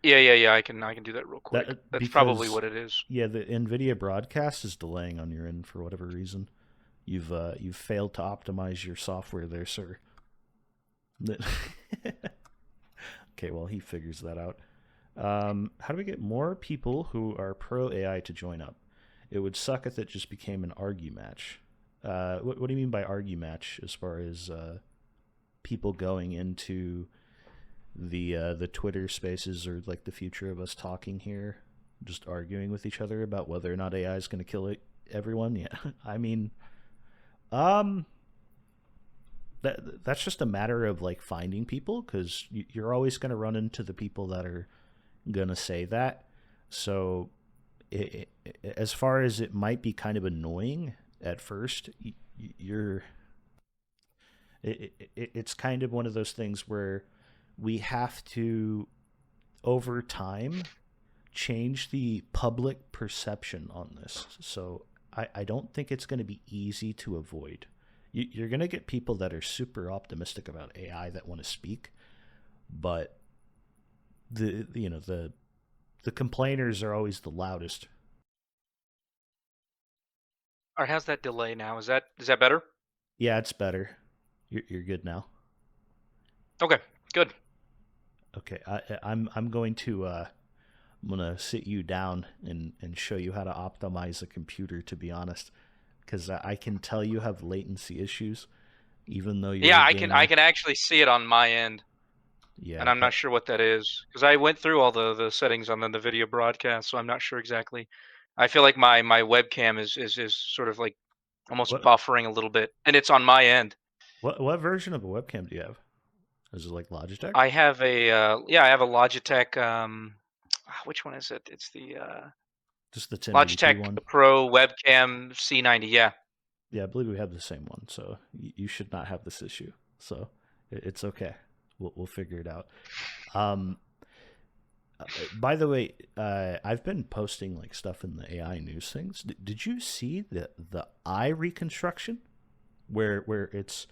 Yeah. I can do that real quick. That That's probably because what it is. yeah, the NVIDIA broadcast is delaying on your end for whatever reason. You've failed to optimize your software there, sir. Okay, well he figures that out. How do we get more people who are pro AI to join up? It would suck if it just became an argue match. What do you mean by argue match? As far as people going into the Twitter Spaces or like the future of us talking here, just arguing with each other about whether or not AI is going to kill everyone? Yeah, I mean, um, that's just a matter of like finding people because you're always going to run into the people that are going to say that. So as far as it might be kind of annoying at first, you're it's kind of one of those things where we have to over time change the public perception on this. So I don't think it's going to be easy to avoid. You're going to get people that are super optimistic about AI that want to speak, but the complainers are always the loudest. All right, how's that delay now? Is that better? Yeah, it's better. You're good now. Okay, good. Okay, I'm going to I'm gonna sit you down and show you how to optimize a computer. To be honest, because I can tell you have latency issues, even though you're Yeah, a I gamer. can actually see it on my end, and Yeah, I'm not sure what that is because I went through all the settings on the video broadcast, so I'm not sure exactly. I feel like my webcam is sort of like almost what buffering a little bit, and it's on my end. what version of a webcam do you have? Is it like Logitech? I have a yeah, I have a Logitech. Which one is it? It's the Just the 1080p Logitech one? Pro Webcam C90. Yeah. Yeah, I believe we have the same one, so you should not have this issue. So it's okay. We'll figure it out. Um, by the way, I've been posting like stuff in the AI news things. Did you see the eye reconstruction where it's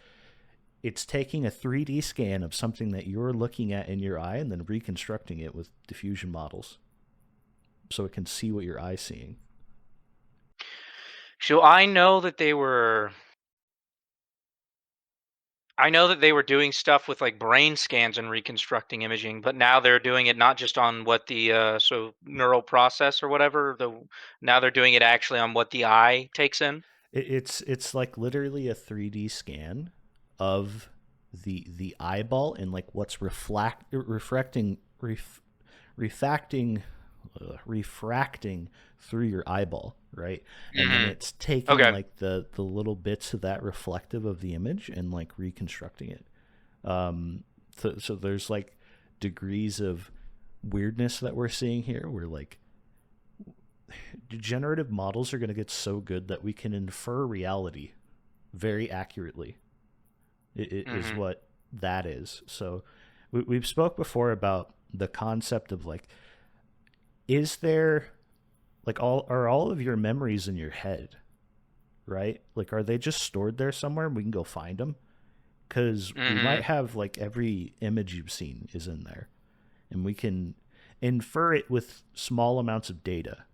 taking a 3D scan of something that you're looking at in your eye and then reconstructing it with diffusion models so it can see what your eye's seeing? So I know that they were doing stuff with like brain scans and reconstructing imaging, but now they're doing it not just on what the so neural process or whatever. Now they're doing it actually on what the eye takes in. It's like literally a 3D scan of the eyeball and like what's refracting refracting through your eyeball, right? And then Hmm. it's taking Okay. like the little bits of that reflective of the image and like reconstructing it. So there's like degrees of weirdness that we're seeing here where like generative models are going to get so good that we can infer reality very accurately. It is Hmm. what that is. So we've spoke before about the concept of like, is there like all of your memories in your head, right? Like, are they just stored there somewhere and we can go find them? Because we might Hmm. have like every image you've seen is in there, and we can infer it with small amounts of data.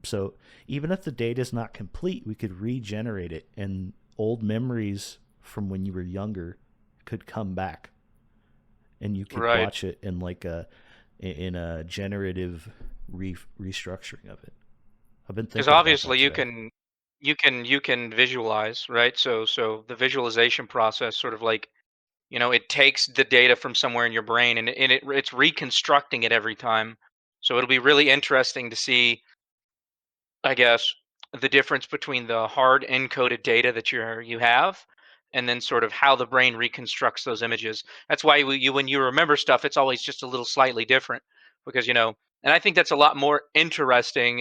So even if the data is not complete, we could regenerate it, and old memories from when you were younger could come back, and you could Right. watch it in a generative restructuring of it. I've been Because thinking about that obviously today. you can visualize, right? So the visualization process sort of like, it takes the data from somewhere in your brain and it's reconstructing it every time. So it'll be really interesting to see, I guess, the difference between the hard encoded data that you have and then sort of how the brain reconstructs those images. That's why when you remember stuff, it's always just a little slightly different because and I think that's a lot more interesting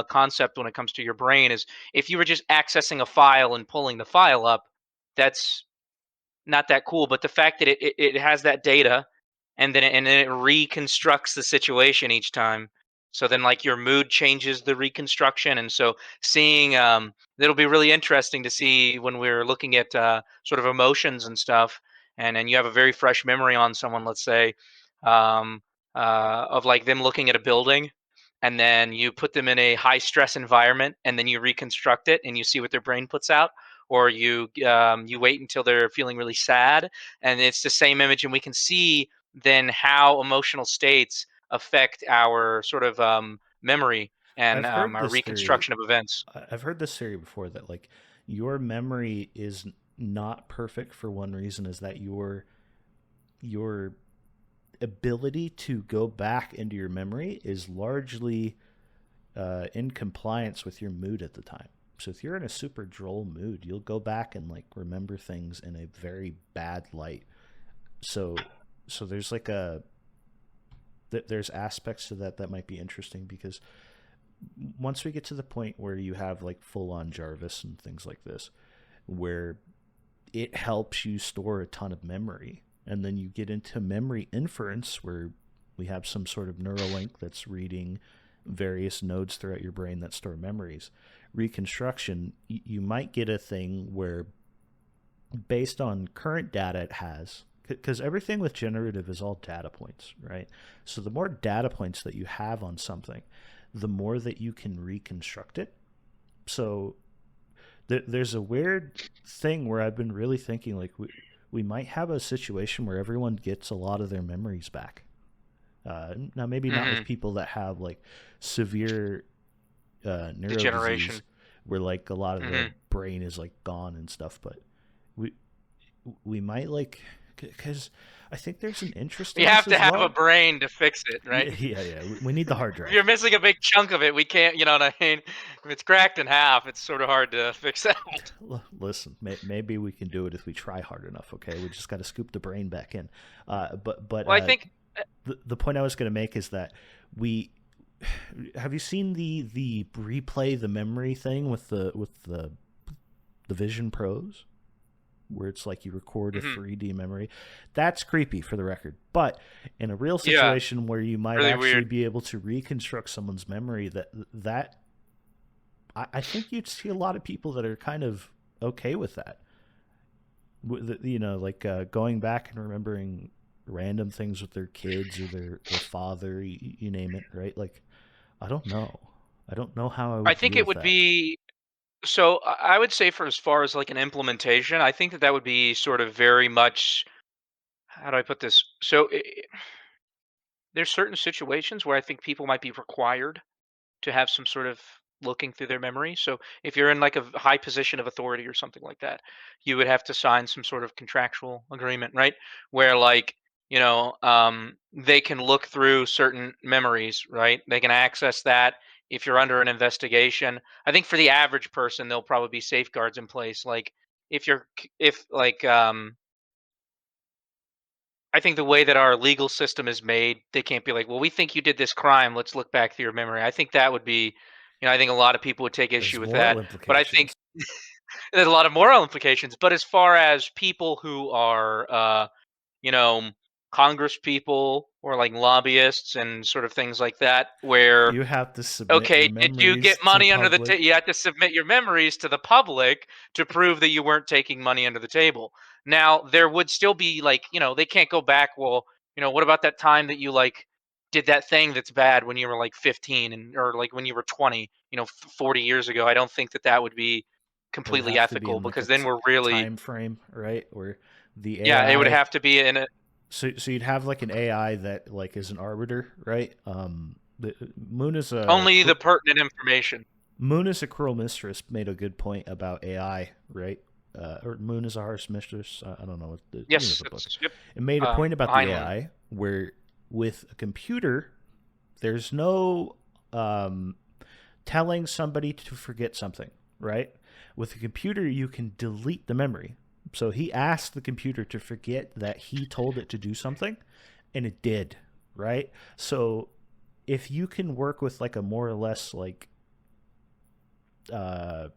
concept when it comes to your brain is if you were just accessing a file and pulling the file up, that's not that cool. But the fact that it has that data and then it reconstructs the situation each time. So then like your mood changes the reconstruction. And so seeing it'll be really interesting to see when we're looking at sort of emotions and stuff and you have a very fresh memory on someone, let's say. of like them looking at a building, and then you put them in a high stress environment, and then you reconstruct it, and you see what their brain puts out, or you wait until they're feeling really sad, and it's the same image, and we can see then how emotional states affect our sort of memory and I've heard our this theory. reconstruction of events. I've heard this theory before that like your memory is not perfect for one reason is that your ability to go back into your memory is largely in compliance with your mood at the time. So if you're in a super droll mood, you'll go back and like remember things in a very bad light. So so there's like a there's aspects to that that might be interesting because once we get to the point where you have like full on Jarvis and things like this, where it helps you store a ton of memory, and then you get into memory inference where we have some sort of neural link that's reading various nodes throughout your brain that store memories. Reconstruction, you might get a thing where, based on current data it has, because everything with generative is all data points, right? So the more data points that you have on something, the more that you can reconstruct it. So there's a weird thing where I've been really thinking like we might have a situation where everyone gets a lot of their memories back. Now maybe not with Hmm. people that have like severe neurodisease Degeneration. where like a lot of the Hmm. brain is like gone and stuff, but we we might like because I think there's an interest We in this have to as have a well. brain to fix it, right? Yeah, yeah, yeah. We need the hard If you're drive. missing a big chunk of it, we can't. You know what I mean? If it's cracked in half, it's sort of hard to fix that. Listen, maybe we can do it if we try hard enough. Okay, we just got to scoop the brain back in. But Well, I think. the point I was going to make is that we have you seen the replay the memory thing with the Vision Pros, where it's like you record a Mhm. 3D memory. That's creepy for the record. But in a real Yeah, situation where you might really actually weird. be able to reconstruct someone's memory, that I think you'd see a lot of people that are kind of okay with that. You know, like going back and remembering random things with their kids or their father, you name it, right? Like I don't know. I don't know how I I would think deal it with would that. be so. I would say for as far as like an implementation, I think that that would be sort of very much. How do I put this? So there's certain situations where I think people might be required to have some sort of looking through their memory. So if you're in like a high position of authority or something like that, you would have to sign some sort of contractual agreement, right? Where like, they can look through certain memories, right? They can access that if you're under an investigation. I think for the average person, there'll probably be safeguards in place. Like if you're, if like, I think the way that our legal system is made, they can't be like, well, we think you did this crime. Let's look back through your memory. I think that would be, I think a lot of people would take There's issue with moral that. But I think implications. there's a lot of moral implications. But as far as people who are, you know, Congress people or like lobbyists and sort of things like that, where You have to submit your okay, did you memories get to money under the public. you had to submit your memories to the public to prove that you weren't taking money under the table. Now, there would still be like, they can't go back, well, what about that time that you like did that thing that's bad when you were like 15 and or like when you were 20, 40 years ago. I don't think that that would be It would completely have to be ethical in like a because then we're really time frame, right? Where the yeah, it would AI. have to be in a So you'd have like an AI that like is an arbiter, right? The Moon is a only the pertinent information. Moon is a cruel mistress made a good point about AI, right? Or Moon is a harsh mistress. I don't know what you know Yes, the book. it's yep. It made a point about the Heinlein. AI where with a computer, there's no um, telling somebody to forget something, right? With a computer, you can delete the memory. So he asked the computer to forget that he told it to do something, and it did, right? So if you can work with like a more or less like uh,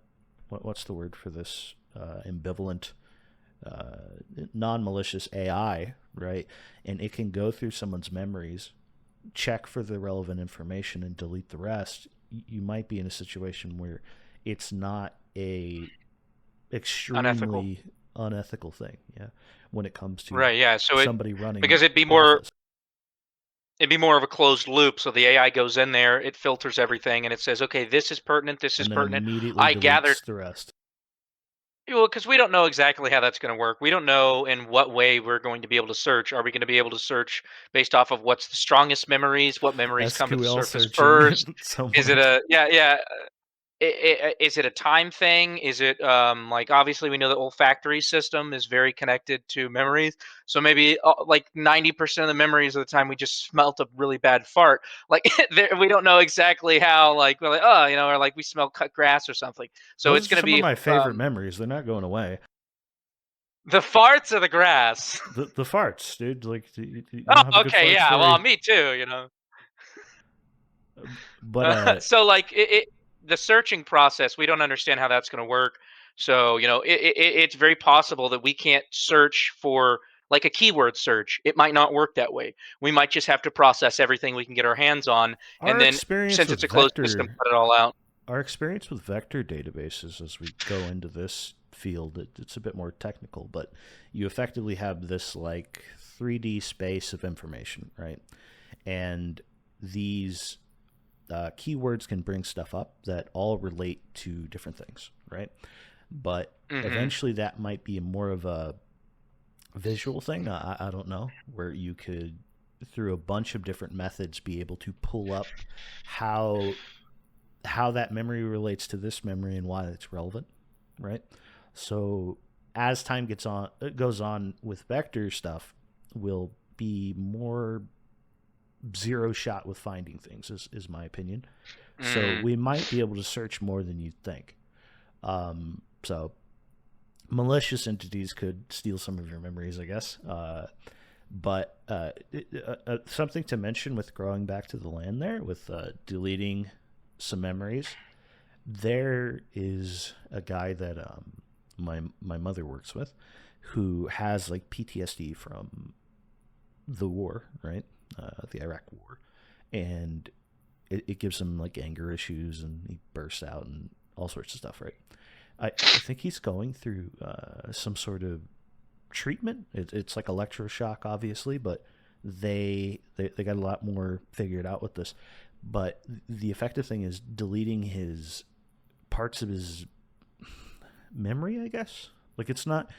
what's the word for this ambivalent non-malicious AI, right? And it can go through someone's memories, check for the relevant information, and delete the rest. You might be in a situation where it's not a Unethical. extremely unethical thing, yeah, when it comes to Right, yeah. So it somebody running because it'd be more office. It'd be more of a closed loop. So the AI goes in there, it filters everything, and it says, okay, this is pertinent, this is and then pertinent. immediately I gathered. deletes the rest. Well, because we don't know exactly how that's going to work. We don't know in what way we're going to be able to search. Are we going to be able to search based off of what's the strongest memories? What memories come to the SQL surface searching first? Is it someone's. a yeah yeah? Is it a time thing? Is it like obviously we know the olfactory system is very connected to memories. So maybe like 90% of the memories of the time we just smelt a really bad fart. Like we don't know exactly how. Like we're like oh or like we smell cut grass or something. So it's Those are going to some of be my favorite memories. They're not going away. the farts of the grass. The farts, dude. Like you don't have a Oh, good okay, fart yeah. Well, story, me too. but So like the searching process, we don't understand how that's going to work. So it's very possible that we can't search for like a keyword search. It might not work that way. We might just have to process everything we can get our hands on, and our then experience since with it's a closed system, vector cut it all out. our experience with vector databases as we go into this field, it's a bit more technical, but you effectively have this like 3D space of information, right? And these keywords can bring stuff up that all relate to different things, right? But Hmm. eventually that might be more of a visual thing. I don't know, where you could, through a bunch of different methods, be able to pull up how that memory relates to this memory and why it's relevant, right? So as time gets on, it goes on with vector stuff, will be more zero shot with finding things, is my opinion. So Mm. we might be able to search more than you'd think. So malicious entities could steal some of your memories, I guess. But something to mention with growing back to the land there, with deleting some memories. There is a guy that my mother works with, who has like PTSD from the war, right? The Iraq War, and it gives him like anger issues, and he bursts out and all sorts of stuff, right? I think he's going through some sort of treatment. It's like electroshock, obviously, but they got a lot more figured out with this. But the effective thing is deleting his parts of his memory, I guess. Like it's not.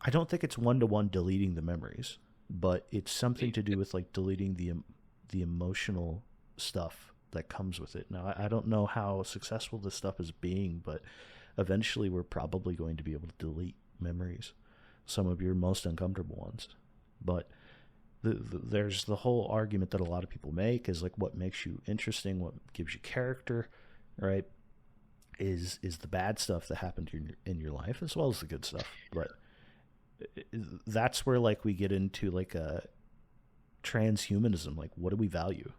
I don't think it's one to one deleting the memories, but it's something to do with like deleting the emotional stuff that comes with it. Now I don't know how successful this stuff is being, but eventually we're probably going to be able to delete memories, some of your most uncomfortable ones. But there's the whole argument that a lot of people make is like what makes you interesting, what gives you character, right? Is the bad stuff that happened in your life as well as the good stuff. But that's where like we get into like a transhumanism. Like, what do we value?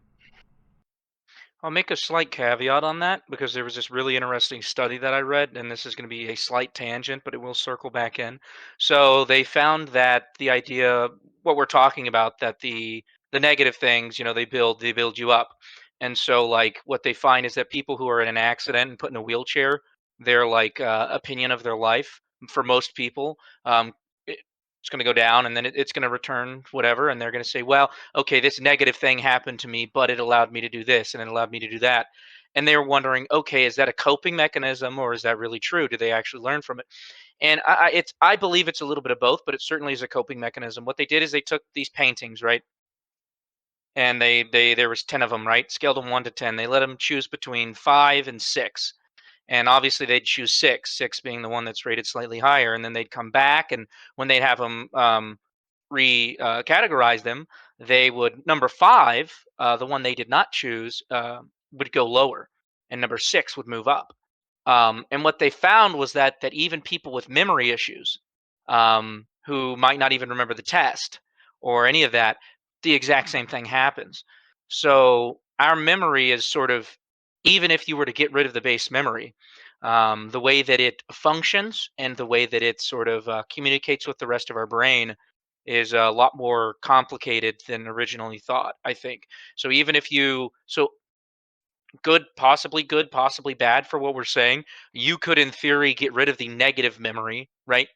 I'll make a slight caveat on that because there was this really interesting study that I read, and this is going to be a slight tangent, but it will circle back in. So they found that the idea, what we're talking about, that the negative things, they build you up, and so like what they find is that people who are in an accident and put in a wheelchair, their like opinion of their life for most people, it, it's going to go down, and then it's going to return whatever, and they're going to say, well, okay, this negative thing happened to me, but it allowed me to do this and it allowed me to do that. And they were wondering, okay, is that a coping mechanism or is that really true? Do they actually learn from it? And I believe it's a little bit of both, but it certainly is a coping mechanism. What they did is they took these paintings, right? And they there was 10 of them, right? Scaled them 1 to 10. They let them choose between 5 and 6, and obviously they'd choose 6 being the one that's rated slightly higher, and then they'd come back, and when they'd have them categorize them, they would number 5, the one they did not choose, would go lower, and number 6 would move up. And what they found was that even people with memory issues, who might not even remember the test or any of that, the exact same thing happens. So our memory is sort of, even if you were to get rid of the base memory, the way that it functions and the way that it sort of communicates with the rest of our brain is a lot more complicated than originally thought, I think. So even if you, so good, possibly bad for what we're saying, you could, in theory, get rid of the negative memory, right?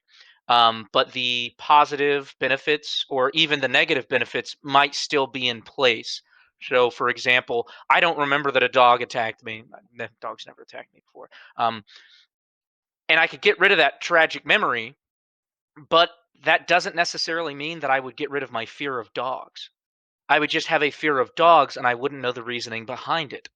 but the positive benefits or even the negative benefits might still be in place. So, for example, I don't remember that a dog attacked me. Dogs never attacked me before. Um, and I could get rid of that tragic memory, but that doesn't necessarily mean that I would get rid of my fear of dogs. I would just have a fear of dogs and I wouldn't know the reasoning behind it.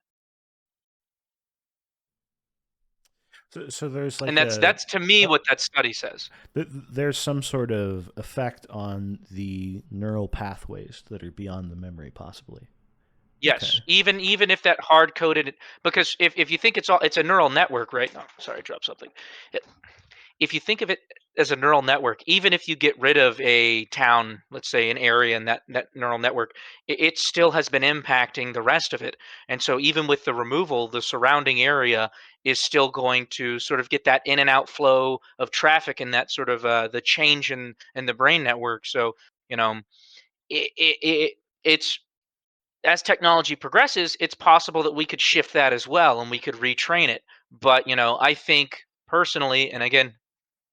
So there's And like that's to me uh, what that study says. there's some sort of effect on the neural pathways that are beyond the memory, possibly. Okay. Yes, even if that hard coded, because if you think it's a neural network, right? No, sorry, I dropped something. If you think of it as a neural network, even if you get rid of a town, let's say an area in that neural network, it still has been impacting the rest of it. And so even with the removal, the surrounding area is still going to sort of get that in and out flow of traffic and that sort of the change in the brain network. So, you know, it's as technology progresses, it's possible that we could shift that as well and we could retrain it. But, I think personally, and again,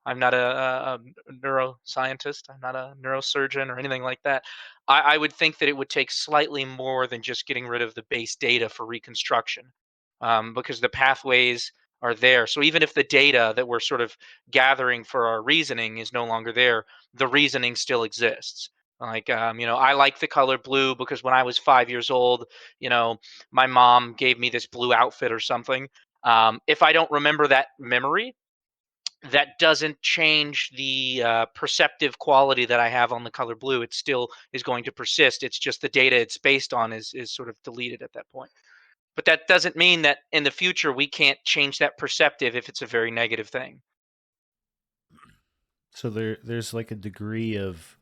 I'm not a neuroscientist. I'm not a neurosurgeon or anything like that. I would think that it would take slightly more than just getting rid of the base data for reconstruction, because the pathways are there. So even if the data that we're sort of gathering for our reasoning is no longer there, the reasoning still exists. Like, I like the color blue because when I was 5 years old, you know, my mom gave me this blue outfit or something. If I don't remember that memory, that doesn't change the perceptive quality that I have on the color blue. It still is going to persist. It's just the data it's based on is sort of deleted at that point. But that doesn't mean that in the future we can't change that perceptive if it's a very negative thing. So there's like a degree of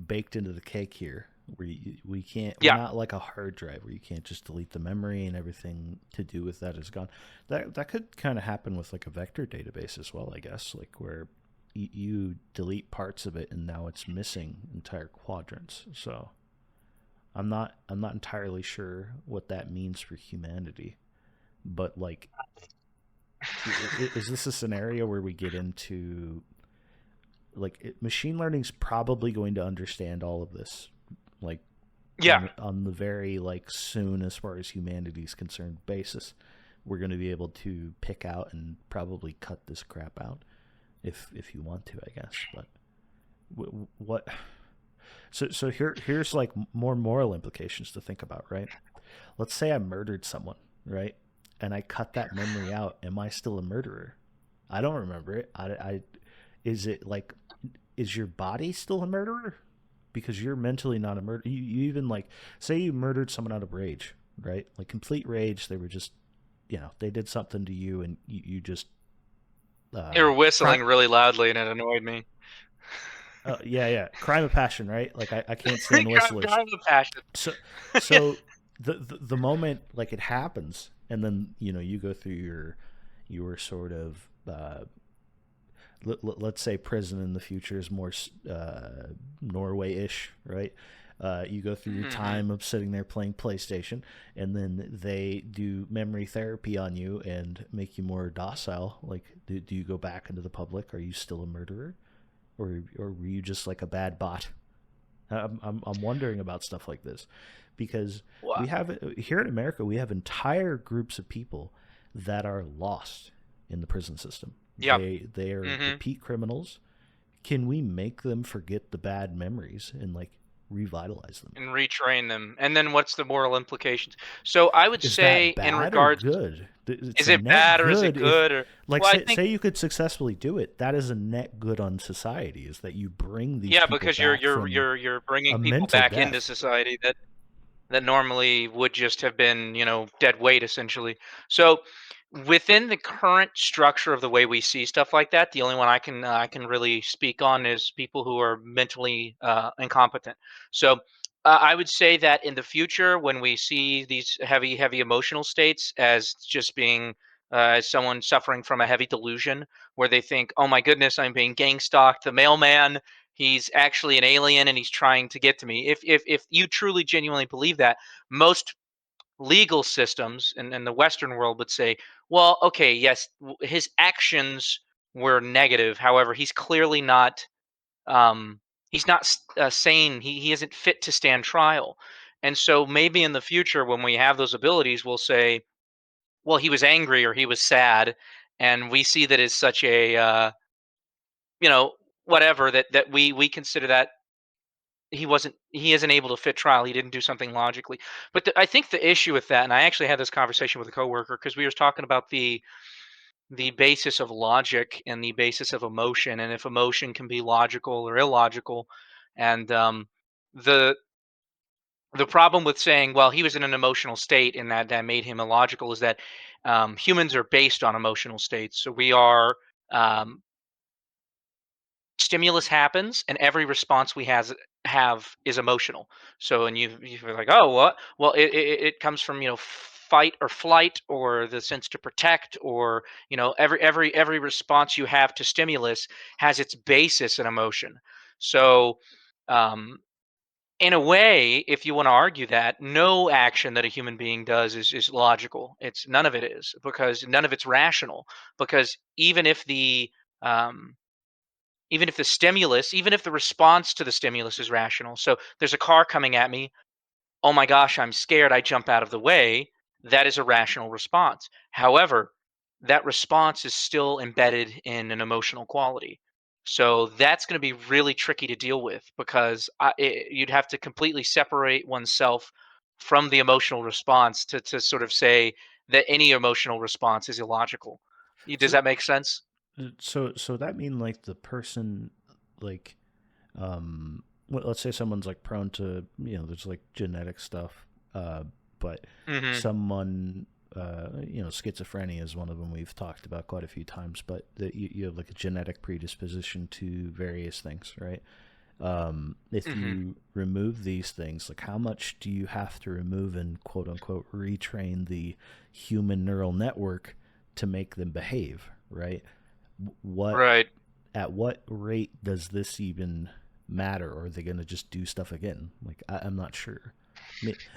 baked into the cake here where we can't, we're Yeah, not like a hard drive where you can't just delete the memory and everything to do with that is gone. That could kind of happen with like a vector database as well, I guess, like where you delete parts of it and now it's missing entire quadrants. So I'm not entirely sure what that means for humanity, but like is this a scenario where we get into like machine learning's probably going to understand all of this, like yeah. on the very like soon as far as humanity's concerned basis, we're going to be able to pick out and probably cut this crap out if you want to, I guess. But what? So here's like more moral implications to think about, right? Let's say I murdered someone, right? And I cut that memory out. Am I still a murderer? I don't remember it. I is it like is your body still a murderer? Because you're mentally not a murderer. You even like say you murdered someone out of rage, right? Like complete rage. They were just they did something to you and you just You were crime. whistling really loudly and it annoyed me. Yeah, crime of passion, right? Like I can't stand whistlers. Kind of passion. So so the moment like it happens, and then you go through your sort of let's say prison in the future is more Norway-ish, right? You go through your Hmm. time of sitting there playing PlayStation, and then they do memory therapy on you and make you more docile. Like, do you go back into the public? Are you still a murderer, or were you just like a bad bot? I'm wondering about stuff like this because Wow. we have here in America we have entire groups of people that are lost in the prison system. Yeah. They are Hmm. repeat criminals. Can we make them forget the bad memories and like revitalize them? And retrain them. And then what's the moral implications? So I would Is say that in bad or regards, good? It's is a it net bad or is it good if good or like well, I say think you could successfully do it. That is a net good on society is that you bring these yeah, people because you're back you're from you're you're bringing a people mental back into death. society that normally would just have been, dead weight essentially. So within the current structure of the way we see stuff like that, the only one I can really speak on is people who are mentally incompetent. So I would say that in the future, when we see these heavy emotional states as just being as someone suffering from a heavy delusion, where they think, "Oh my goodness, I'm being gang stalked. The mailman, he's actually an alien and he's trying to get to me." If you truly genuinely believe that, most legal systems in the Western world would say, well, okay, yes, his actions were negative. However, he's clearly not um, sane. He isn't fit to stand trial. And so maybe in the future, when we have those abilities, we'll say, well, he was angry or he was sad, and we see that as such a you know whatever that we consider that he isn't able to fit trial. He didn't do something logically. But I think the issue with that, and I actually had this conversation with a coworker because we were talking about the basis of logic and the basis of emotion, and if emotion can be logical or illogical. And the the problem with saying, well, he was in an emotional state and that made him illogical is that humans are based on emotional states. So we are um, stimulus happens and every response we have is emotional. So and you're like, oh, what? Well, it comes from fight or flight or the sense to protect, or every response you have to stimulus has its basis in emotion. So um, in a way, if you want to argue that, no action that a human being does is logical. It's none of it is, because none of it's rational. Because um, even if the stimulus, even if the response to the stimulus is rational. So there's a car coming at me. Oh my gosh, I'm scared. I jump out of the way. That is a rational response. However, that response is still embedded in an emotional quality. So that's going to be really tricky to deal with because you'd have to completely separate oneself from the emotional response to sort of say that any emotional response is illogical. Does So that make sense? so that mean like the person, like, well, let's say someone's like prone to, there's like genetic stuff, but Hmm. someone, schizophrenia is one of them we've talked about quite a few times, but that you have like a genetic predisposition to various things, right? If Hmm. you remove these things, like how much do you have to remove and quote unquote retrain the human neural network to make them behave, right? What Right. At what rate does this even matter? Or are they going to just do stuff again? Like I'm not sure.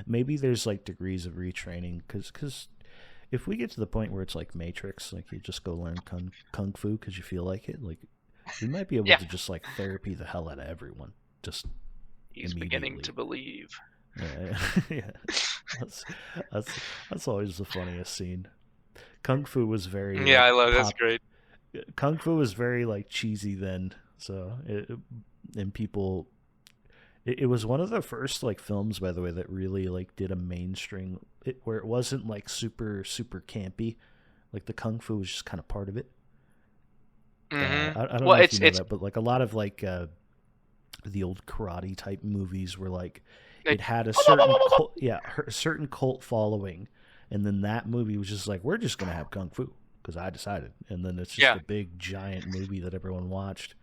Maybe there's like degrees of retraining because if we get to the point where it's like Matrix, like you just go learn kung fu because you feel like it, like we might be able Yeah. to just like therapy the hell out of everyone just He's beginning to immediately. believe. Yeah, yeah. That's that's that's always the funniest scene. Kung Fu was very Yeah, like I love that's pop. great. Kung Fu was very like cheesy then, and people. It was one of the first like films, by the way, that really like did a mainstream where it wasn't like super campy. Like the Kung Fu was just kind of part of it. Hmm. I don't Well, know if you know it's that, but like a lot of like the old karate type movies were like like, it had a certain cult, yeah, a certain cult following, and then that movie was just like we're just gonna have kung fu because I decided, and then it's just yeah. a big giant movie that everyone watched.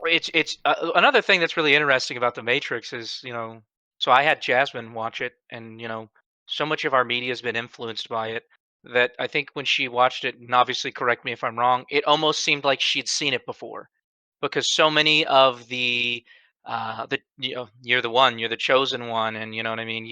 It's another thing that's really interesting about the Matrix is, so I had Jasmine watch it, and so much of our media has been influenced by it that I think when she watched it, and obviously correct me if I'm wrong, it almost seemed like she'd seen it before, because so many of you're the one, you're the chosen one, and you know what I mean.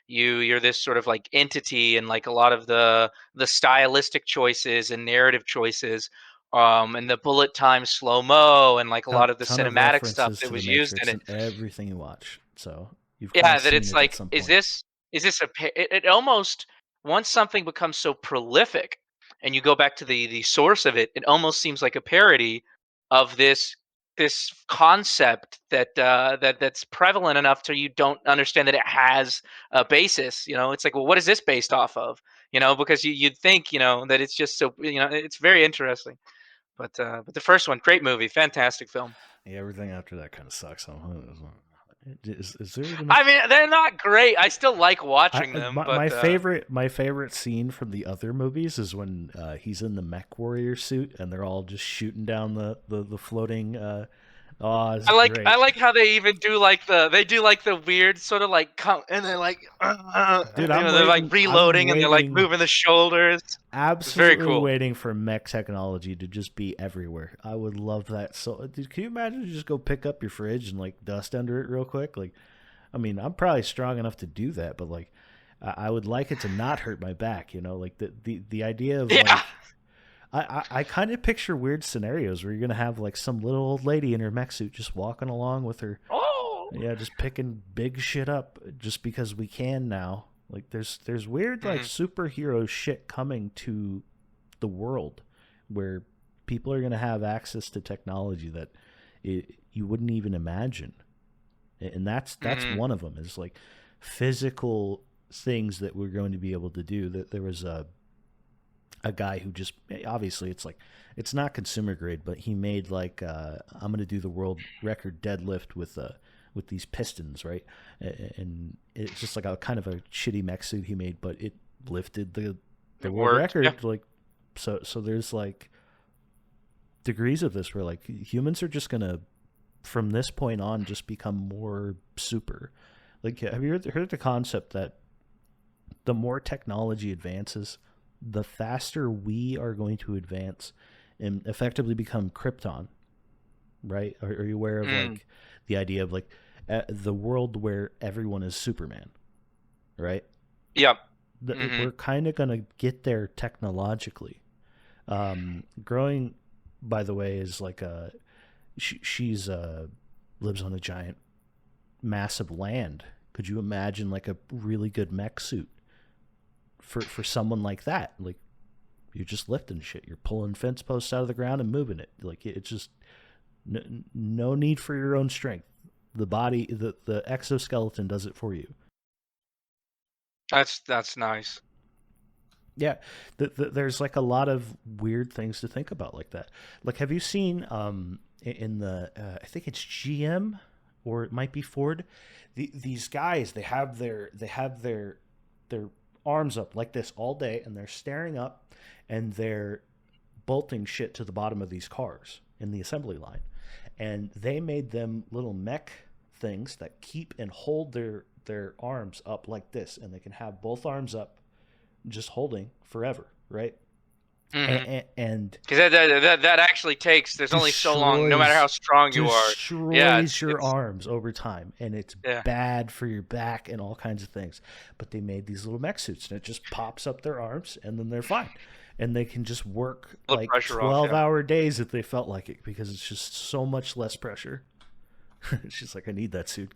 You're this sort of like entity, and like a lot of the stylistic choices and narrative choices, and the bullet time slow mo, and like a lot of the Ton of cinematic stuff references that to the was used in Matrix it. and everything you watch, so you've kind of Yeah, that seen it's it at like, some is point. this it almost, once something becomes so prolific and you go back to the source of it, it almost seems like a parody of this concept that's prevalent enough to you don't understand that it has a basis. It's like, well, what is this based off of? Because you'd think, that it's just so, it's very interesting. But the first one, great movie, fantastic film. Yeah, everything after that kind of sucks. Is there even a I mean, they're not great. I still like watching them, my but favorite scene from the other movies is when he's in the mech warrior suit and they're all just shooting down the floating. Oh, it's I great, like how they even do like the weird sort of like come, and they're like dude. they're like I'm reloading and they're like waiting, moving the shoulders. It's very absolutely cool. waiting for mech technology to just be everywhere. I would love that. So, dude, can you imagine you just go pick up your fridge and like dust under it real quick? Like, I mean, I'm probably strong enough to do that, but like, I would like it to not hurt my back. Like the idea of Yeah. like I kind of picture weird scenarios where you're gonna have like some little old lady in her mech suit just walking along with her, Oh. yeah, just picking big shit up just because we can now. Like there's weird like Hmm. superhero shit coming to the world where people are gonna have access to technology that you wouldn't even imagine, and that's Hmm. one of them is like physical things that we're going to be able to do. That there was a guy who just obviously it's like it's not consumer grade, but he made like I'm gonna do the world record deadlift with these pistons, right? And it's just like a kind of a shitty mech suit he made, but it lifted the It world worked. Yeah. record. Like so there's like degrees of this where like humans are just gonna from this point on just become more super. Like have you heard the concept that the more technology advances, the faster we are going to advance and effectively become Krypton, right? Are you aware of Mm. like the idea of like the world where everyone is Superman, right? Yep. Hmm. We're kind of going to get there technologically. Growing, by the way, is like she's lives on a giant, massive land. Could you imagine like a really good mech suit for someone like that? Like you're just lifting shit. You're pulling fence posts out of the ground and moving it. Like it's just no need for your own strength. The body, the exoskeleton does it for you. That's nice. Yeah, there's like a lot of weird things to think about like that. Like, have you seen in the I think it's GM or it might be Ford. These guys they have their arms up like this all day and they're staring up and they're bolting shit to the bottom of these cars in the assembly line. And they made them little mech things that keep and hold their arms up like this, and they can have both arms up just holding forever, right? Hmm. And Because that actually takes. There's only so long, no matter how strong you are. Yeah, destroys your it's arms over time, and it's yeah. bad for your back and all kinds of things. But they made these little mech suits, and it just pops up their arms, and then they're fine, and they can just work The like pressure off. 12-hour days if they felt like it because it's just so much less pressure. She's like, I need that suit.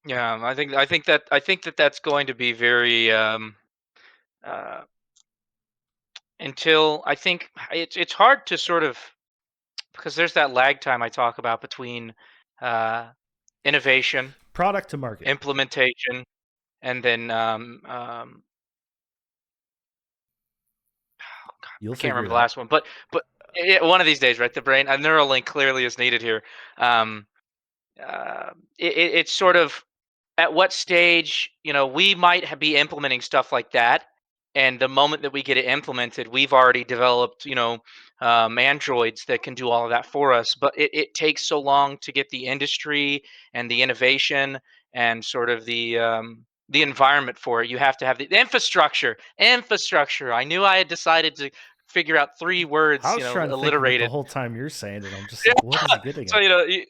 Yeah, I think that that's going to be very uh, until I think it's hard to sort of because there's that lag time I talk about between uh, innovation, Product to market. implementation, and then You'll I can't figure remember it the out. last one, but one of these days, right? The brain, a neural link clearly is needed here. Um, it's sort of at what stage, we might be implementing stuff like that, and the moment that we get it implemented, we've already developed, androids that can do all of that for us. But it takes so long to get the industry and the innovation and sort of the environment for it. You have to have the infrastructure. Infrastructure. I knew I had decided to figure out three I words, was trying to think of it the alliterated. whole time you're saying it. I'm just like, what is he getting So at?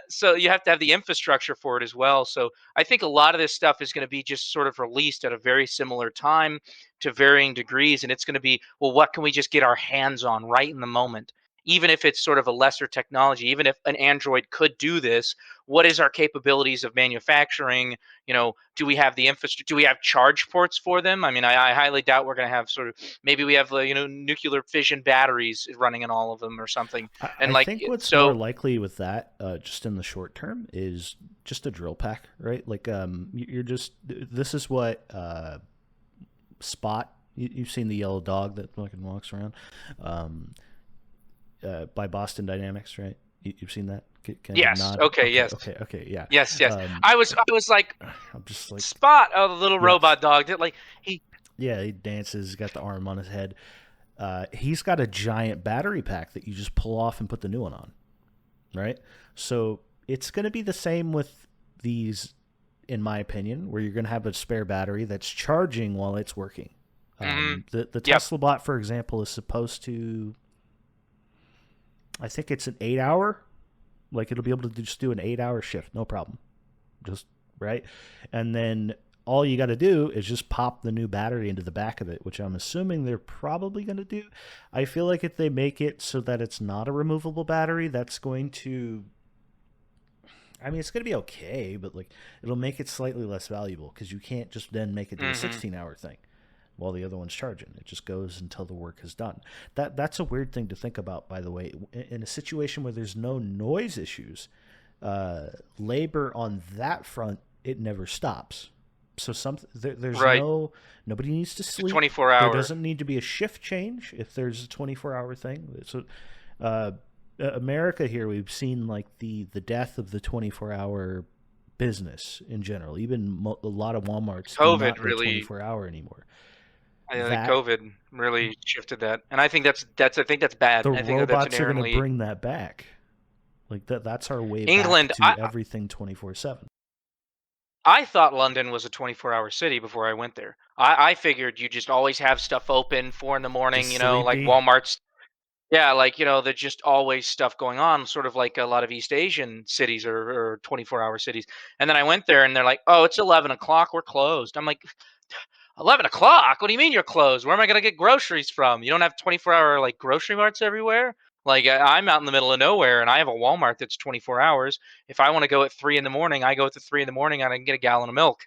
so you have to have the infrastructure for it as well. So I think a lot of this stuff is going to be just sort of released at a very similar time to varying degrees. And it's going to be, well, what can we just get our hands on right in the moment? Even if it's sort of a lesser technology, even if an Android could do this, what is our capabilities of manufacturing? Do we have the infrastructure? Do we have charge ports for them? I mean, I highly doubt we're going to have sort of maybe we have nuclear fission batteries running in all of them or something. And I like think what's more so, likely with that, just in the short term, is just a drill pack, right? Like, you're just this is what Spot. You've seen the yellow dog that fucking walks around, um, by Boston Dynamics, right? You've seen that? Can I get a yes. nod? Okay. Okay, Yes. okay, okay, yeah. Yes. Yes. Um, I was like I'm just like, Spot. Oh, the little yeah, robot dog. That like he. yeah. He dances, got the arm on his head. He's got a giant battery pack that you just pull off and put the new one on, right? So it's going to be the same with these, in my opinion, where you're going to have a spare battery that's charging while it's working. Hmm. The Yep. Tesla bot, for example, is supposed to, I think it's an 8 hour, like it'll be able to just do an 8 hour shift, no problem. Just right. And then all you got to do is just pop the new battery into the back of it, which I'm assuming they're probably going to do. I feel like if they make it so that it's not a removable battery, that's going to, I mean, it's going to be okay, but like it'll make it slightly less valuable because you can't just then make it do a Hmm. 16-hour thing while the other one's charging. It just goes until the work is done. That's a weird thing to think about, by the way. In a situation where there's no noise issues, labor on that front, it never stops. So there's Right. nobody needs to It's a sleep. 24 There hour. doesn't need to be a shift change if there's a 24-hour thing. So uh, America here, we've seen like the death of the 24-hour business in general. Even a lot of WalMarts do COVID not go really, 24-hour anymore. I think That COVID really shifted that, and I think that's I think that's bad. the I think that's robots are going to inherently bring that back. Like that's our way back England. to everything 24/7. I thought London was a 24-hour city before I went there. I figured you just always have stuff open 4 in the Just morning. Like sleepy. Walmart's. Yeah, like there's just always stuff going on, sort of like a lot of East Asian cities or 24-hour cities. And then I went there, and they're like, "Oh, it's 11 o'clock. We're closed." I'm like, 11 o'clock? What do you mean you're closed? Where am I gonna get groceries from? You don't have 24-hour like grocery marts everywhere? Like I'm out in the middle of nowhere, and I have a Walmart that's 24 hours. If I want to go at 3 in the morning, I go at the 3 in the morning, and I can get a gallon of milk.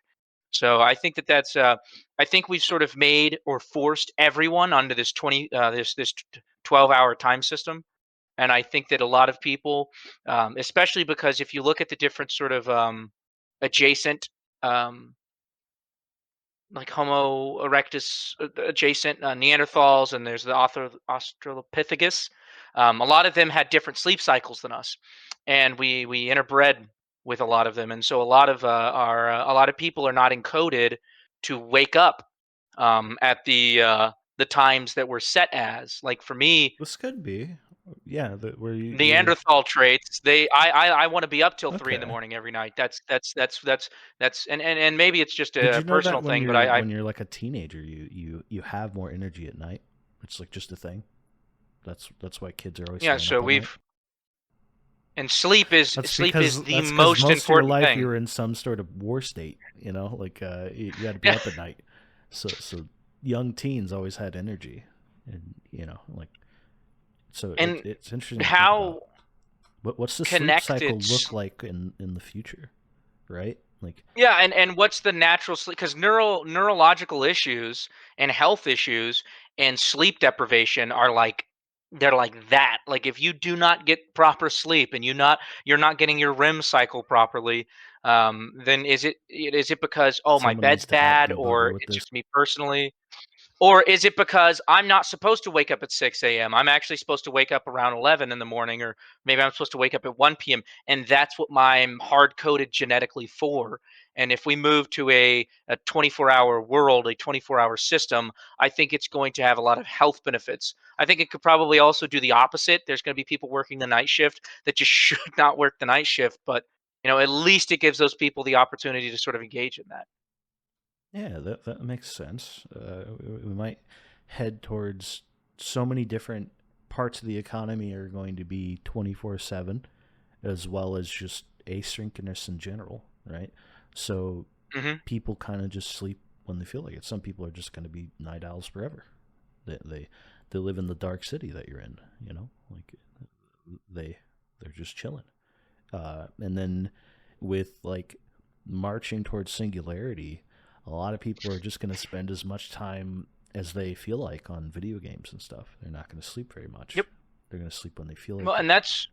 So I think that's. I think we've sort of made or forced everyone onto this 12-hour time system, and I think that a lot of people, especially because if you look at the different sort of adjacent um, like Homo erectus adjacent Neanderthals, and there's the Australopithecus. A lot of them had different sleep cycles than us, and we interbred with a lot of them, and so a lot of people are not encoded to wake up at the times that we're set as. Like for me, This could be, yeah, where you're Neanderthal traits. I want to be up till 3 in the okay. morning every night. That's and maybe it's just Did a you know that personal thing, but I when you're like a teenager, you have more energy at night? It's like just a thing. That's why kids are always yeah. staying So up all night. we've and sleep is the That's because most most of your important life you thing. were in some sort of war state. Like you had to be Yeah. up at night. So young teens always had energy, and like so And it's interesting to think about. how What's the sleep cycle connected look like in the future, right? Like Yeah, and what's the natural sleep? Because neurological issues and health issues and sleep deprivation are like they're like that. Like if you do not get proper sleep and you're not getting your REM cycle properly, then is it because, oh, my someone bed's needs to at bad, debugger or with it's this. just me personally? Or is it because I'm not supposed to wake up at 6 a.m.? I'm actually supposed to wake up around 11 in the morning, or maybe I'm supposed to wake up at 1 p.m. And that's what I'm hard coded genetically for. And if we move to a 24-hour world, a 24-hour system, I think it's going to have a lot of health benefits. I think it could probably also do the opposite. There's going to be people working the night shift that just should not work the night shift, but at least it gives those people the opportunity to sort of engage in that. Yeah, that makes sense. We might head towards so many different parts of the economy are going to be 24/7, as well as just asynchronous in general, right? So Hmm. people kind of just sleep when they feel like it. Some people are just going to be night owls forever. They live in the dark city that you're in, like they they're just chilling. And then with like marching towards singularity, a lot of people are just going to spend as much time as they feel like on video games and stuff. They're not going to sleep very much. Yep. They're going to sleep when they feel Well, like it. and that's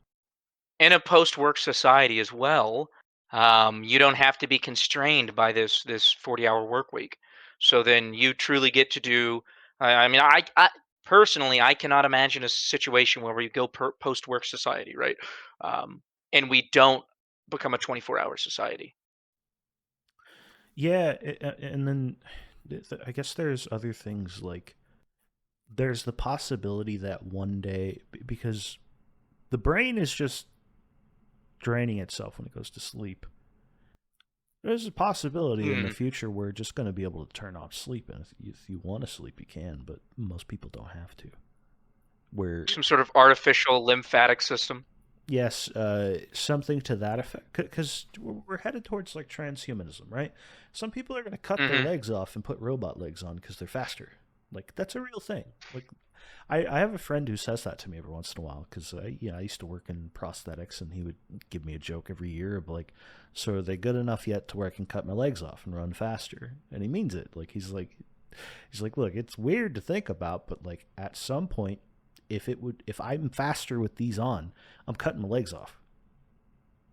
in a post-work society as well. You don't have to be constrained by this 40-hour work week. So then you truly get to do. I mean, I personally I cannot imagine a situation where we go post-work society, right? Um, and we don't become a 24-hour society. Yeah, and then I guess there's other things like there's the possibility that one day, because the brain is just draining itself when it goes to sleep. There's a possibility in the Hmm. future we're just going to be able to turn off sleep, and if you want to sleep, you can, but most people don't have to. Where Some sort of artificial lymphatic system. yes, something to that effect. Because we're headed towards like transhumanism, right? Some people are going to cut their Hmm. legs off and put robot legs on because they're faster. Like that's a real thing. Like I have a friend who says that to me every once in a while because I used to work in prosthetics and he would give me a joke every year of like, so are they good enough yet to where I can cut my legs off and run faster? And he means it. Like he's like, look, it's weird to think about, but like at some point, if I'm faster with these on, I'm cutting my legs off.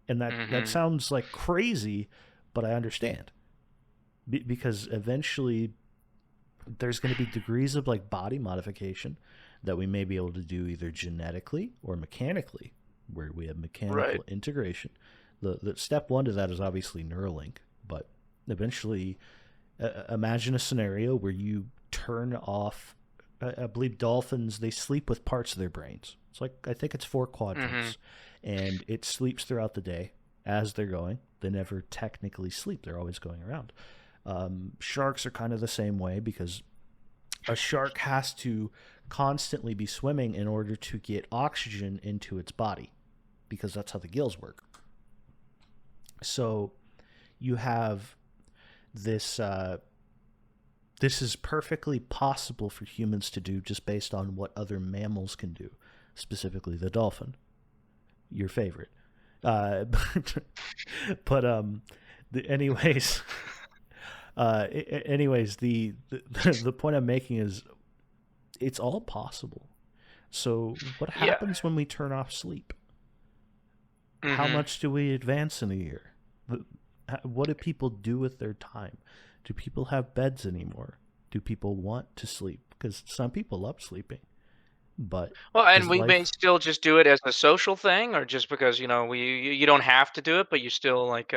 And that Hmm. sounds like crazy, but I understand because eventually there's going to be degrees of like body modification that we may be able to do either genetically or mechanically, where we have Right. mechanical integration. The step one to that is obviously Neuralink, but eventually, imagine a scenario where you turn off. I believe dolphins they sleep with parts of their brains. It's like I think it's four Hmm. quadrants, and it sleeps throughout the day as they're going. They never technically sleep; they're always going around. Sharks are kind of the same way because a shark has to constantly be swimming in order to get oxygen into its body because that's how the gills work. So you have this. This is perfectly possible for humans to do just based on what other mammals can do, specifically the dolphin, your favorite. But, anyways, anyways, the point I'm making is it's all possible. So, what Yeah. happens when we turn off sleep? How Hmm. much do we advance in a year? What do people do with their time? Do people have beds anymore? Do people want to sleep? Because some people love sleeping, but Well, and does we may life? still just do it as a social thing, or just because you don't have to do it, but you still like.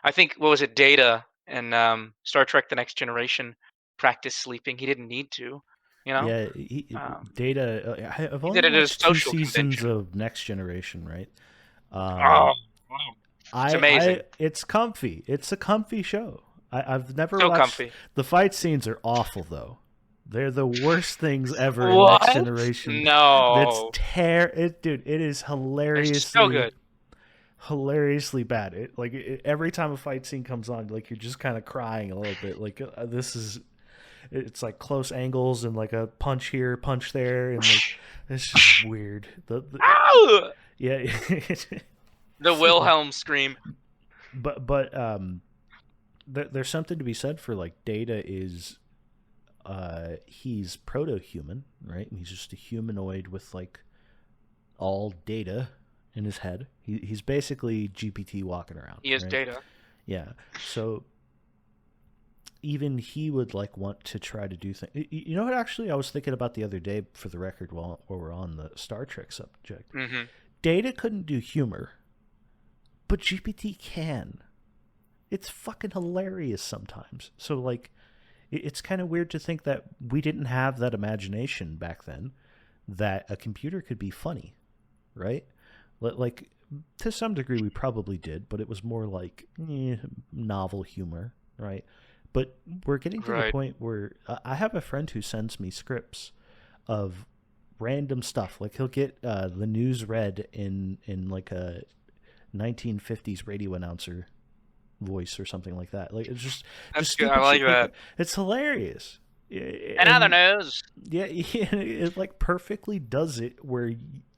I think what was it, Data and Star Trek: The Next Generation practice sleeping. He didn't need to, you know. Yeah, Um, Data. I've he only did it at a watched two social seasons convention. of Next Generation, right? Oh, Um, wow. It's amazing. it's comfy. It's a comfy show. I've never So watched comfy. the fight scenes are awful though. They're the worst things ever in Next What? Generation. That's No. dude. It is They're so good. hilariously bad. Every time a fight scene comes on, like you're just kind of crying a little bit. Like this is it's like close angles and like a punch here, punch there, and like it's just weird. Ow! Yeah, The Wilhelm scream. but there's something to be said for like Data is he's proto-human, right? And he's just a humanoid with like all data in his head. He's basically GPT walking around, He is right? Data. Yeah. So even he would like want to try to do things. You know what? Actually, I was thinking about the other day for the record while we're on the Star Trek subject. Hmm. Data couldn't do humor, but GPT can. It's fucking hilarious sometimes. So like it's kind of weird to think that we didn't have that imagination back then that a computer could be funny, right? Like to some degree we probably did, but it was more like novel humor, right? But we're getting to the Right. point where I have a friend who sends me scripts of random stuff. Like he'll get the news read in like a 1950s radio announcer voice or something like that. Like it's just That's good. I stupid like shit. Like that. it's hilarious. And other And news. yeah, it like perfectly does it where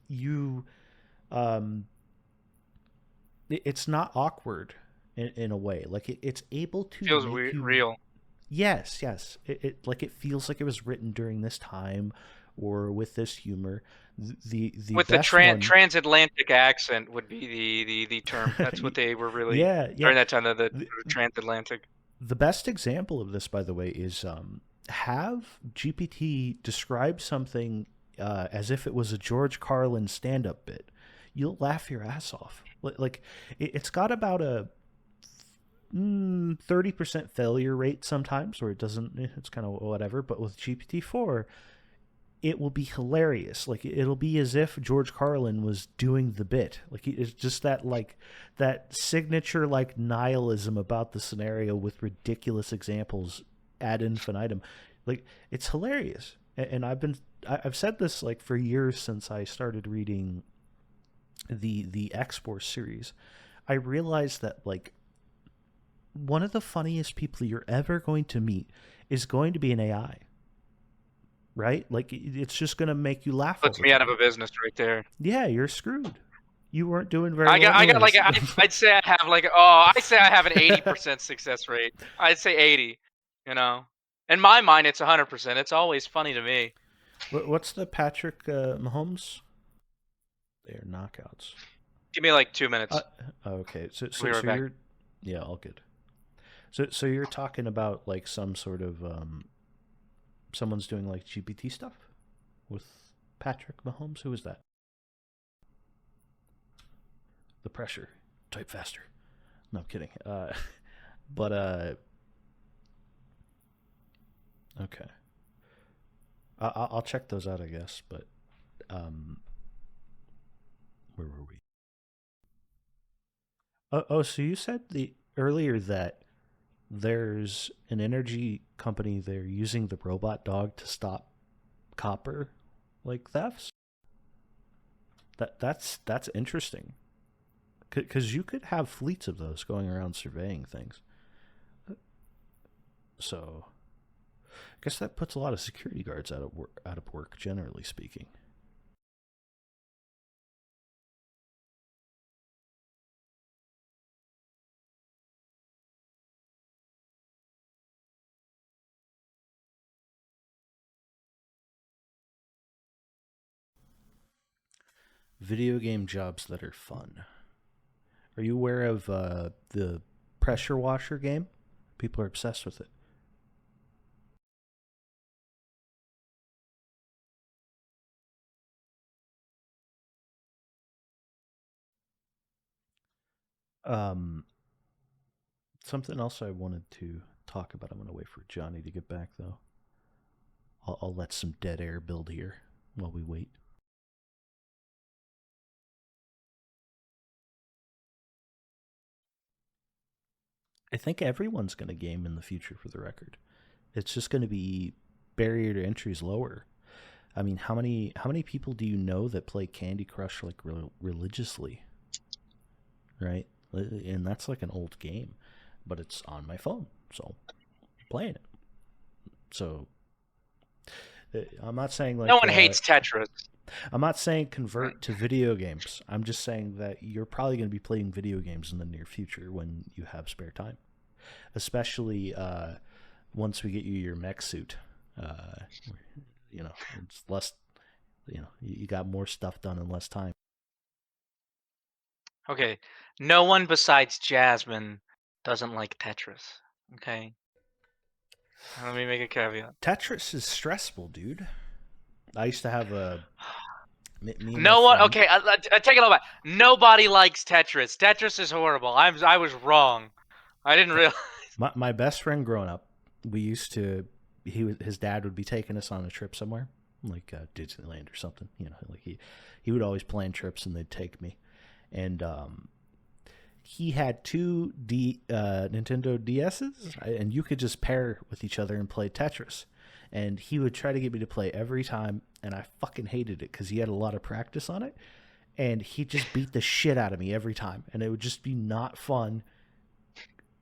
you um it's not awkward in a way. Like it's able to Feels make you real. yes. It like it feels like it was written during this time or with this humor. The With the best one transatlantic accent would be the term. That's what they were really yeah. during that time, the The, transatlantic. the best example of this, by the way, is have GPT describe something as if it was a George Carlin stand-up bit. You'll laugh your ass off. Like it's got about a 30% failure rate sometimes, where it doesn't. It's kind of whatever. But with GPT-4, it will be hilarious. Like it'll be as if George Carlin was doing the bit. Like it's just that like that signature like nihilism about the scenario with ridiculous examples ad infinitum. Like it's hilarious. And I've said this like for years since I started reading the X-Force series, I realized that like one of the funniest people you're ever going to meet is going to be an AI, right? Like it's just going to make you laugh all Puts the me out of time. a business right there. Yeah, you're screwed. You weren't doing very well I got like anyways. I'd say I have like I say I have an 80% success rate. I'd say 80. You know, in my mind it's 100%. It's always funny to me. What's the Patrick Mahomes? They're knockouts. Give me like 2 Uh, minutes. okay, I'll be right so back. you're, yeah, all good. So you're talking about like some sort of someone's doing like GPT stuff with Patrick Mahomes. Who is that? The pressure. Type faster. No, I'm kidding. But okay. I'll check those out, I guess. But um, where were we? Oh, so you said the earlier that there's an energy company they're using the robot dog to stop copper like thefts. That's interesting because you could have fleets of those going around surveying things. So I guess that puts a lot of security guards out of work, generally speaking. Video game jobs that are fun. Are you aware of the pressure washer game? People are obsessed with it. Um, Something else I wanted to talk about. I'm going to wait for Johnny to get back, though. I'll let some dead air build here while we wait. I think everyone's going to game in the future, for the record. It's just going to be barrier to entry is lower. I mean, how many people do you know that play Candy Crush like religiously, right? And that's like an old game, but it's on my phone, so I'm playing it. So I'm not saying No like one hates Tetris. I'm not saying convert to video games. I'm just saying that you're probably going to be playing video games in the near future when you have spare time, especially once we get you your mech suit. Uh, it's less. You got more stuff done in less time. Okay. No one besides Jasmine doesn't like Tetris. Okay. Let me make a caveat. Tetris is stressful, dude. I used to have me and my No one. friend. Okay, I take it all back. Nobody likes Tetris. Tetris is horrible. I was wrong. I didn't realize. My best friend growing up, we used to. His dad would be taking us on a trip somewhere, like Disneyland or something. Like he would always plan trips and they'd take me, and he had two Nintendo DSs, and you could just pair with each other and play Tetris. And he would try to get me to play every time, and I fucking hated it because he had a lot of practice on it, and he just beat the shit out of me every time, and it would just be not fun.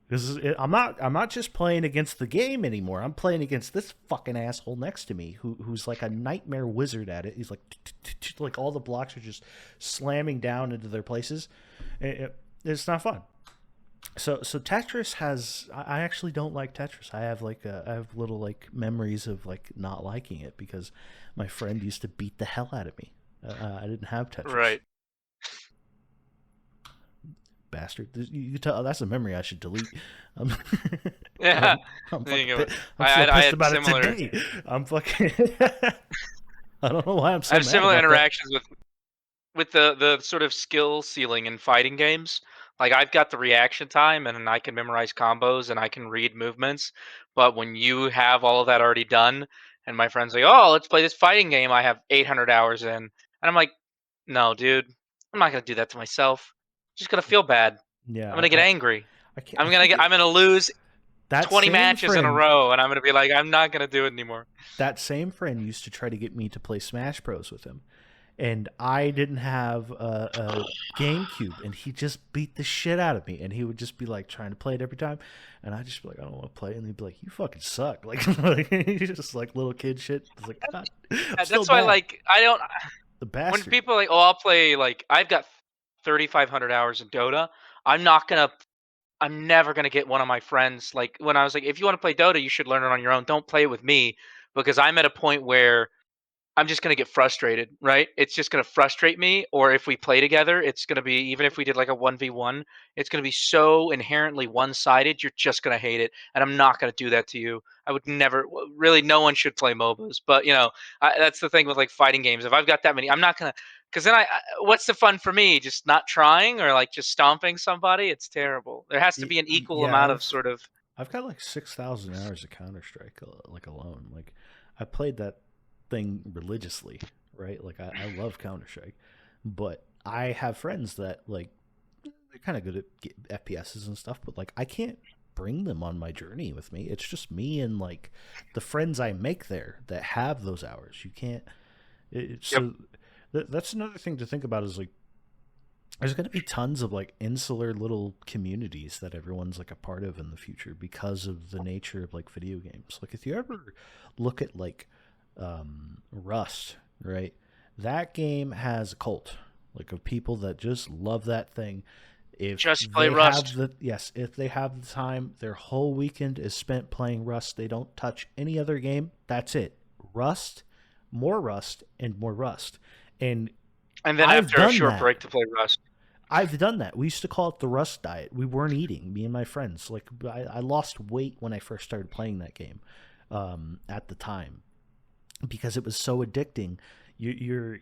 Because I'm not just playing against the game anymore. I'm playing against this fucking asshole next to me who's like a nightmare wizard at it. He's like all the blocks are just slamming down into their places. It's not fun. So Tetris has. I actually don't like Tetris. I have little like memories of like not liking it because my friend used to beat the hell out of me. I didn't have Tetris. Right. Bastard. You can tell that's a memory I should delete. Um, Yeah. I'm There you fucking go. I'm still I pissed had about it similar. today. I'm fucking. I don't know why I'm I so have mad similar about that. interactions with the sort of skill ceiling in fighting games. Like I've got the reaction time and I can memorize combos and I can read movements. But when you have all of that already done and my friends like, "Oh, let's play this fighting game I have 800 hours in." And I'm like, "No, dude. I'm not going to do that to myself. I'm just going to feel bad. Yeah, I'm going to get angry. I can't. I think I'm going to lose that 20 same matches in a friend row and I'm going to be like, I'm not going to do it anymore." that same friend used to try to get me to play Smash Bros with him, and I didn't have a GameCube, and he just beat the shit out of me, and he would just be like trying to play it every time, and I'd just be like, I don't want to play, and he'd be like, you fucking suck, like, like he's just like little kid shit. It's like, God, I'm still That's why, mad. like, I don't. The When bastard. people are like, "Oh, I'll play," like, I've got 3,500 hours in Dota. I'm not gonna. I'm never gonna get one of my friends. Like when I was like, "If you want to play Dota, you should learn it on your own. Don't play it with me," because I'm at a point where I'm just gonna get frustrated, right? It's just gonna frustrate me. Or if we play together, it's gonna be, even if we did like a 1v1, it's gonna be so inherently one-sided. You're just gonna hate it, and I'm not gonna do that to you. I would never. Really, no one should play MOBAs. But that's the thing with like fighting games. If I've got that many, I'm not gonna. Because then what's the fun for me? Just not trying or like just stomping somebody? It's terrible. There has to be an equal Yeah, amount of sort of. I've got like 6,000 hours of Counter Strike, like alone. Like I played that thing religiously, right? Like I love Counter Strike, but I have friends that like they're kind of good at FPSs and stuff, but like I can't bring them on my journey with me. It's just me and like the friends I make there that have those hours. You can't. Yep. So that's another thing to think about is like there's going to be tons of like insular little communities that everyone's like a part of in the future because of the nature of like video games. Like if you ever look at like Rust, right? That game has a cult like of people that just love that thing. If Just play they have Rust. the yes, if they have the time, their whole weekend is spent playing Rust. They don't touch any other game. That's it. Rust, more Rust, and more Rust. And And then I've after a done short that. break to play Rust. I've done that. We used to call it the Rust diet. We weren't eating, me and my friends. Like I lost weight when I first started playing that game at the time because it was so addicting. You're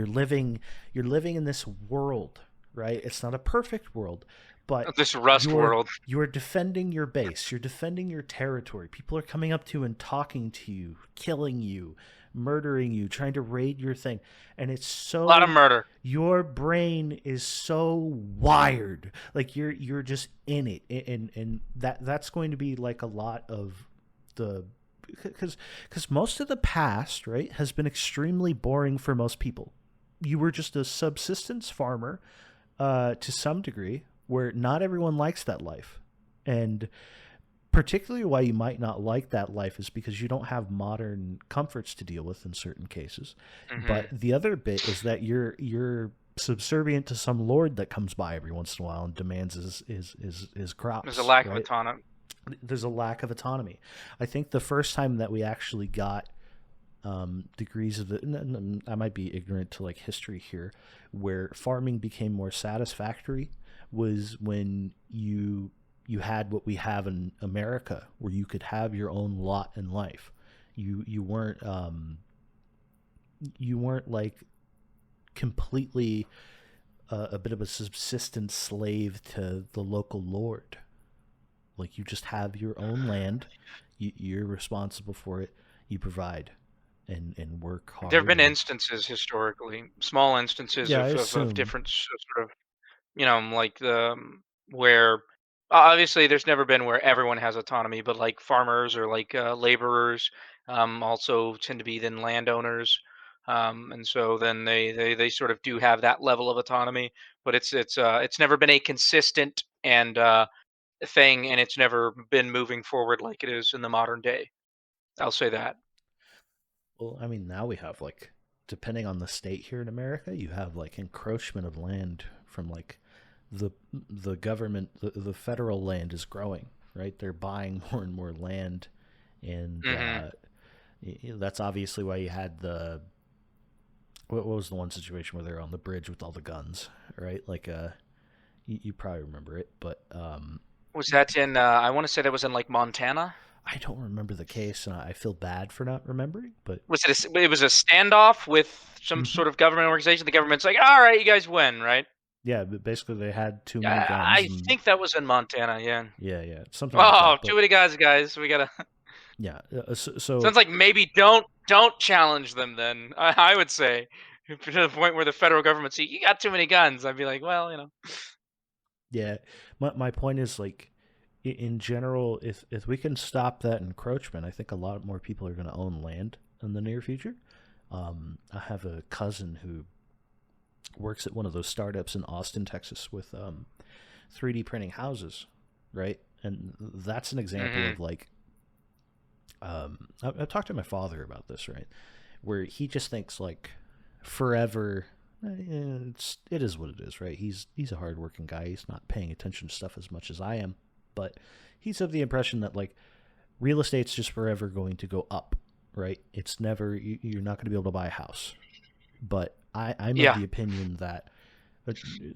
living in this world, right? It's not a perfect world, but This Rust you're world. you're defending your base. You're defending your territory. People are coming up to you and talking to you, killing you, murdering you, trying to raid your thing, and it's A lot of so murder. your brain is so wired, like you're just in it, and that's going to be like a lot of the because most of the past, right, has been extremely boring for most people. You were just a subsistence farmer to some degree, where not everyone likes that life, and particularly why you might not like that life is because you don't have modern comforts to deal with in certain cases. But Hmm. the other bit is that you're subservient to some lord that comes by every once in a while and demands his There's a crops, lack of right? autonomy. There's a lack of autonomy. I think the first time that we actually got degrees of the, I might be ignorant to like history here, where farming became more satisfactory was when you had what we have in America, where you could have your own lot in life. You weren't like completely a bit of a subsistence slave to the local lord. Like you just have your own land, you're responsible for it, you provide and work There have hard been and instances historically, small instances yeah, I of assume. different sort of, like where obviously there's never been where everyone has autonomy, but like farmers or like laborers also tend to be then landowners. And so then they sort of do have that level of autonomy, but it's never been a consistent and thing, and it's never been moving forward like it is in the modern day. I'll say that. Well, I mean, now we have like, depending on the state here in America, you have like encroachment of land from like the government. The federal land is growing, right? They're buying more and more land, and Hmm. that's obviously why you had the what was the one situation where they're on the bridge with all the guns, right? Like you probably remember it, but Was that in? I want to say that was in like Montana. I don't remember the case, and I feel bad for not remembering. But It was a standoff with some mhm. sort of government organization? The government's like, all right, you guys win, right? Yeah, but basically they had too many guns, I and think that was in Montana. Yeah. yeah, something like Oh, that. too But many guys, guys. We gotta. yeah, so Sounds like maybe don't challenge them. Then I would say to the point where the federal government see you got too many guns. I'd be like, well, yeah, my point is like in general, if we can stop that encroachment, I think a lot more people are going to own land in the near future. I have a cousin who works at one of those startups in Austin, Texas, with 3D printing houses, right? And that's an example Hmm. of like, I've talked to my father about this, right? Where he just thinks like forever. It is what it is, right? He's a hardworking guy. He's not paying attention to stuff as much as I am, but he's of the impression that like real estate's just forever going to go up, right? It's never you're not going to be able to buy a house. But I'm of Yeah, the opinion that,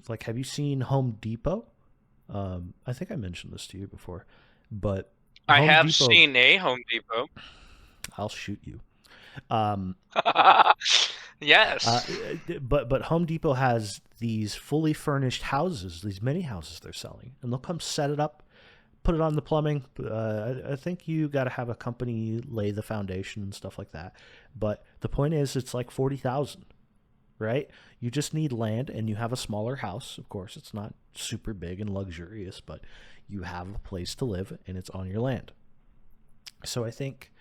like, have you seen Home Depot? I think I mentioned this to you before, but I Home have Depot, seen a Home Depot. I'll shoot you. Um, uh, Yes. but Home Depot has these fully furnished houses, these mini houses they're selling, and they'll come set it up, put it on the plumbing. I think you got to have a company lay the foundation and stuff like that. But the point is, it's like 40,000, right? You just need land and you have a smaller house. Of course, it's not super big and luxurious, but you have a place to live and it's on your land. So I think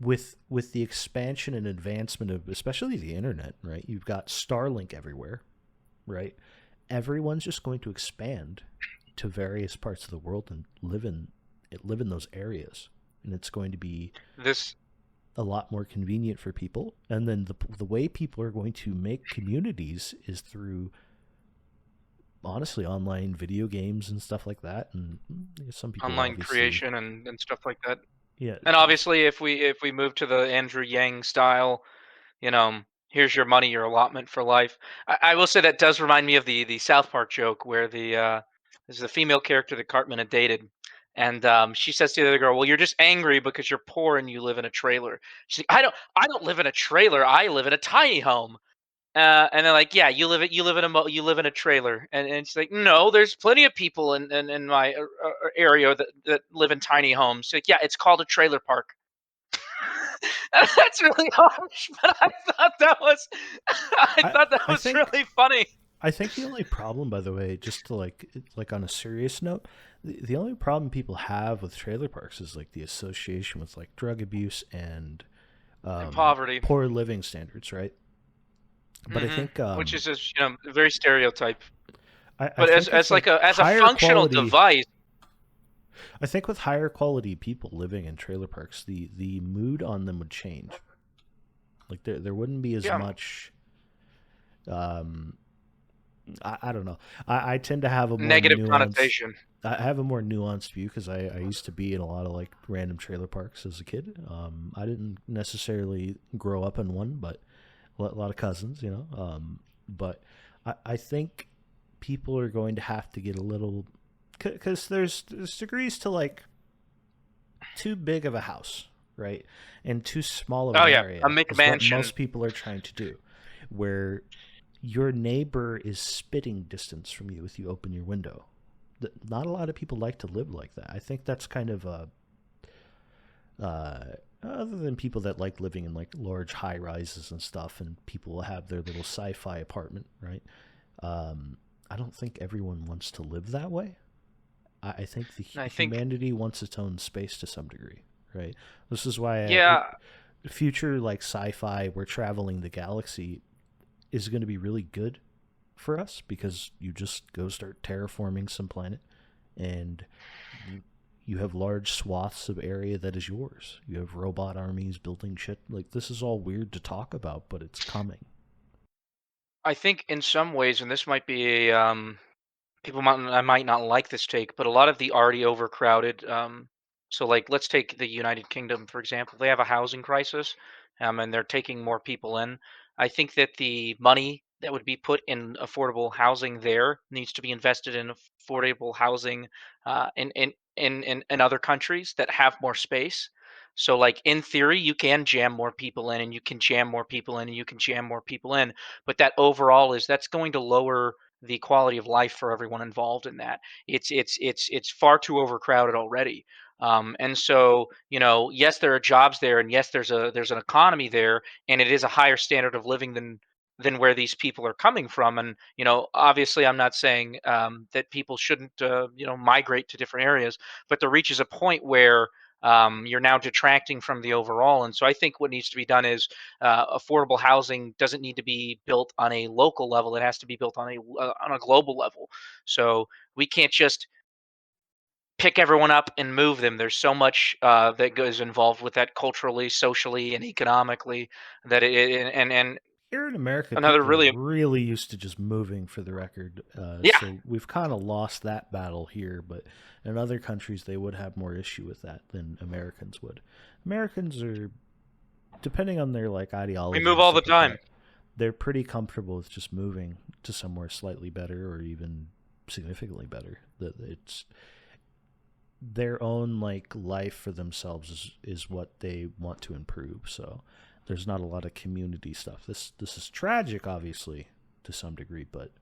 with the expansion and advancement of especially the internet, right? You've got Starlink everywhere, right? Everyone's just going to expand to various parts of the world and live in those areas, and it's going to be This a lot more convenient for people. And then the way people are going to make communities is through honestly online video games and stuff like that. And some people online obviously, creation and stuff like that. yeah, And obviously, if we move to the Andrew Yang style, here's your money, your allotment for life. I will say that does remind me of the South Park joke where there's the female character that Cartman had dated, and she says to the other girl, "Well, you're just angry because you're poor and you live in a trailer." She's like, "I don't live in a trailer. I live in a tiny home." And they're like, "Yeah, you live in a trailer," and she's like, "No, there's plenty of people in my area that live in tiny homes." She's like, "Yeah, it's called a trailer park." That's really harsh, but I I thought that I was think really funny. I think the only problem, by the way, just to like on a serious note, the only problem people have with trailer parks is like the association with like drug abuse and And poverty. poor living standards, right? But Which is just very stereotype. I But as think with as like like a higher functional quality, device, I think with higher quality people living in trailer parks, the mood on them would change. Like there wouldn't be as yeah, much. Um, I don't know. I tend to have a more negative nuanced. connotation. I have a more nuanced view because I used to be in a lot of like random trailer parks as a kid. I didn't necessarily grow up in one, but a lot of cousins, you know. But I think people are going to have to get a little because there's degrees to like too big of a house, right, and too small of Oh an yeah, a area is what McMansion. most people are trying to do, where your neighbor is spitting distance from you if you open your window. Not a lot of people like to live like that. I think that's kind of a uh, other than people that like living in like large high rises and stuff, and people will have their little sci-fi apartment, right? I don't think everyone wants to live that way. I think the And I think, humanity wants its own space to some degree, right? This is why yeah, future like sci-fi, we're traveling the galaxy is going to be really good for us because you just go start terraforming some planet and you have large swaths of area that is yours. You have robot armies building shit. Like this is all weird to talk about, but it's coming. I think in some ways, and this might be a people might not like this take, but a lot of the already overcrowded. So, like, let's take the United Kingdom for example. They have a housing crisis, and they're taking more people in. I think that the money that would be put in affordable housing there needs to be invested in affordable housing in other countries that have more space. So, like in theory, you can jam more people in, and you can jam more people in, and you can jam more people in. But that overall that's going to lower the quality of life for everyone involved in that. It's far too overcrowded already. And so, yes, there are jobs there, and yes, there's an economy there, and it is a higher standard of living than where these people are coming from. And obviously, I'm not saying that people shouldn't migrate to different areas, but there reaches a point where you're now detracting from the overall. And so I think what needs to be done is affordable housing doesn't need to be built on a local level; it has to be built on a global level. So we can't just pick everyone up and move them. There's so much that goes involved with that culturally, socially, and economically that and Here in America, another people are really really used to just moving, for the record. yeah. So we've kind of lost that battle here, but in other countries, they would have more issue with that than Americans would. Americans are, depending on their like We ideology move and all the stuff like time. that, they're pretty comfortable with just moving to somewhere slightly better or even significantly better. That it's their own like life for themselves is what they want to improve. So there's not a lot of community stuff. This is tragic, obviously, to some degree, but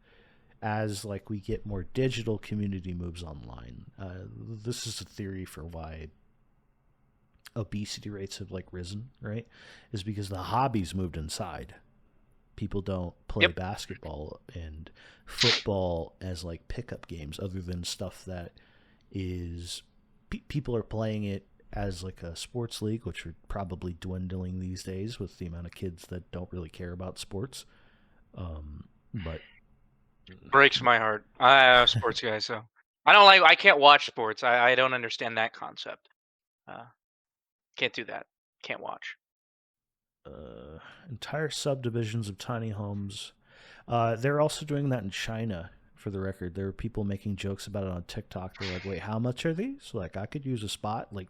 as like we get more digital community moves online, this is a theory for why obesity rates have like risen, right? Is because the hobbies moved inside. People don't play Yep. basketball and football as like pickup games, other than stuff that is people are playing it as like a sports league, which are probably dwindling these days with the amount of kids that don't really care about sports. But Breaks my heart. I'm a sports guy, so I don't like. I can't watch sports. I don't understand that concept. Uh, can't do that. Can't watch. entire subdivisions of tiny homes. They're also doing that in China. For the record, there are people making jokes about it on TikTok. They're like, "Wait, how much are these? Like, I could use a spot. Like,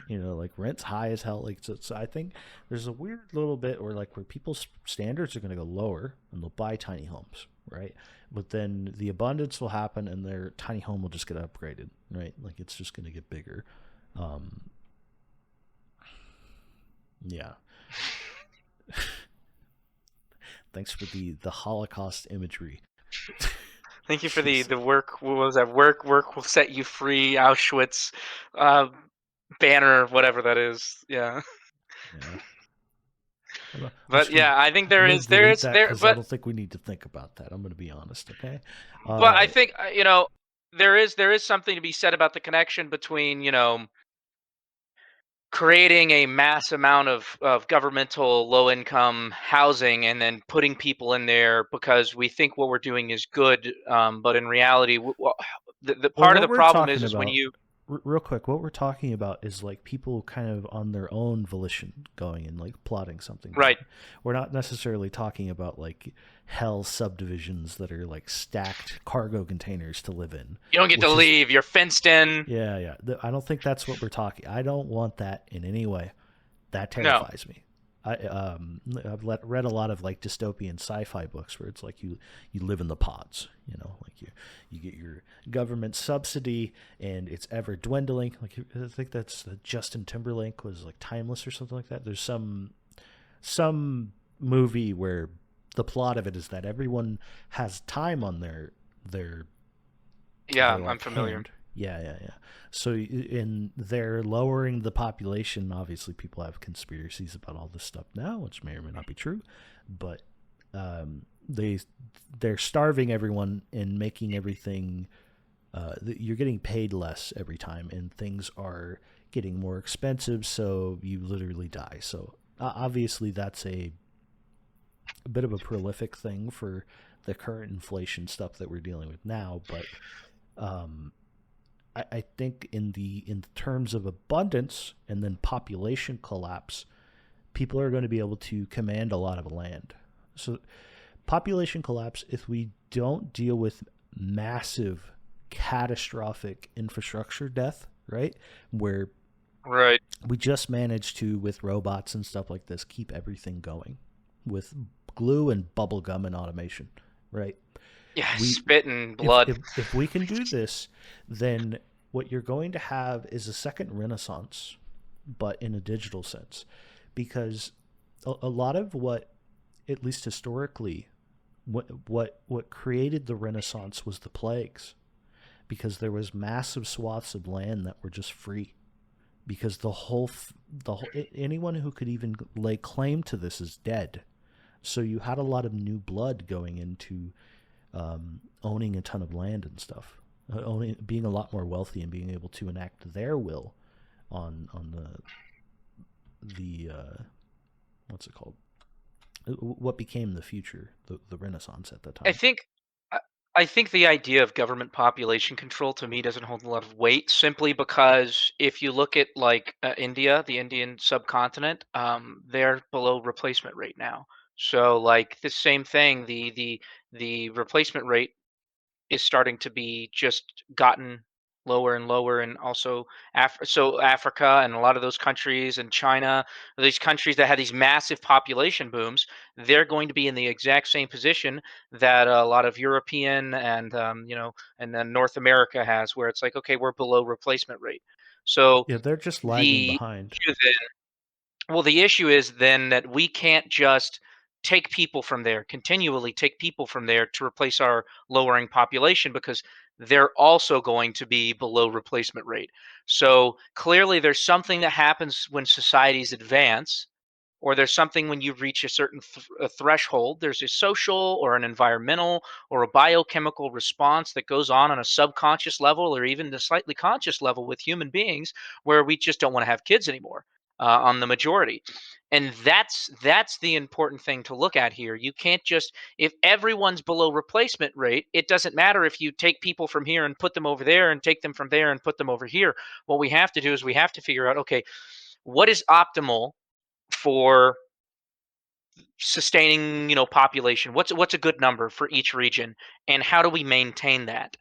like rent's high as hell. Like, so I think there's a weird little bit where people's standards are going to go lower and they'll buy tiny homes, right? But then the abundance will happen and their tiny home will just get upgraded, right? Like, it's just going to get bigger. Um, yeah. Thanks for the Holocaust imagery. Thank you for the Jeez. the work. What was that? Work will set you free. Auschwitz, uh, banner, whatever that is. Yeah. Yeah. I'm But just gonna yeah, I think I'm there gonna is there delete is that there, because I but don't think we need to think about that. I'm gonna be honest, okay? but Uh, I think there is something to be said about the connection between creating a mass amount of governmental low income housing and then putting people in there because we think what we're doing is good, but in reality, the well, part of what the we're problem talking is when about, you real quick, what we're talking about is like people kind of on their own volition going and like plotting something down. right. We're not necessarily talking about like hell subdivisions that are like stacked cargo containers to live in, You don't get to which is leave. You're fenced in. yeah, yeah. I don't think that's what we're talking. I don't want that in any way. That No. terrifies me. I've read a lot of like dystopian sci-fi books where it's like you live in the pods, like you get your government subsidy and it's ever dwindling. Like I think that's the Justin Timberlake was like Timeless or something like that. There's some movie where the plot of it is that everyone has time on their Yeah, their I'm like familiar. hand. Yeah, yeah, yeah. So in they're lowering the population. Obviously, people have conspiracies about all this stuff now, which may or may not be true, but they they're starving everyone and making everything. You're getting paid less every time, and things are getting more expensive. So you literally die. So obviously, that's a bit of a prolific thing for the current inflation stuff that we're dealing with now, but um, I think in the terms of abundance and then population collapse, people are going to be able to command a lot of land. So population collapse, if we don't deal with massive catastrophic infrastructure death, right? Where Right. we just manage to, with robots and stuff like this, keep everything going with glue and bubble gum and automation, right? Yeah, We spit and if blood. if if we can do this, then what you're going to have is a second renaissance, but in a digital sense, because a lot of what, at least historically, what created the Renaissance was the plagues, because there was massive swaths of land that were just free, because the whole anyone who could even lay claim to this is dead. So you had a lot of new blood going into owning a ton of land and stuff, being a lot more wealthy and being able to enact their will on the what's it called? What became the future, the Renaissance at that I time. think I I think the idea of government population control to me doesn't hold a lot of weight simply because if you look at like India, the Indian subcontinent, they're below replacement rate now. So like the same thing, the replacement rate is starting to be just gotten lower and lower, and also Africa and a lot of those countries and China, these countries that had these massive population booms, they're going to be in the exact same position that a lot of European and and then North America has, where it's like, okay, we're below replacement rate. So Yeah, they're just lagging the behind. issue well, the issue is then that we can't just take people from there, continually take people from there to replace our lowering population, because they're also going to be below replacement rate. So clearly, there's something that happens when societies advance, or there's something when you reach a certain threshold. There's a social or an environmental or a biochemical response that goes on a subconscious level or even a slightly conscious level with human beings, where we just don't want to have kids anymore, on the majority. And that's the important thing to look at here. You can't just, if everyone's below replacement rate, it doesn't matter if you take people from here and put them over there and take them from there and put them over here. What we have to do is we have to figure out, okay, what is optimal for sustaining, population? What's a good number for each region, and how do we maintain that?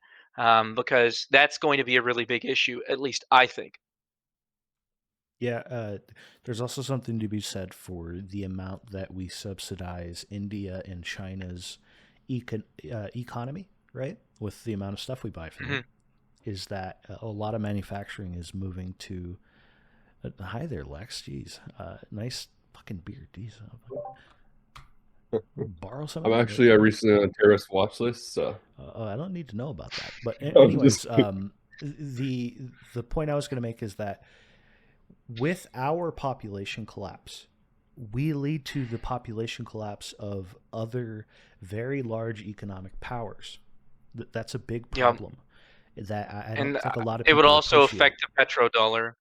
Because that's going to be a really big issue, at least I think. Yeah, there's also something to be said for the amount that we subsidize India and China's economy, right? With the amount of stuff we buy from them, Mhm. is that a lot of manufacturing is moving to. Hi there, Lex. Jeez, nice fucking beard. Jeez, borrow some of I'm that. actually recently on a terrorist watch list, so I don't need to know about that. But I'm just anyways, the the point I was going to make is that with our population collapse, we lead to the population collapse of other very large economic powers. That's a big Yeah, problem that I and don't think a lot of it would people also appreciate. affect the petrodollar.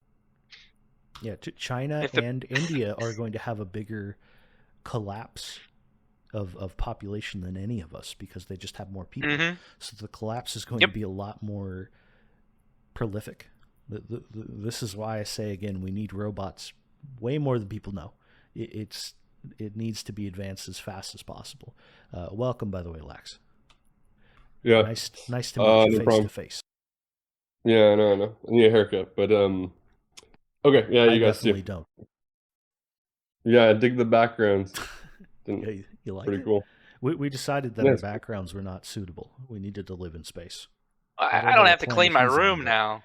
Yeah, China If the and India are going to have a bigger collapse of population than any of us because they just have more people. hmm So the collapse is going to Yep. be a lot more prolific. This is why I say again, we need robots way more than people know. It's it needs to be advanced as fast as possible. Welcome, by the way, Lax. yeah, Nice to meet you no face to problem. face. Yeah, I know. I need a haircut, but okay, yeah, I you guys too. definitely don't. Yeah, I dig the backgrounds. Been Yeah, you like pretty it? cool. We decided that Yeah, our it's cool. backgrounds were not suitable. We needed to live in space. I Although don't the have to clean planet my he's on, room but now.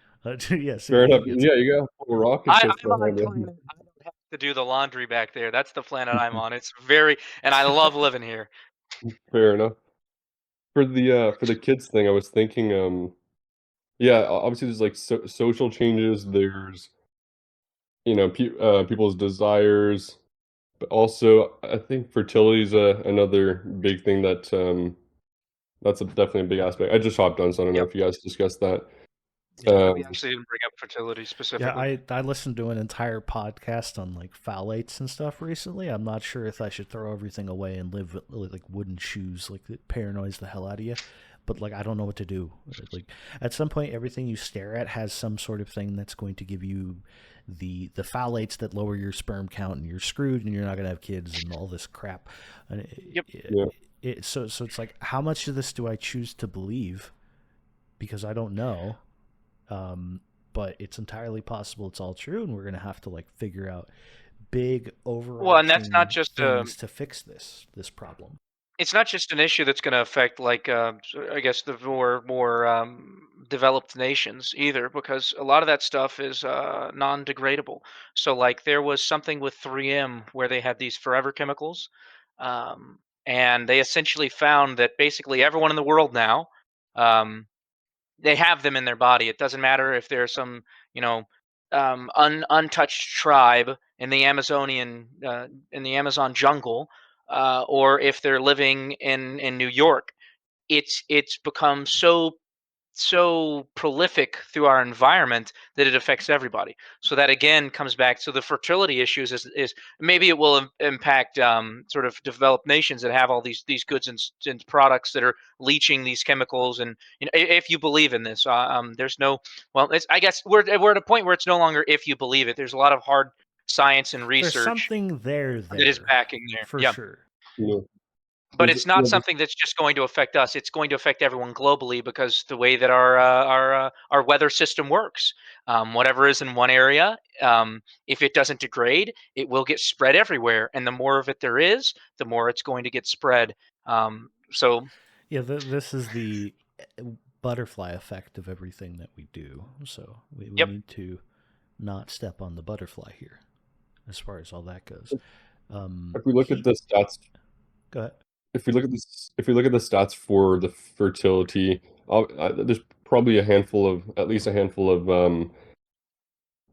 yeah, Fair see, enough. he gets Yeah, it. you got a whole rocket ship I'm on behind a you. planet. I don't have to do the laundry back there. That's the planet I'm on. It's very, and I love living here. Fair enough. For the kids thing, I was thinking, yeah, obviously there's like social changes. There's people's desires, but also I think fertility is another big thing that that's definitely a big aspect. I just hopped on, so I don't know Yep. if you guys discussed that. Yeah, we Um, actually didn't bring up fertility Yeah, specifically. I listened to an entire podcast on like phthalates and stuff recently. I'm not sure if I should throw everything away and live with like wooden shoes, like it paranoids the hell out of you. But like I don't know what to do. Like at some point, everything you stare at has some sort of thing that's going to give you the phthalates that lower your sperm count, and you're screwed, and you're not gonna have kids, and all this crap. And Yep. yeah, so it's like, how much of this do I choose to believe? Because I don't know. But it's entirely possible it's all true, and we're gonna have to like figure out big Well, and that's not overarching just things to fix this problem. it's not just an issue that's going to affect like I guess the more developed nations either, because a lot of that stuff is non-degradable. So like there was something with 3M where they had these forever chemicals, and they essentially found that basically everyone in the world now, um, they have them in their body. It doesn't matter if they're some, you know, untouched tribe in the in the Amazon jungle, or if they're living in New York. It's become so so prolific through our environment that it affects everybody. So that again comes back to the fertility issues. Is maybe it will impact sort of developed nations that have all these goods and products that are leaching these chemicals. And if you believe in this, there's no, well, I guess we're at a point where it's no longer if you believe it. There's a lot of hard science and There's research something that is there backing there. for Yeah. sure. You know, But there's it's not something that's just going to affect us. It's going to affect everyone globally because the way that our weather system works, whatever is in one area, if it doesn't degrade, it will get spread everywhere, and the more of it there is, the more it's going to get spread. So Yeah, this is the butterfly effect of everything that we do. So we yep. need to not step on the butterfly here, as far as all that goes. if we look at the stats, Go ahead. if we look at this, if we look at the stats for the fertility, there's probably at least a handful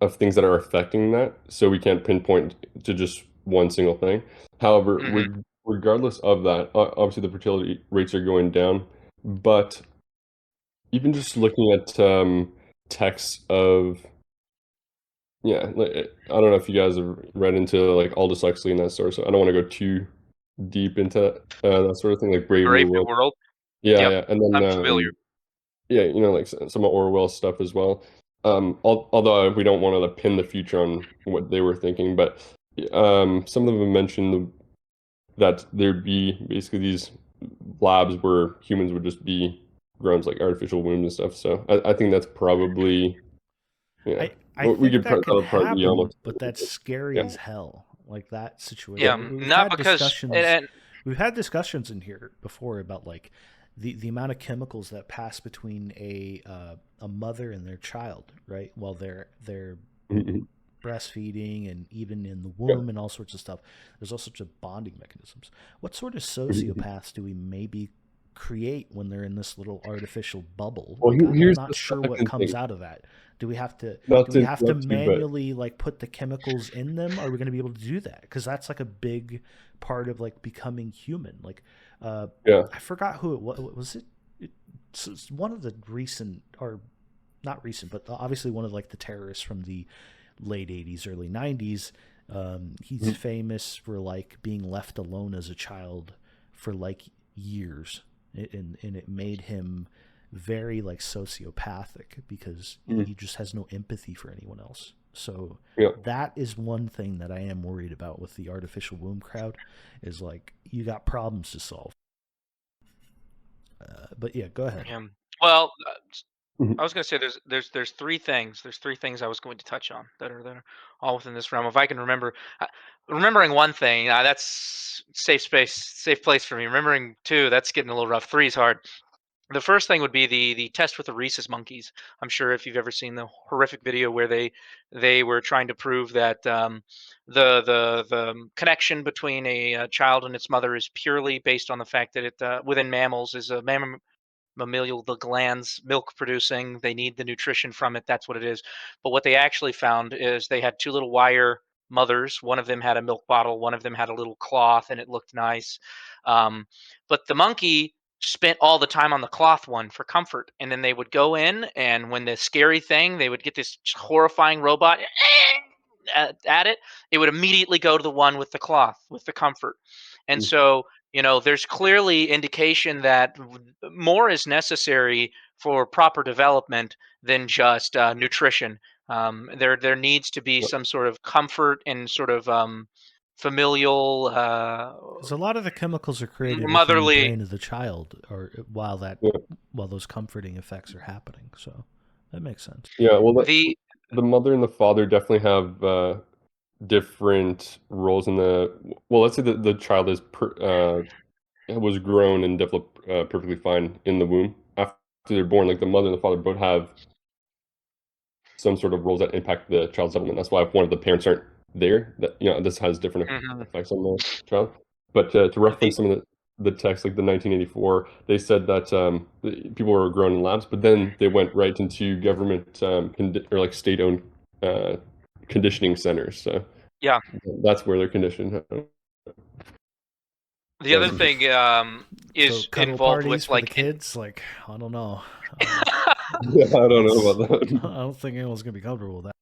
of things that are affecting that. So we can't pinpoint to just one single thing. However, Hmm. regardless of that, obviously the fertility rates are going down. But even just looking at texts of, yeah, I don't know if you guys have read into like Aldous Huxley and that sort of stuff. I don't want to go too deep into that sort of thing, like Brave New Brave New World. World. Yeah, Yep, yeah, and then I'm familiar. yeah, like some of Orwell stuff as well. Although we don't want to pin the future on what they were thinking, but some of them mentioned that there'd be basically these labs where humans would just be grown as like artificial wombs and stuff. So I think that's probably, yeah. I We think could that can that'll probably be happen, almost, but that's scary yeah, as hell. Like that yeah. situation. Yeah, We've not had because discussions. We've had discussions in here before about like the amount of chemicals that pass between a mother and their child, right? While they're Mhm. breastfeeding and even in the Yeah. womb and all sorts of stuff. There's all sorts of bonding mechanisms. What sort of Mhm. sociopaths do we maybe create when they're in this little artificial bubble? Well, Like I'm here's not the sure what second comes thing. out of that. Do we have to Not do to we have to interrupt you, but manually like put the chemicals in them? Are we going to be able to do that? Because that's like a big part of like becoming human. Like uh, yeah. I forgot who it was. It's one of the recent or not recent, but obviously one of like the terrorists from the late 80s, early 90s. He's Mhm. famous for like being left alone as a child for like years. And it made him very like sociopathic because Mhm. he just has no empathy for anyone else. So Yeah. that is one thing that I am worried about with the artificial womb crowd is like you got problems to solve. But yeah, go ahead. yeah. Well, Mhm. I was going to say there's three things. There's three things I was going to touch on that are all within this realm. If I can remember, remembering one thing, that's safe space, safe place for me. Remembering two, that's getting a little rough. Three is hard. The first thing would be the test with the rhesus monkeys. I'm sure if you've ever seen the horrific video where they were trying to prove that the connection between a child and its mother is purely based on the fact that it within mammals is a mammalian, the glands milk producing, they need the nutrition from it, that's what it is. But what they actually found is they had two little wire mothers. One of them had a milk bottle, one of them had a little cloth, and it looked nice. But the monkey spent all the time on the cloth one for comfort, and then they would go in, and when the scary thing, they would get this horrifying robot at it, it would immediately go to the one with the cloth, with the comfort. And Mhm. so there's clearly indication that more is necessary for proper development than just nutrition. There needs to be Yeah. some sort of comfort and sort of familial, Because a lot of the chemicals are created within the motherly. brain of the child, or Yeah. while those comforting effects are happening. So that makes sense. Yeah. Well, The the mother and the father definitely have different roles in the. Well, let's say that the child was grown and developed perfectly fine in the womb after they're born. Like the mother and the father both have some sort of roles that impact the child's development. That's why if one of the parents aren't there, that this has different Mhm. effects on the child. But to the reference some of the text, like the 1984, they said that people were grown in labs, but then they went right into government or like state-owned uh, conditioning centers. So yeah. that's where they're conditioned. The other That's thing So is cuddle involved with parties for the like kids, like I don't know. Yeah, I don't know That's about I that. don't think anyone's gonna be comfortable with that.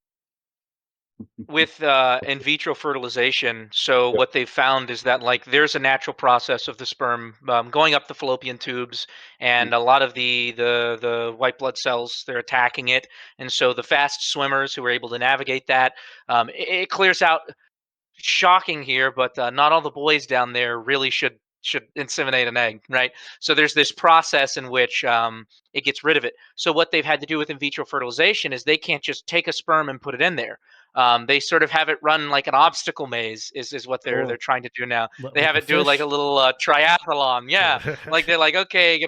With in vitro fertilization, so Yep. what they've found is that like there's a natural process of the sperm going up the fallopian tubes, and a lot of the white blood cells, they're attacking it, and so the fast swimmers who are able to navigate that, it clears out. Shocking here, but not all the boys down there really should inseminate an egg, right? So there's this process in which it gets rid of it. So what they've had to do with in vitro fertilization is they can't just take a sperm and put it in there. They sort of have it run like an obstacle maze. Is what they're Oh, trying to do now. They like have a it do like a fish. little triathlon. Yeah, like they're like, okay,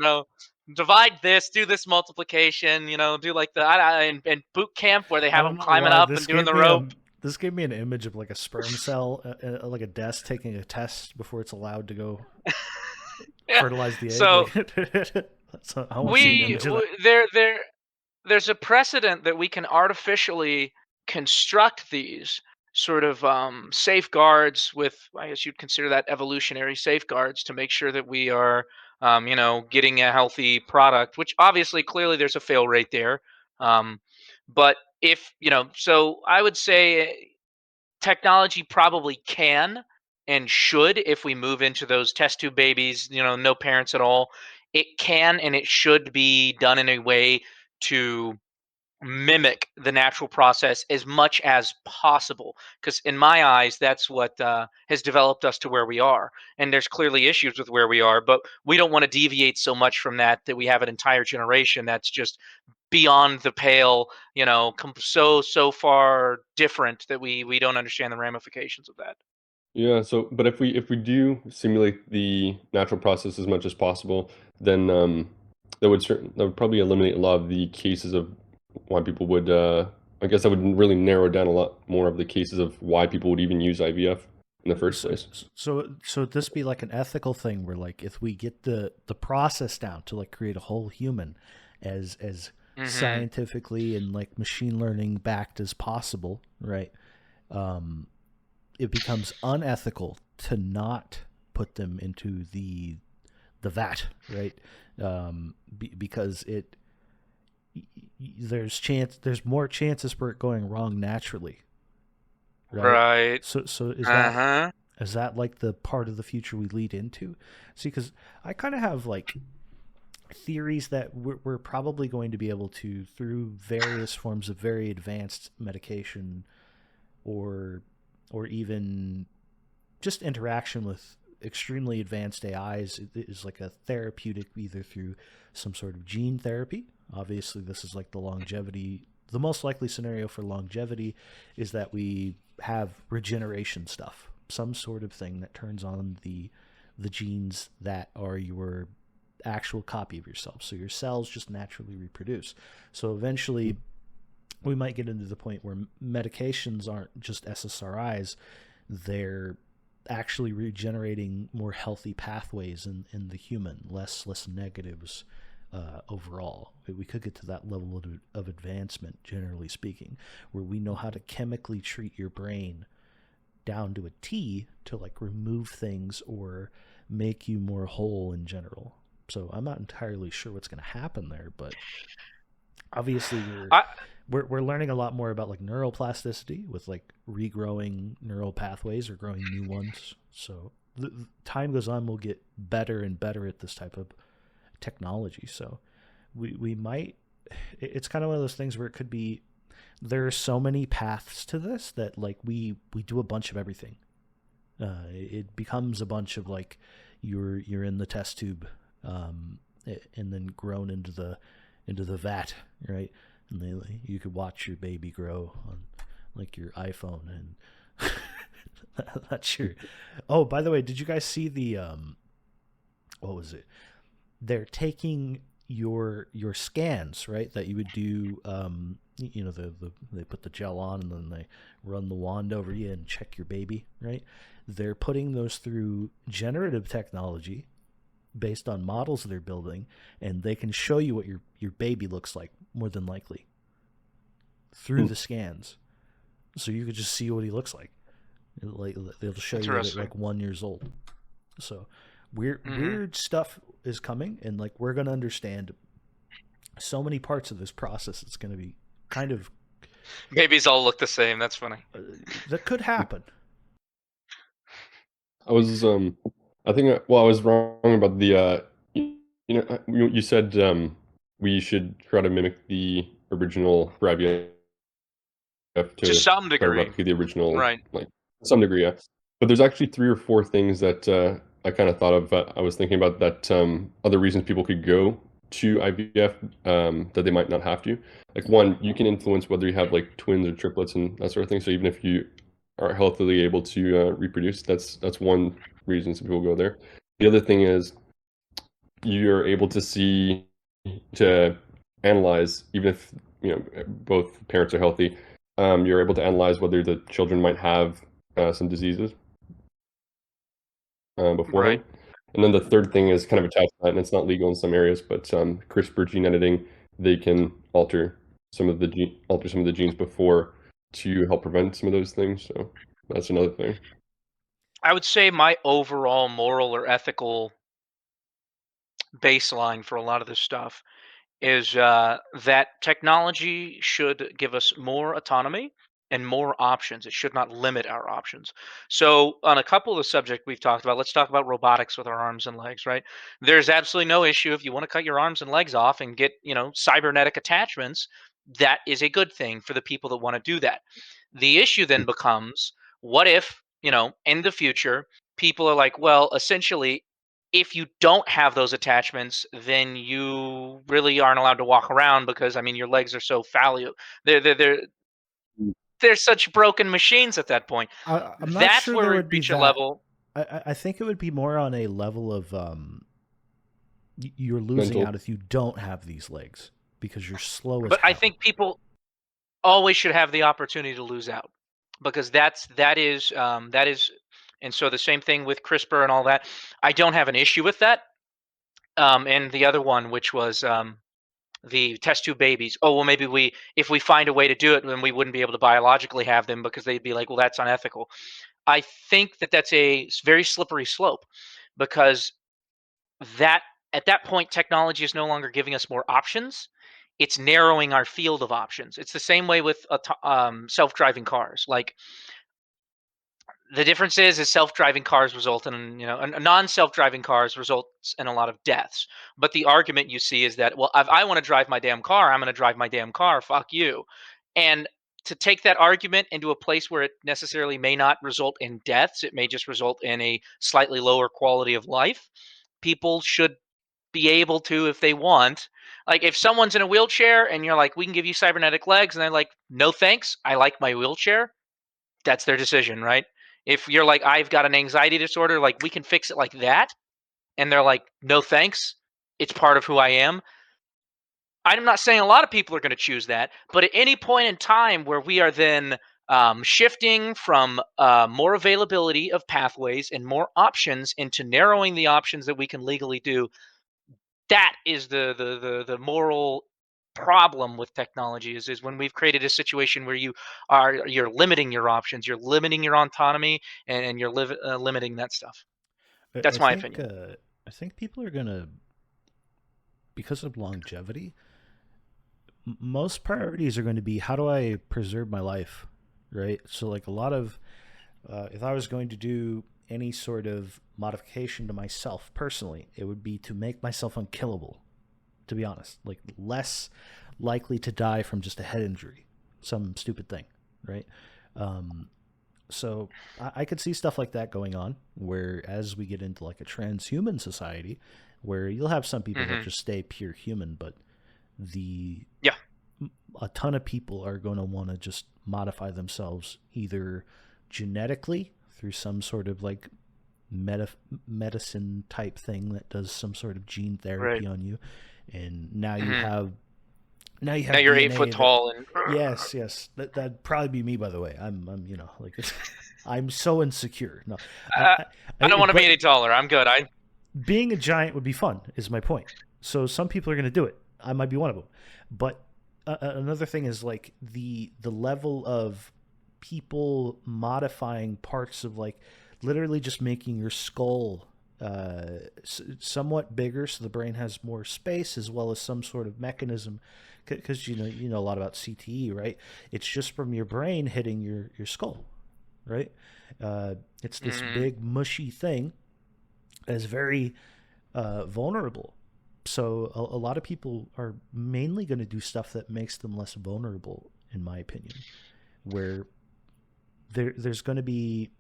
divide this, do this multiplication, do like the and boot camp where they I have don't them know climbing why up and doing the rope. this gave me an image of like a sperm cell, like a desk taking a test before it's allowed to go Yeah. fertilize the egg. So Like, I want to see an image of that. there's a precedent that we can artificially construct these sort of safeguards with, I guess you'd consider that evolutionary safeguards, to make sure that we are getting a healthy product, which obviously clearly there's a fail rate there. um, but if so I would say technology probably can and should, if we move into those test tube babies, no parents at all, it can and it should be done in a way to mimic the natural process as much as possible, because in my eyes that's what has developed us to where we are. And there's clearly issues with where we are, but we don't want to deviate so much from that we have an entire generation that's just beyond the pale, so far different that we don't understand the ramifications of that. Yeah, so but if we do simulate the natural process as much as possible, then that would probably eliminate a lot of the cases of why people would I guess that would really narrow down a lot more of the cases of why people would even use IVF in the first place. So this be like an ethical thing where like if we get the process down to like create a whole human as Hmm. scientifically and like machine learning backed as possible, right? Um, it becomes unethical to not put them into the vat, right? Because there's more chances for it going wrong naturally, right? Right. So Uh-huh. is that like the part of the future we lead into? See, because I kind of have like theories that we're probably going to be able to, through various forms of very advanced medication, or even just interaction with extremely advanced AIs, is like a therapeutic, either through some sort of gene therapy. Obviously, this is like the longevity. The most likely scenario for longevity is that we have regeneration stuff, some sort of thing that turns on the genes that are your actual copy of yourself. So your cells just naturally reproduce. So eventually, we might get into the point where medications aren't just SSRIs, they're actually regenerating more healthy pathways in the human, less negatives overall. We could get to that level of advancement, generally speaking, where we know how to chemically treat your brain down to a T to like remove things or make you more whole in general. So I'm not entirely sure what's going to happen there, but obviously I we're learning a lot more about like neuroplasticity with like regrowing neural pathways or growing new ones. So the time goes on, we'll get better and better at this type of technology. So we might. It's kind of one of those things where it could be. There are so many paths to this that like we do a bunch of everything. It becomes a bunch of like you're in the test tube, and then grown into the vat, right? And you could watch your baby grow on like your iPhone, and that's your. Oh, by the way, did you guys see the what was it? They're taking your scans, right, that you would do, they put the gel on and then they run the wand over you and check your baby, right? They're putting those through generative technology based on models they're building, and they can show you what your baby looks like, more than likely, through Hmm. the scans. So you could just see what he looks like. Like they'll show you it at Interesting. like 1 years old. So Hmm. weird stuff is coming, and like we're gonna understand so many parts of this process. It's going to be kind of Babies all look the same. That's funny. that could happen. I was I think well I was wrong about the you said we should try to mimic the original for IVF To to some try to degree, replicate the original, right? like to some degree, yeah. But there's actually three or four things that I kind of thought of. I was thinking about that other reasons people could go to IVF that they might not have to. Like one, you can influence whether you have like twins or triplets and that sort of thing. So even if you are healthily able to reproduce, that's one reason some people go there. The other thing is you're able to see to analyze even if both parents are healthy. You're able to analyze whether the children might have some diseases beforehand. Right. And then the third thing is kind of attached to that, and it's not legal in some areas, but CRISPR gene editing, they can alter some of the genes before to help prevent some of those things. So that's another thing. I would say my overall moral or ethical baseline for a lot of this stuff is that technology should give us more autonomy and more options. It should not limit our options. So, on a couple of the subjects we've talked about, let's talk about robotics with our arms and legs, right? There's absolutely no issue if you want to cut your arms and legs off and get, cybernetic attachments. That is a good thing for the people that want to do that. The issue then becomes, what if, in the future, people are like, well, essentially, if you don't have those attachments, then you really aren't allowed to walk around because, I mean, your legs are so fallible. They're they're such broken machines at that point. I'm not That's sure where there we would be reach a that. level. I think it would be more on a level of you're losing Mental. out if you don't have these legs because you're slow as But I hell. think people always should have the opportunity to lose out, because that is, and so the same thing with CRISPR and all that. I don't have an issue with that. And the other one, which was the test tube babies. Oh, well, maybe if we find a way to do it, then we wouldn't be able to biologically have them because they'd be like, well, that's unethical. I think that that's a very slippery slope, because that at that point, technology is no longer giving us more options. It's narrowing our field of options. It's the same way with self-driving cars. Like, the difference is self-driving cars result in, non-self-driving cars results in a lot of deaths. But the argument you see is that, well, if I want to drive my damn car, I'm going to drive my damn car. Fuck you. And to take that argument into a place where it necessarily may not result in deaths, it may just result in a slightly lower quality of life. People should be able to, if they want. Like, if someone's in a wheelchair and you're like, we can give you cybernetic legs, and they're like, no thanks, I like my wheelchair, that's their decision, right? If you're like, I've got an anxiety disorder, like, we can fix it like that, and they're like, no thanks, it's part of who I am. I'm not saying a lot of people are going to choose that, but at any point in time where we are then shifting from more availability of pathways and more options into narrowing the options that we can legally do, that is the moral problem with technology, is when we've created a situation where you're limiting your options, you're limiting your autonomy, and you're limiting that stuff. I That's my think opinion. I think people are gonna, because of longevity, most priorities are going to be how do I preserve my life, right? So like a lot of if I was going to do any sort of modification to myself personally, it would be to make myself unkillable. To be honest, like less likely to die from just a head injury, some stupid thing, right? Um, so I could see stuff like that going on, where as we get into like a transhuman society, where you'll have some people that Hmm. just stay pure human, but the Yeah. a ton of people are going to want to just modify themselves either genetically through some sort of like medicine type thing that does some sort of gene Right. therapy on you, and Hmm. now you Now have you're 8 foot DNA that tall and yes that'd probably be me, by the way. I'm like I'm so insecure. No, uh, I don't want to be but any taller. I'm good. I being a giant would be fun is my point. So some people are going to do it. I might be one of them. But another thing is like the level of people modifying parts of like literally just making your skull somewhat bigger, so the brain has more space, as well as some sort of mechanism. Because you know a lot about CTE, right? It's just from your brain hitting your skull, right? It's this Hmm. big mushy thing that's very vulnerable. So a lot of people are mainly going to do stuff that makes them less vulnerable, in my opinion. Where there's going to be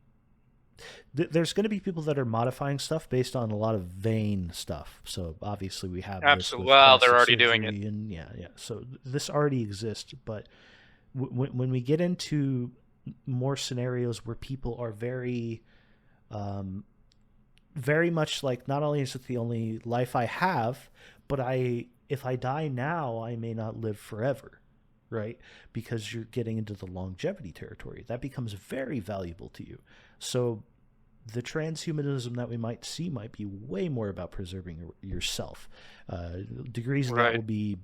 there's going to be people that are modifying stuff based on a lot of vain stuff. So obviously we have this Absolutely. with Well, they're plastic already doing it. surgery, and yeah, yeah. So this already exists, but when we get into more scenarios where people are um, very much like, not only is it the only life I have, but if I die now, I may not live forever, right? Because you're getting into the longevity territory. That becomes very valuable to you. So the transhumanism that we might see might be way more about preserving yourself. Degrees of that Right. will be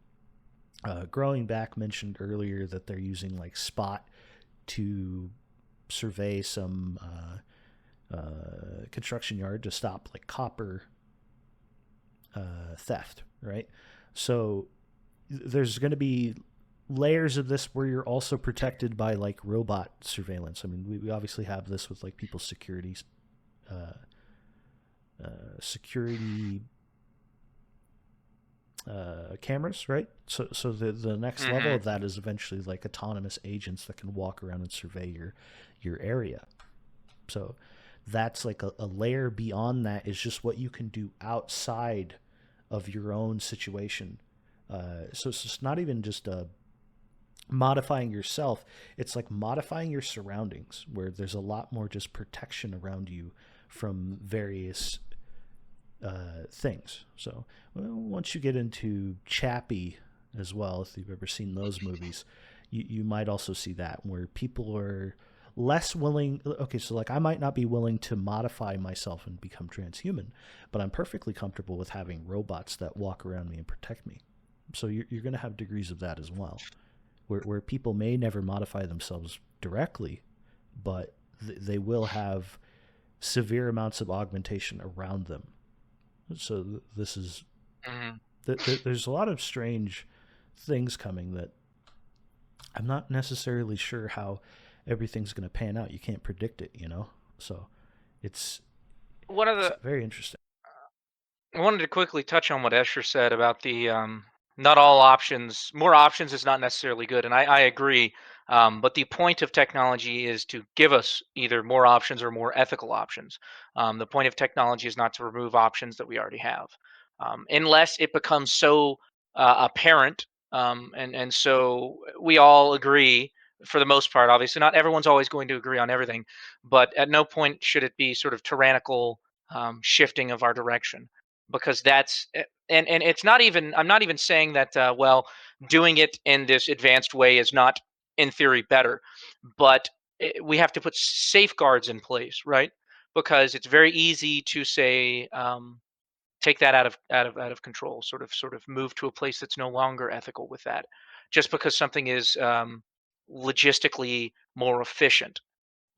growing back mentioned earlier that they're using like spot to survey some construction yard to stop like copper theft, right? So there's going to be layers of this where you're also protected by like robot surveillance. I mean, we obviously have this with like people's uh, security cameras, right? So the next level Hmm. of that is eventually like autonomous agents that can walk around and survey your area. So that's like a layer beyond that is just what you can do outside of your own situation. So it's just not even just modifying yourself, it's like modifying your surroundings, where there's a lot more just protection around you from various things. So once you get into Chappie as well, if you've ever seen those movies, you might also see that where people are less willing. Okay, so like I might not be willing to modify myself and become transhuman, but I'm perfectly comfortable with having robots that walk around me and protect me. So you're going to have degrees of that as well, where people may never modify themselves directly, but they will have severe amounts of augmentation around them. So this is Hmm. there's a lot of strange things coming that I'm not necessarily sure how everything's going to pan out. You can't predict it, you know. So it's One of it's the very interesting. I wanted to quickly touch on what Escher said about the not all options, more options is not necessarily good, and I agree. But the point of technology is to give us either more options or more ethical options. The point of technology is not to remove options that we already have, unless it becomes so apparent. And so we all agree, for the most part. Obviously, not everyone's always going to agree on everything, but at no point should it be sort of tyrannical shifting of our direction, because and it's not even, I'm not even saying that well, doing it in this advanced way is not in theory better, but we have to put safeguards in place, right? Because it's very easy to say take that out of control, sort of move to a place that's no longer ethical with that, just because something is logistically more efficient.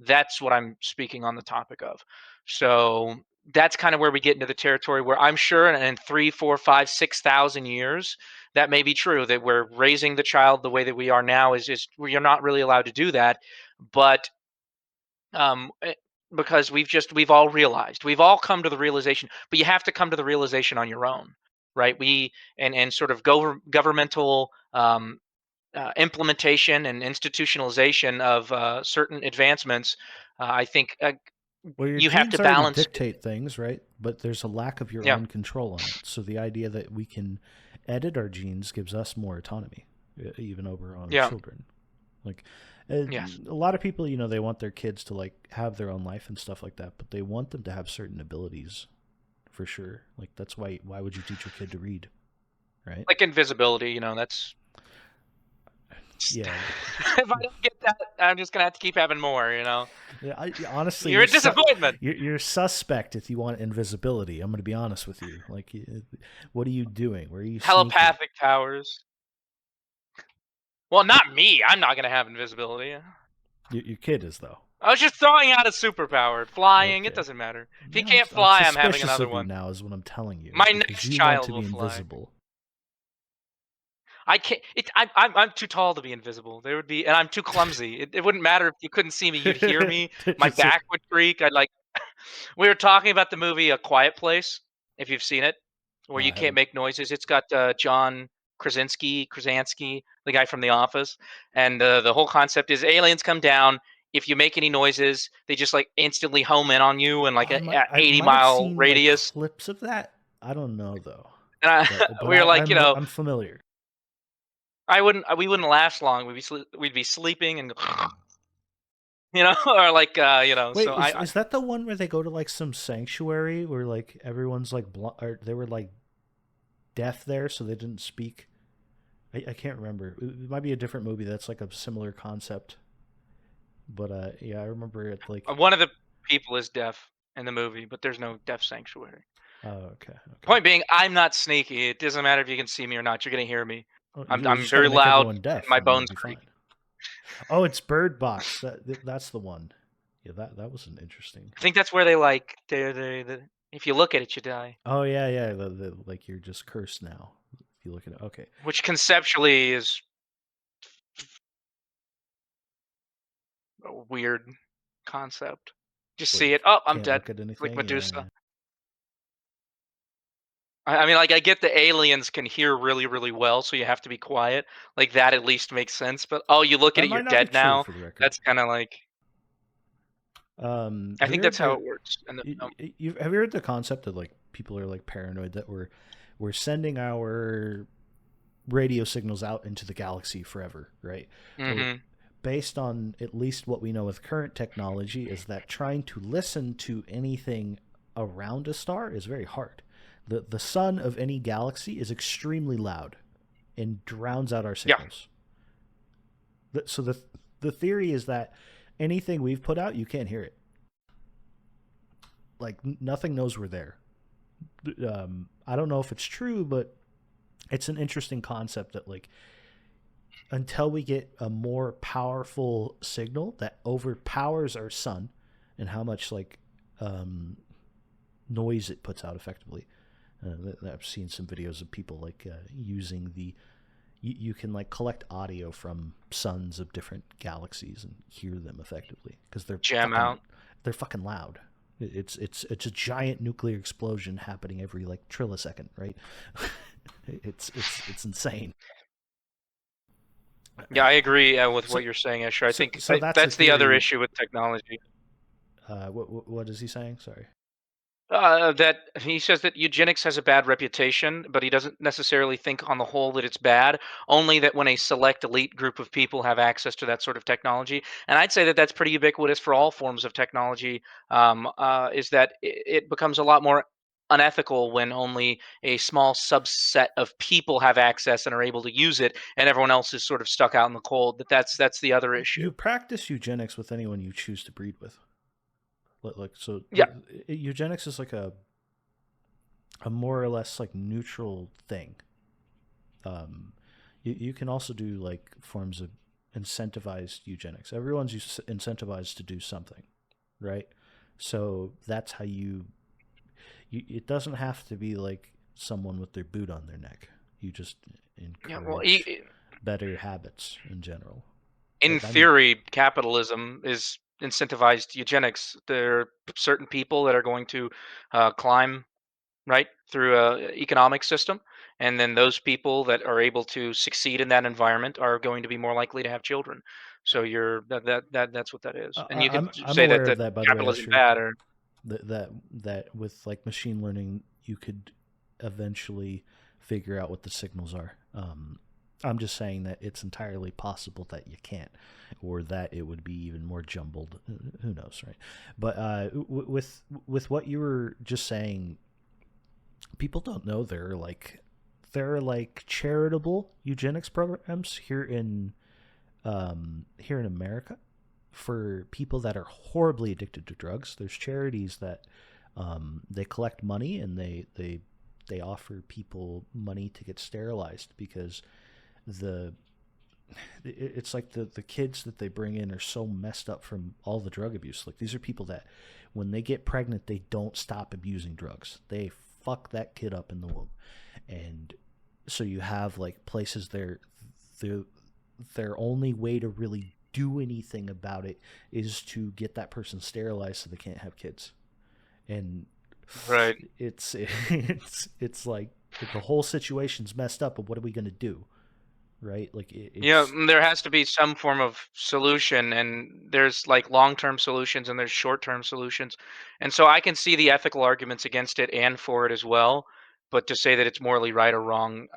That's what I'm speaking on the topic of. So that's kind of where we get into the territory where I'm sure in 3, 4, 5, 6,000 years, that may be true, that we're raising the child the way that we are now is we are not really allowed to do that. But um, eh, because we've all realized, we've all come to the realization, but you have to come to the realization on your own, right? We and sort of governmental implementation and institutionalization of certain advancements, I think Well, your you have to genes already balance. dictate things, right? But there's a lack of your Yeah, own control on it. So the idea that we can edit our genes gives us more autonomy, even over our own yeah, children. Like yes, a lot of people, they want their kids to like have their own life and stuff like that, but they want them to have certain abilities for sure. Like that's why would you teach your kid to read, right? like invisibility. That's Yeah, if I don't get that, I'm just gonna have to keep having more. yeah. Honestly, You're a disappointment. you're suspect if you want invisibility. I'm going to be honest with you. Like, what are you doing? Where are you sneaking? Telepathic powers. Well, not me. I'm not gonna have invisibility. Your kid is though. I was just throwing out a superpower. Flying, it Okay. doesn't matter. If you Yeah, can't I'm fly, I'm having suspicious another of you one. now, is what I'm telling you, My because next you want child to will be fly. invisible. I can't. I'm too tall to be invisible. There would be, and I'm too clumsy. It wouldn't matter if you couldn't see me. You'd hear me. My Just back would creak. I'd like. We were talking about the movie A Quiet Place. If you've seen it, where no, you I can't haven't. make noises. It's got John Krasinski, the guy from The Office, and the whole concept is aliens come down. If you make any noises, they just like instantly home in on you in like a, a I 80 might have mile seen like radius. clips of that. I don't know though, And but we were like, I'm familiar. we wouldn't last long. We'd be sleeping and or like Wait, So is that the one where they go to like some sanctuary where like everyone's like or they were like deaf there, so they didn't speak? I can't remember. It might be a different movie that's like a similar concept. But yeah, I remember it like. one of the people is deaf in the movie, but there's no deaf sanctuary. Oh, okay, okay. Point being, I'm not sneaky. It doesn't matter if you can see me or not. You're gonna hear me. Oh, you I'm just got to very make loud everyone and deaf, my and then you'll bones be creak. fine. Oh, it's Bird Box. That's the one. Yeah, that was an interesting. I think that's where they like if you look at it, you die. Oh yeah, yeah. Like you're just cursed now. If you look at it, okay. Which conceptually is a weird concept. Just What, you see it. Oh, I'm can't dead. look at Like anything. Yeah, Medusa. yeah. I mean, like I get the aliens can hear really, really well, so you have to be quiet. Like that at least makes sense. But oh, you look at That it, you're might not be dead true now. for the record. That's kind of like I Have you think heard that's how the it works in the film. have you heard the concept that like people are like paranoid that we're sending our radio signals out into the galaxy forever, right? Well, Hmm. based on at least what we know with current technology, is that trying to listen to anything around a star is very hard. The sun of any galaxy is extremely loud and drowns out our Yeah, signals. So the theory is that anything we've put out, you can't hear it. Like nothing knows we're there. I don't know if it's true, but it's an interesting concept that like until we get a more powerful signal that overpowers our sun and how much like um, noise it puts out effectively. I've seen some videos of people like using you can like collect audio from suns of different galaxies and hear them effectively because jam out. they're fucking loud. It's a giant nuclear explosion happening every like trillisecond, right? It's insane. Yeah, I agree with So what you're saying, Escher. I think so that's a that's the other theory. issue with technology. What is he saying? Sorry. That he says that eugenics has a bad reputation, but he doesn't necessarily think on the whole that it's bad. Only that when a select elite group of people have access to that sort of technology, and I'd say that that's pretty ubiquitous for all forms of technology, is that it becomes a lot more unethical when only a small subset of people have access and are able to use it, and everyone else is sort of stuck out in the cold. That's the other issue. You practice eugenics with anyone you choose to breed with. Like so, Yeah, eugenics is like a more or less like neutral thing. Um, you can also do like forms of incentivized eugenics. Everyone's incentivized to do something, right? So that's how you. It doesn't have to be like someone with their boot on their neck. You just yeah. Well, encourage better habits in general. in I'm theory, capitalism is incentivized eugenics. There are certain people that are going to climb right through a economic system, and then those people that are able to succeed in that environment are going to be more likely to have children. So that's what that is. And you could I'm say aware that of that, by the way, capitalism Asher. bad or That with like machine learning, you could eventually figure out what the signals are. I'm just saying that it's entirely possible that you can't, or that it would be even more jumbled. Who knows, right? But with what you were just saying, people don't know there are like charitable eugenics programs here in America for people that are horribly addicted to drugs. There's charities that they collect money and they offer people money to get sterilized because the it's like the kids that they bring in are so messed up from all the drug abuse. Like these are people that when they get pregnant, they don't stop abusing drugs. They fuck that kid up in the womb. And so you have like places there, their only way to really do anything about it is to get that person sterilized so they can't have kids. And Right. it's like the whole situation's messed up, but what are we going to do? Right? Like Yeah, it's there has to be some form of solution, and there's like long-term solutions and there's short-term solutions. And so I can see the ethical arguments against it and for it as well, but to say that it's morally right or wrong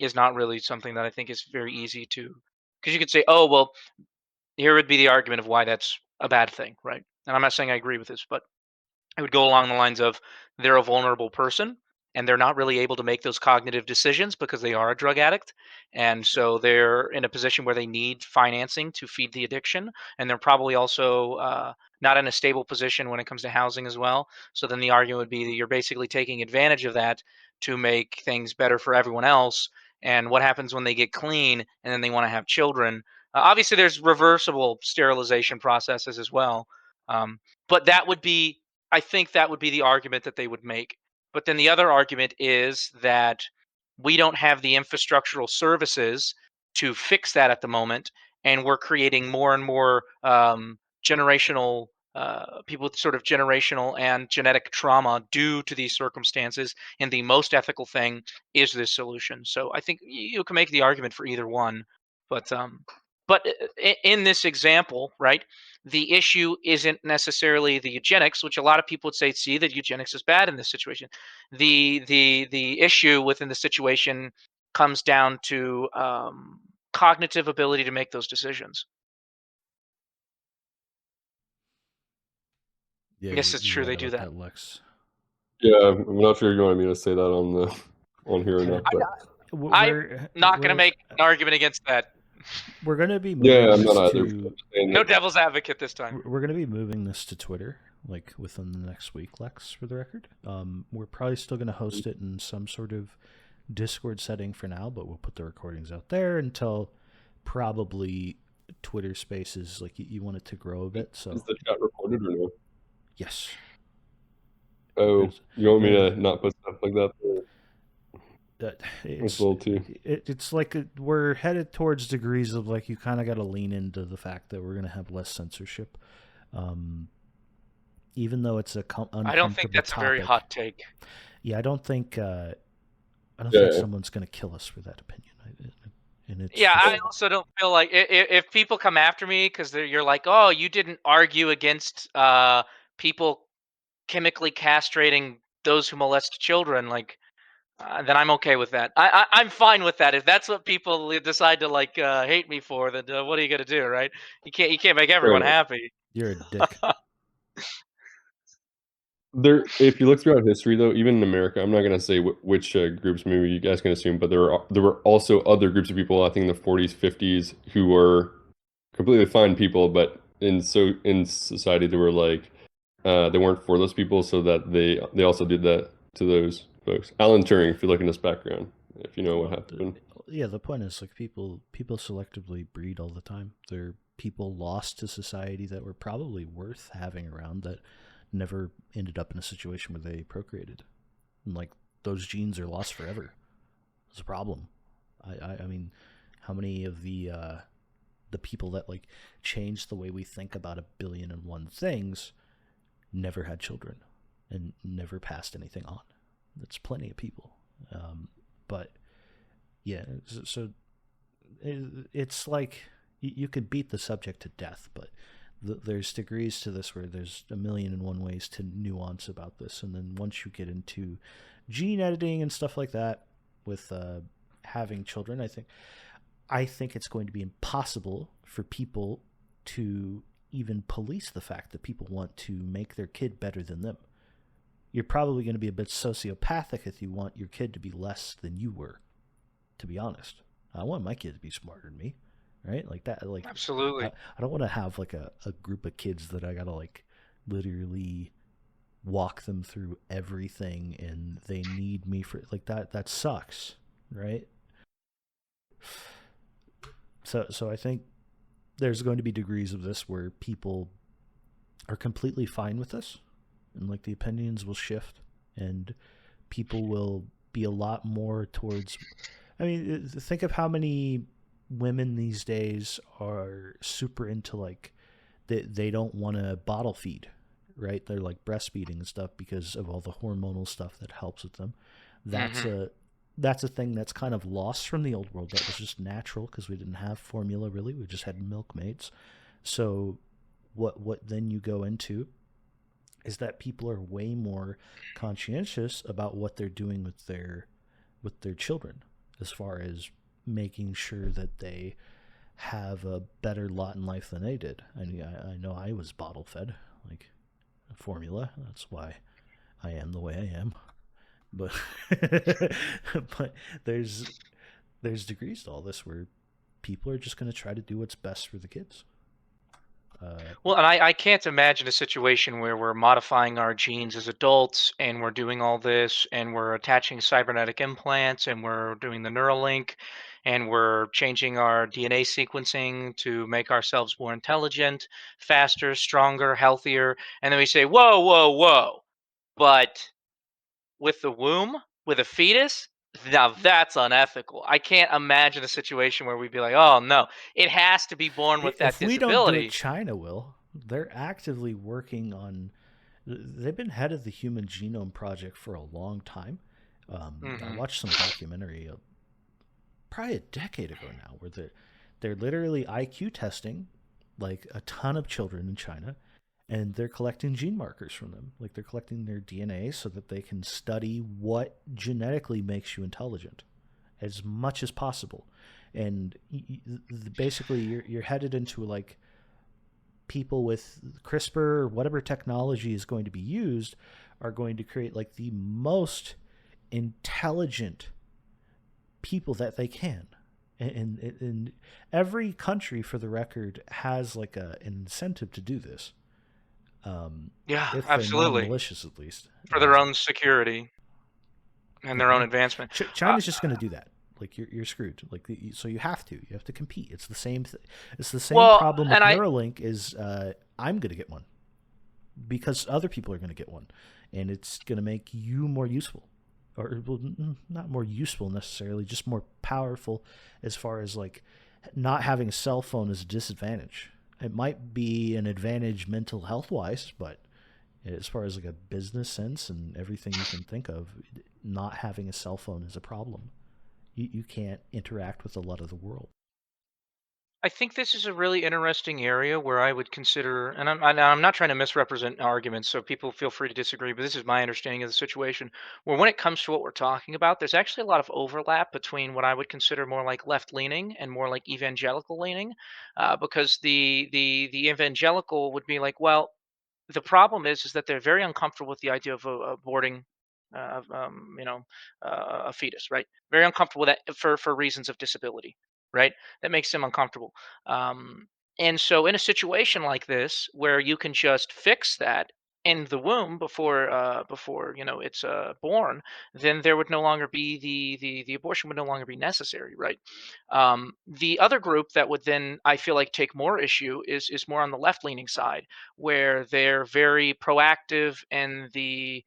is not really something that I think is very easy to, because you could say, oh, well, here would be the argument of why that's a bad thing, right? And I'm not saying I agree with this, but it would go along the lines of they're a vulnerable person and they're not really able to make those cognitive decisions because they are a drug addict. And so they're in a position where they need financing to feed the addiction. And they're probably also not in a stable position when it comes to housing as well. So then the argument would be that you're basically taking advantage of that to make things better for everyone else. And what happens when they get clean and then they want to have children? Obviously, there's reversible sterilization processes as well. Um, but that would be, I think that would be the argument that they would make. But then the other argument is that we don't have the infrastructural services to fix that at the moment, and we're creating more and more generational people with sort of generational and genetic trauma due to these circumstances. And the most ethical thing is this solution. So I think you can make the argument for either one, but in this example, right? The issue isn't necessarily the eugenics, which a lot of people would say, see, that eugenics is bad in this situation. The issue within the situation comes down to cognitive ability to make those decisions. yeah, Yes, it's you're true. right They do about that. that, Lex. Yeah, I'm not sure you wanted me to say that on the on here or Uh, not, but I'm not going to we're make an argument against that. we're gonna be yeah, moving I'm not this either. But I'm to just saying No that, devil's advocate this time. we're gonna be moving this to Twitter like within the next week, Lex. For the record, we're probably still gonna host it in some sort of Discord setting for now, but we'll put the recordings out there until probably Twitter Spaces. Like you want it to grow a bit, is so the chat recorded or no? yes. Oh, There's, you want me there, to not put stuff like that? It's a it's little too. it's like we're headed towards degrees of like you kind of got to lean into the fact that we're gonna have less censorship, um, even though it's a I don't think uncomfortable that's a very topic. hot take. Yeah, I don't think Yeah, someone's gonna kill us for that opinion. And it's Yeah, just I also don't feel like if people come after me because you're like, oh, you didn't argue against people chemically castrating those who molest children, like then I'm okay with that. I'm fine with that. If that's what people decide to like hate me for, then what are you gonna do, right? You can't make fair everyone enough. happy. you're a dick. There, if you look throughout history, though, even in America, I'm not going to say which groups. Maybe you guys can assume, but there were also other groups of people. I think in the 40s, 50s, who were completely fine people, but in society, they were like they weren't for those people, so that they also did that to those folks. Alan Turing, if you look in his background, if you know what Well, happened. yeah, the point is like people selectively breed all the time. There are people lost to society that were probably worth having around that never ended up in a situation where they procreated. And like those genes are lost forever. It's a problem. I mean, how many of the people that like changed the way we think about a billion and one things never had children and never passed anything on? That's plenty of people. But yeah, so it's like you could beat the subject to death, but there's degrees to this where there's a million and one ways to nuance about this, and then once you get into gene editing and stuff like that with having children, I think it's going to be impossible for people to even police the fact that people want to make their kid better than them. You're probably going to be a bit sociopathic if you want your kid to be less than you were, to be honest. I want my kid to be smarter than me, right? Like that. Like Absolutely. I don't want to have like a group of kids that I gotta like literally walk them through everything, and they need me for like that. That sucks, right? So I think there's going to be degrees of this where people are completely fine with this, and like the opinions will shift, and people will be a lot more towards. I mean, think of how many women these days are super into like they don't want to bottle feed, right? They're like breastfeeding and stuff because of all the hormonal stuff that helps with them. That's Hmm. a thing that's kind of lost from the old world. That was just natural because we didn't have formula really. We just had milkmaids. So what then you go into is that people are way more conscientious about what they're doing with their children as far as making sure that they have a better lot in life than they did. I mean, I know I was bottle fed, like formula. That's why I am the way I am. But but there's degrees to all this where people are just going to try to do what's best for the kids. Uh, Well, and I can't imagine a situation where we're modifying our genes as adults and we're doing all this and we're attaching cybernetic implants and we're doing the Neuralink and we're changing our DNA sequencing to make ourselves more intelligent, faster, stronger, healthier. And then we say, whoa, whoa, whoa. But with the womb, with a fetus, now that's unethical. I can't imagine a situation where we'd be like, oh no, it has to be born with that if we don't do it, disability. China will. They're actively working on. They've been head of the Human Genome Project for a long time. I Hmm. watched some documentary probably a decade ago now where they're literally IQ testing like a ton of children in China, and they're collecting gene markers from them. Like they're collecting their DNA so that they can study what genetically makes you intelligent as much as possible. And basically, you're headed into like people with CRISPR or whatever technology is going to be used are going to create like the most intelligent people that they can. And every country, for the record, has like an incentive to do this, Yeah, if they're absolutely. non-malicious at least. For their own security and Yeah, their own advancement. Uh, China's just going to do that. Like you're screwed. Like so you have to compete. It's the same. It's the same well, problem and with I Neuralink. Is I'm going to get one because other people are going to get one, and it's going to make you more useful, or well, not more useful necessarily, just more powerful as far as like not having a cell phone is a disadvantage. It might be an advantage mental health wise, but as far as like a business sense and everything you can think of, not having a cell phone is a problem. You can't interact with a lot of the world. I think this is a really interesting area where I would consider, and I'm not trying to misrepresent arguments, so people feel free to disagree, but this is my understanding of the situation. Where when it comes to what we're talking about, there's actually a lot of overlap between what I would consider more like left leaning and more like evangelical leaning, because the evangelical would be like, well, the problem is that they're very uncomfortable with the idea of aborting you know, a fetus, right? Very uncomfortable with that for reasons of disability, right? That makes them uncomfortable. um, and so in a situation like this where you can just fix that in the womb before you know it's born, then there would no longer be the abortion would no longer be necessary, right? The other group that would then, I feel like, take more issue is more on the left leaning side, where they're very proactive and the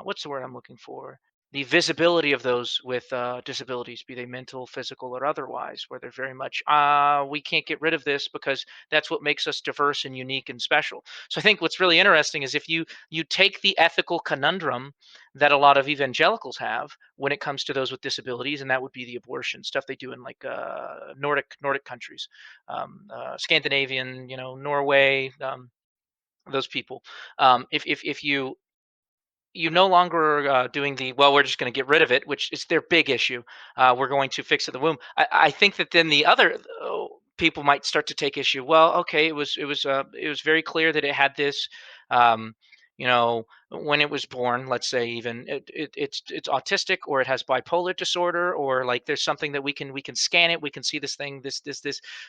what's the word I'm looking for? The visibility of those with disabilities, be they mental, physical, or otherwise, where they're very much, we can't get rid of this because that's what makes us diverse and unique and special. So I think what's really interesting is if you take the ethical conundrum that a lot of evangelicals have when it comes to those with disabilities, and that would be the abortion stuff they do in like Nordic countries, Scandinavian, you know, Norway, those people. If you no longer are doing the, well, we're just going to get rid of it, which is their big issue. We're going to fix it in the womb. I think that then the other people might start to take issue. Well, okay, it was very clear that it had this, um, you know, when it was born. Let's say even it's autistic, or it has bipolar disorder, or like there's something that we can scan it, we can see this thing, this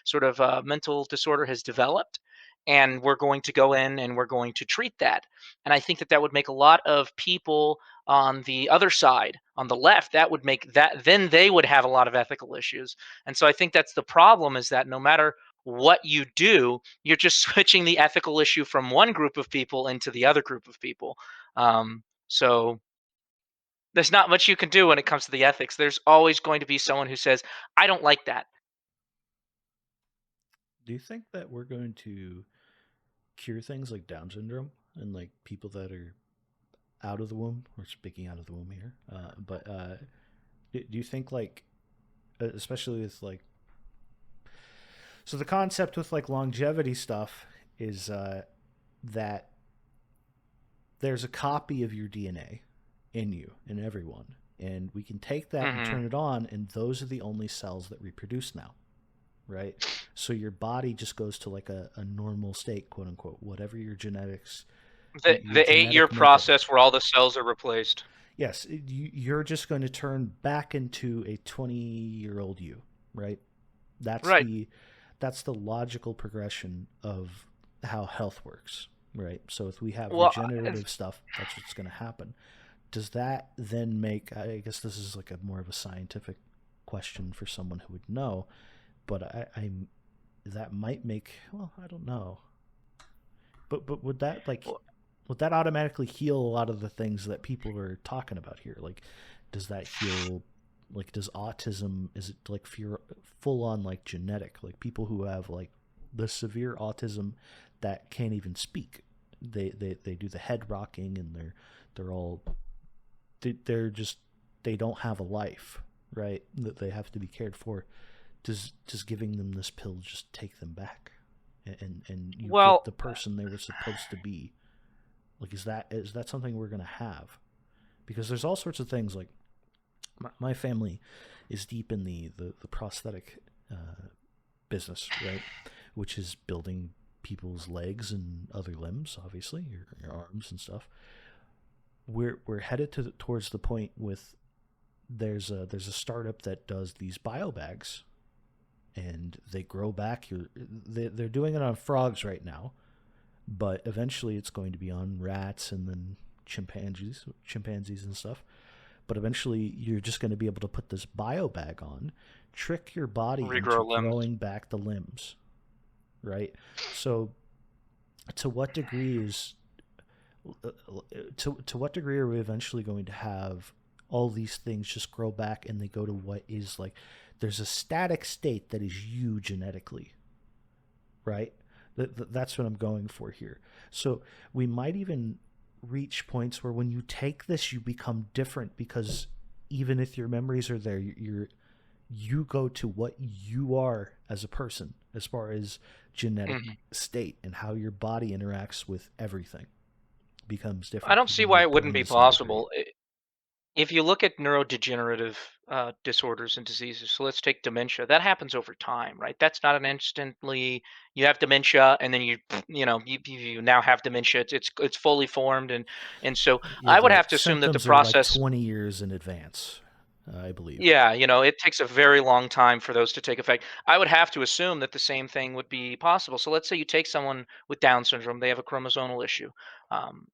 sort of mental disorder has developed, and we're going to go in and we're going to treat that. And I think that that would make a lot of people on the other side, on the left, that would make that, then they would have a lot of ethical issues. And so I think that's the problem, is that no matter what you do, you're just switching the ethical issue from one group of people into the other group of people. So there's not much you can do when it comes to the ethics. There's always going to be someone who says, I don't like that. Do you think that we're going to cure things like Down syndrome and like people that are out of the womb? We're speaking out of the womb here, but do you think like, especially with like, so the concept with like longevity stuff is that there's a copy of your DNA in you, in everyone, and we can take that and Hmm. turn it on, and those are the only cells that reproduce now, right? So your body just goes to like a normal state, quote unquote, whatever your genetics, your The 8 year genetic makeup. process where all the cells are replaced. Yes, you're just going to turn back into a 20-year-old you, right? That's Right. the that's the logical progression of how health works, right? So if we have Well, regenerative stuff, that's what's going to happen. Does that then make? I guess this is like a more of a scientific question for someone who would know, but I'm that might make. Well, I don't know, but would that like well, would that automatically heal a lot of the things that people are talking about here? Like, does that heal? Like, does autism, is it like full on like genetic? Like people who have like the severe autism that can't even speak. They do the head rocking and they're all they're just they don't have a life, right? That they have to be cared for. Does giving them this pill just take them back, and you get well, the person they were supposed to be? Like, is that something we're gonna have? Because there's all sorts of things. Like my family is deep in the prosthetic business, right? Which is building people's legs and other limbs, obviously your arms and stuff. We're headed towards the point with there's a startup that does these bio bags, and they grow back they're doing it on frogs right now, but eventually it's going to be on rats and then chimpanzees and stuff. But eventually you're just going to be able to put this bio bag on, trick your body into regrow limbs. growing back the limbs, right? So to what degree is to what degree are we eventually going to have all these things just grow back and they go to what is like there's a static state that is you genetically, right? That's what I'm going for here. So we might even reach points where when you take this, you become different because even if your memories are there, you go to what you are as a person as far as genetic Hmm. state and how your body interacts with everything becomes I different. don't see Even why your it wouldn't brain be disintegrate. possible. If you look at neurodegenerative disorders and diseases, so let's take dementia. That happens over time, right? That's not an instantly you have dementia and then you now have dementia. It's fully formed, and so Yeah, I would the have to assume that the symptoms are like process. 20 years in advance, I believe. Yeah, it takes a very long time for those to take effect. I would have to assume that the same thing would be possible. So let's say you take someone with Down syndrome, they have a chromosomal issue,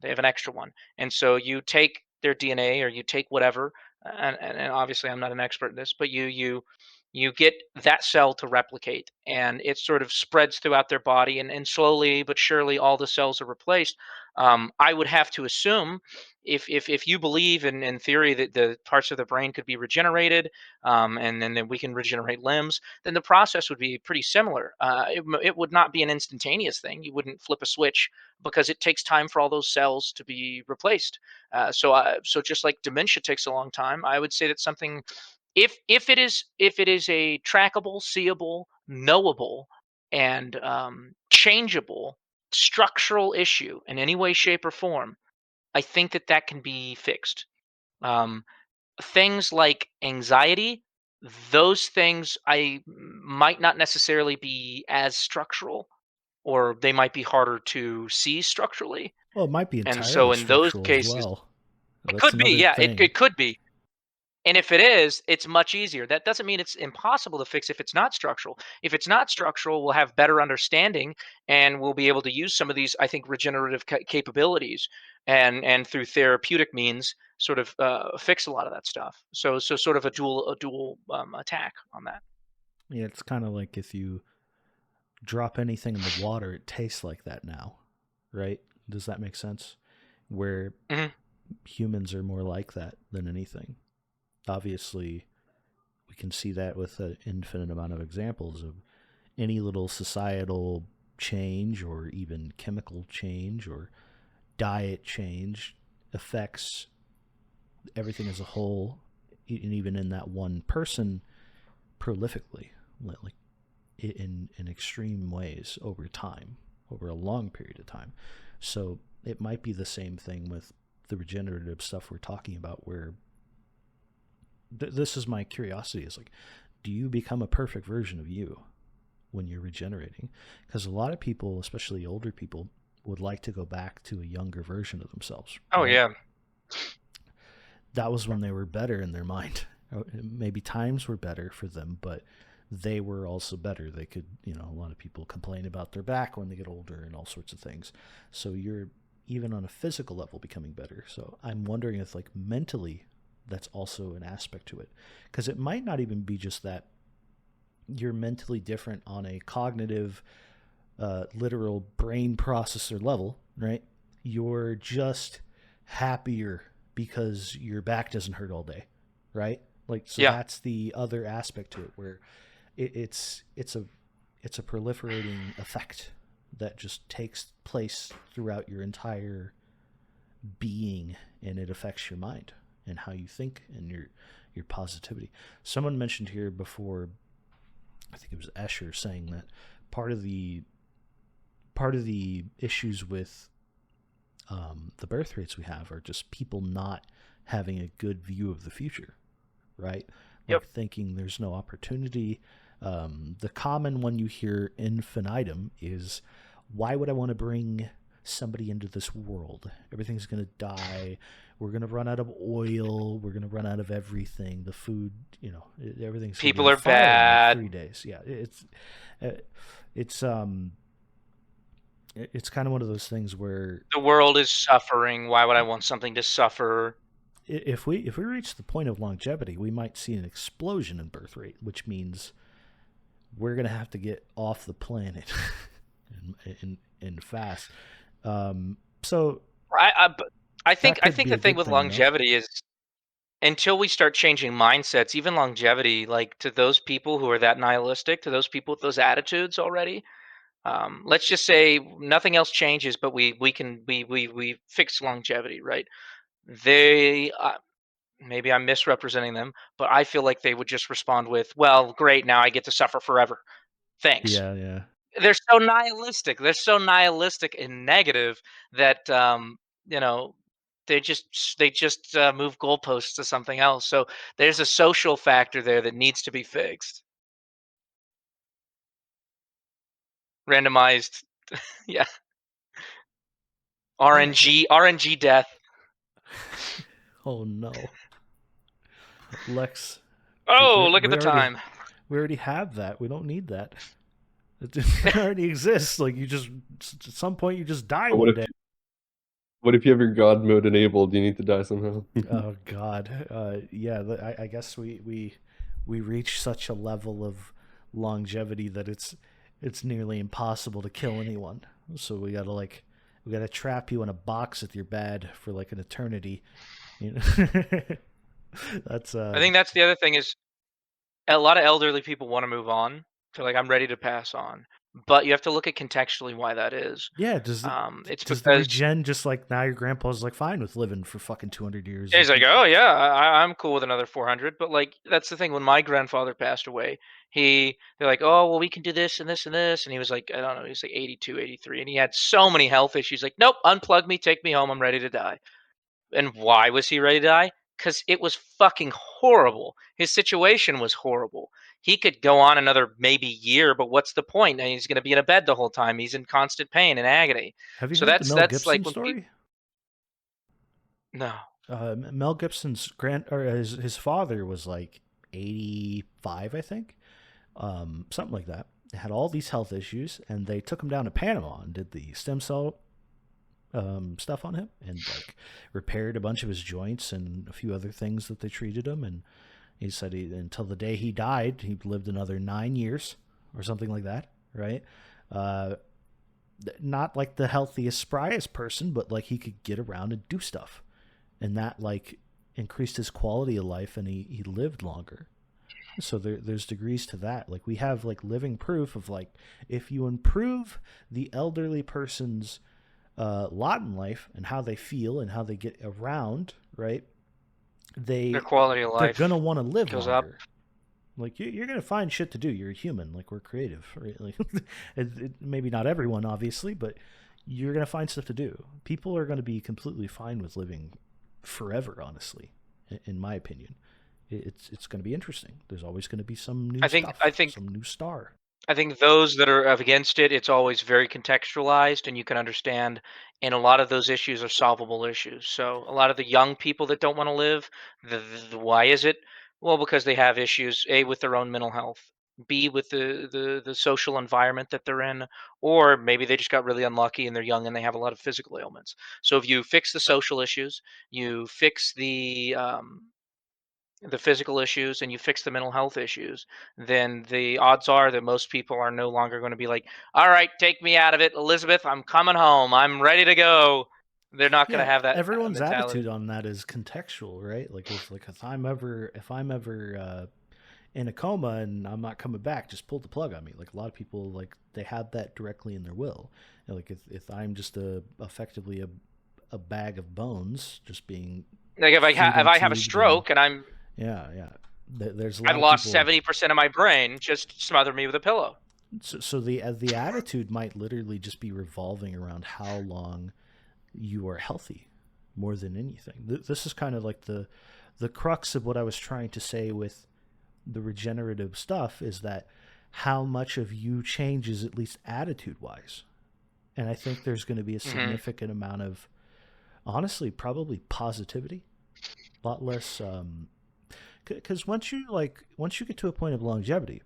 they have an extra one, and so you take their DNA or you take whatever, and obviously I'm not an expert in this, but you get that cell to replicate, and it sort of spreads throughout their body, and slowly but surely all the cells are replaced. I would have to assume if you believe in theory that the parts of the brain could be regenerated, and then we can regenerate limbs, then the process would be pretty similar. It would not be an instantaneous thing. You wouldn't flip a switch because it takes time for all those cells to be replaced. So just like dementia takes a long time, I would say that something, if it is a trackable, seeable, knowable, and changeable structural issue in any way, shape, or form, I think that that can be fixed. Um, Things like anxiety, those things might not necessarily be as structural, or they might be harder to see structurally. Well, it might be And entirely so in those structural as cases, well. it That's could be, another yeah, it thing. could be. And if it is, it's much easier. That doesn't mean it's impossible to fix if it's not structural. If it's not structural, we'll have better understanding and we'll be able to use some of these, I think, regenerative capabilities and through therapeutic means sort of fix a lot of that stuff. So sort of a dual attack on that. Yeah, it's kind of like if you drop anything in the water, it tastes like that now, right? Does that make sense? Where Hmm. humans are more like that than anything. Obviously, we can see that with an infinite amount of examples of any little societal change or even chemical change or diet change affects everything as a whole, and even in that one person prolifically, like in extreme ways over time, over a long period of time. So it might be the same thing with the regenerative stuff we're talking about, where this is my curiosity: is like, do you become a perfect version of you when you're regenerating? Because a lot of people, especially older people, would like to go back to a younger version of themselves, Oh right? yeah. That was when they were better in their mind. Maybe times were better for them, but they were also better. They could, a lot of people complain about their back when they get older and all sorts of things. So you're even on a physical level becoming better. So I'm wondering if, like, mentally, that's also an aspect to it. Because it might not even be just that you're mentally different on a cognitive, literal brain processor level, right? You're just happier because your back doesn't hurt all day, right? Like, so Yeah. that's the other aspect to it, where it's a proliferating effect that just takes place throughout your entire being, and it affects your mind and how you think and your positivity. Someone mentioned here before, I think it was Escher, saying that part of the part of the issues with the birth rates we have are just people not having a good view of the future, right? Yep. Like thinking there's no opportunity. The common one you hear infinitum is, why would I want to bring somebody into this world? Everything's going to die. We're going to run out of oil. We're going to run out of everything. The food, everything's going to be People on are fire in like bad. 3 days. Yeah, uh, it's it's kind of one of those things where The world is suffering. Why would I want something to suffer? if we reach the point of longevity, we might see an explosion in birth rate, which means we're gonna have to get off the planet and fast. So But I think that I could think be the a thing good with thing. longevity is until we start changing mindsets, even longevity, like to those people who are that nihilistic, to those people with those attitudes already. Let's just say nothing else changes, but we fix longevity, right? They maybe I'm misrepresenting them, but I feel like they would just respond with, "Well, great, now I get to suffer forever. Thanks." Yeah, yeah. They're so nihilistic. They're so nihilistic and negative that you know they just move goalposts to something else. So there's a social factor there that needs to be fixed. Randomized, yeah. Yeah. RNG death. Oh no, Lex. Oh, We look at we the already time. we already have that. We don't need that. It already exists. Like, you just, at some point, you just die But what one if day. what if you have your God mode enabled? You need to die somehow. Oh God, yeah. I guess we reach such a level of longevity that it's nearly impossible to kill anyone. So we gotta trap you in a box with your bed for like an eternity. You know, that's I think that's the other thing is a lot of elderly people want to move on. They're like, I'm ready to pass on. But you have to look at contextually why that is. yeah. Does the It's does the because regen just like, now your grandpa's like fine with living for fucking 200 years? he's Like, like, oh yeah, I'm cool with another 400. But like, that's the thing. When my grandfather passed away, they're like, oh well, we can do this and this and this, and he was like, I don't know, he was like 82, 83, and he had so many health issues. Like, nope, unplug me, take me home, I'm ready to die. And why was he ready to die? Because it was fucking horrible. His situation was horrible. He could go on another maybe year, but what's the point? And he's going to be in a bed the whole time. He's in constant pain and agony. have you So heard the that's Mel that's Gibson like when people. story? No. Mel Gibson's his father was like 85, I think, something like that. Had all these health issues, and they took him down to Panama and did the stem cell stuff on him, and like repaired a bunch of his joints and a few other things that they treated him. And he said until the day he died, he lived another 9 years or something like that, right? Uh, Not like the healthiest, spryest person, but like he could get around and do stuff, and that like increased his quality of life, and he lived longer. So there's degrees to that. Like we have like living proof of like if you improve the elderly person's lot in life and how they feel and how they get around, right? Their They quality of they're gonna life want to live goes up. longer. Like you're gonna find shit to do. You're a human. Like we're creative, right? Like maybe not everyone, obviously, but you're gonna find stuff to do. People are gonna be completely fine with living forever. Honestly, in my opinion, it's gonna be interesting. There's always gonna be some new I think I stuff, think some new star. I think those that are against it, it's always very contextualized, and you can understand. And a lot of those issues are solvable issues. So a lot of the young people that don't want to live, why is it? Well, because they have issues, A, with their own mental health, B, with the social environment that they're in, or maybe they just got really unlucky and they're young and they have a lot of physical ailments. So if you fix the social issues, you fix the physical issues and you fix the mental health issues, then the odds are that most people are no longer going to be like, all right, take me out of it, Elizabeth. I'm coming home. I'm ready to go. They're not going to Yeah, have that everyone's attitude mentality. on that is contextual, right? Like if I'm ever in a coma and I'm not coming back, just pull the plug on me. Like a lot of people, like they have that directly in their will. And like if I'm just effectively a bag of bones, just being Like if feeding I have a tubed and stroke and yeah, yeah. There's a I've lot of lost people. 70% of my brain, just smother me with a pillow. So the attitude might literally just be revolving around how long you are healthy, more than anything. This is kind of like the crux of what I was trying to say with the regenerative stuff is that how much of you changes at least attitude wise. And I think there's going to be a Hmm. significant amount of honestly probably positivity, a lot less because once you get to a point of longevity,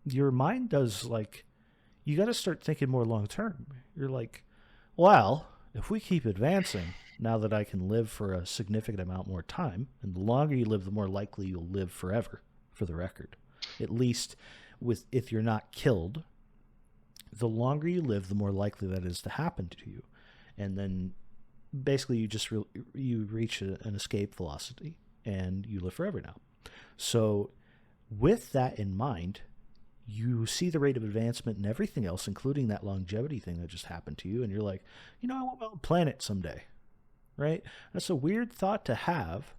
your mind does like you got to start thinking more long term. You're like, well, if we keep advancing, now that I can live for a significant amount more time, and the longer you live, the more likely you'll live forever, for the record. At least with if you're not killed, the longer you live, the more likely that is to happen to you. And then basically you reach an escape velocity and you live forever now. So with that in mind, you see the rate of advancement and everything else, including that longevity thing that just happened to you, and you're like, I want my own planet someday, right? That's a weird thought to have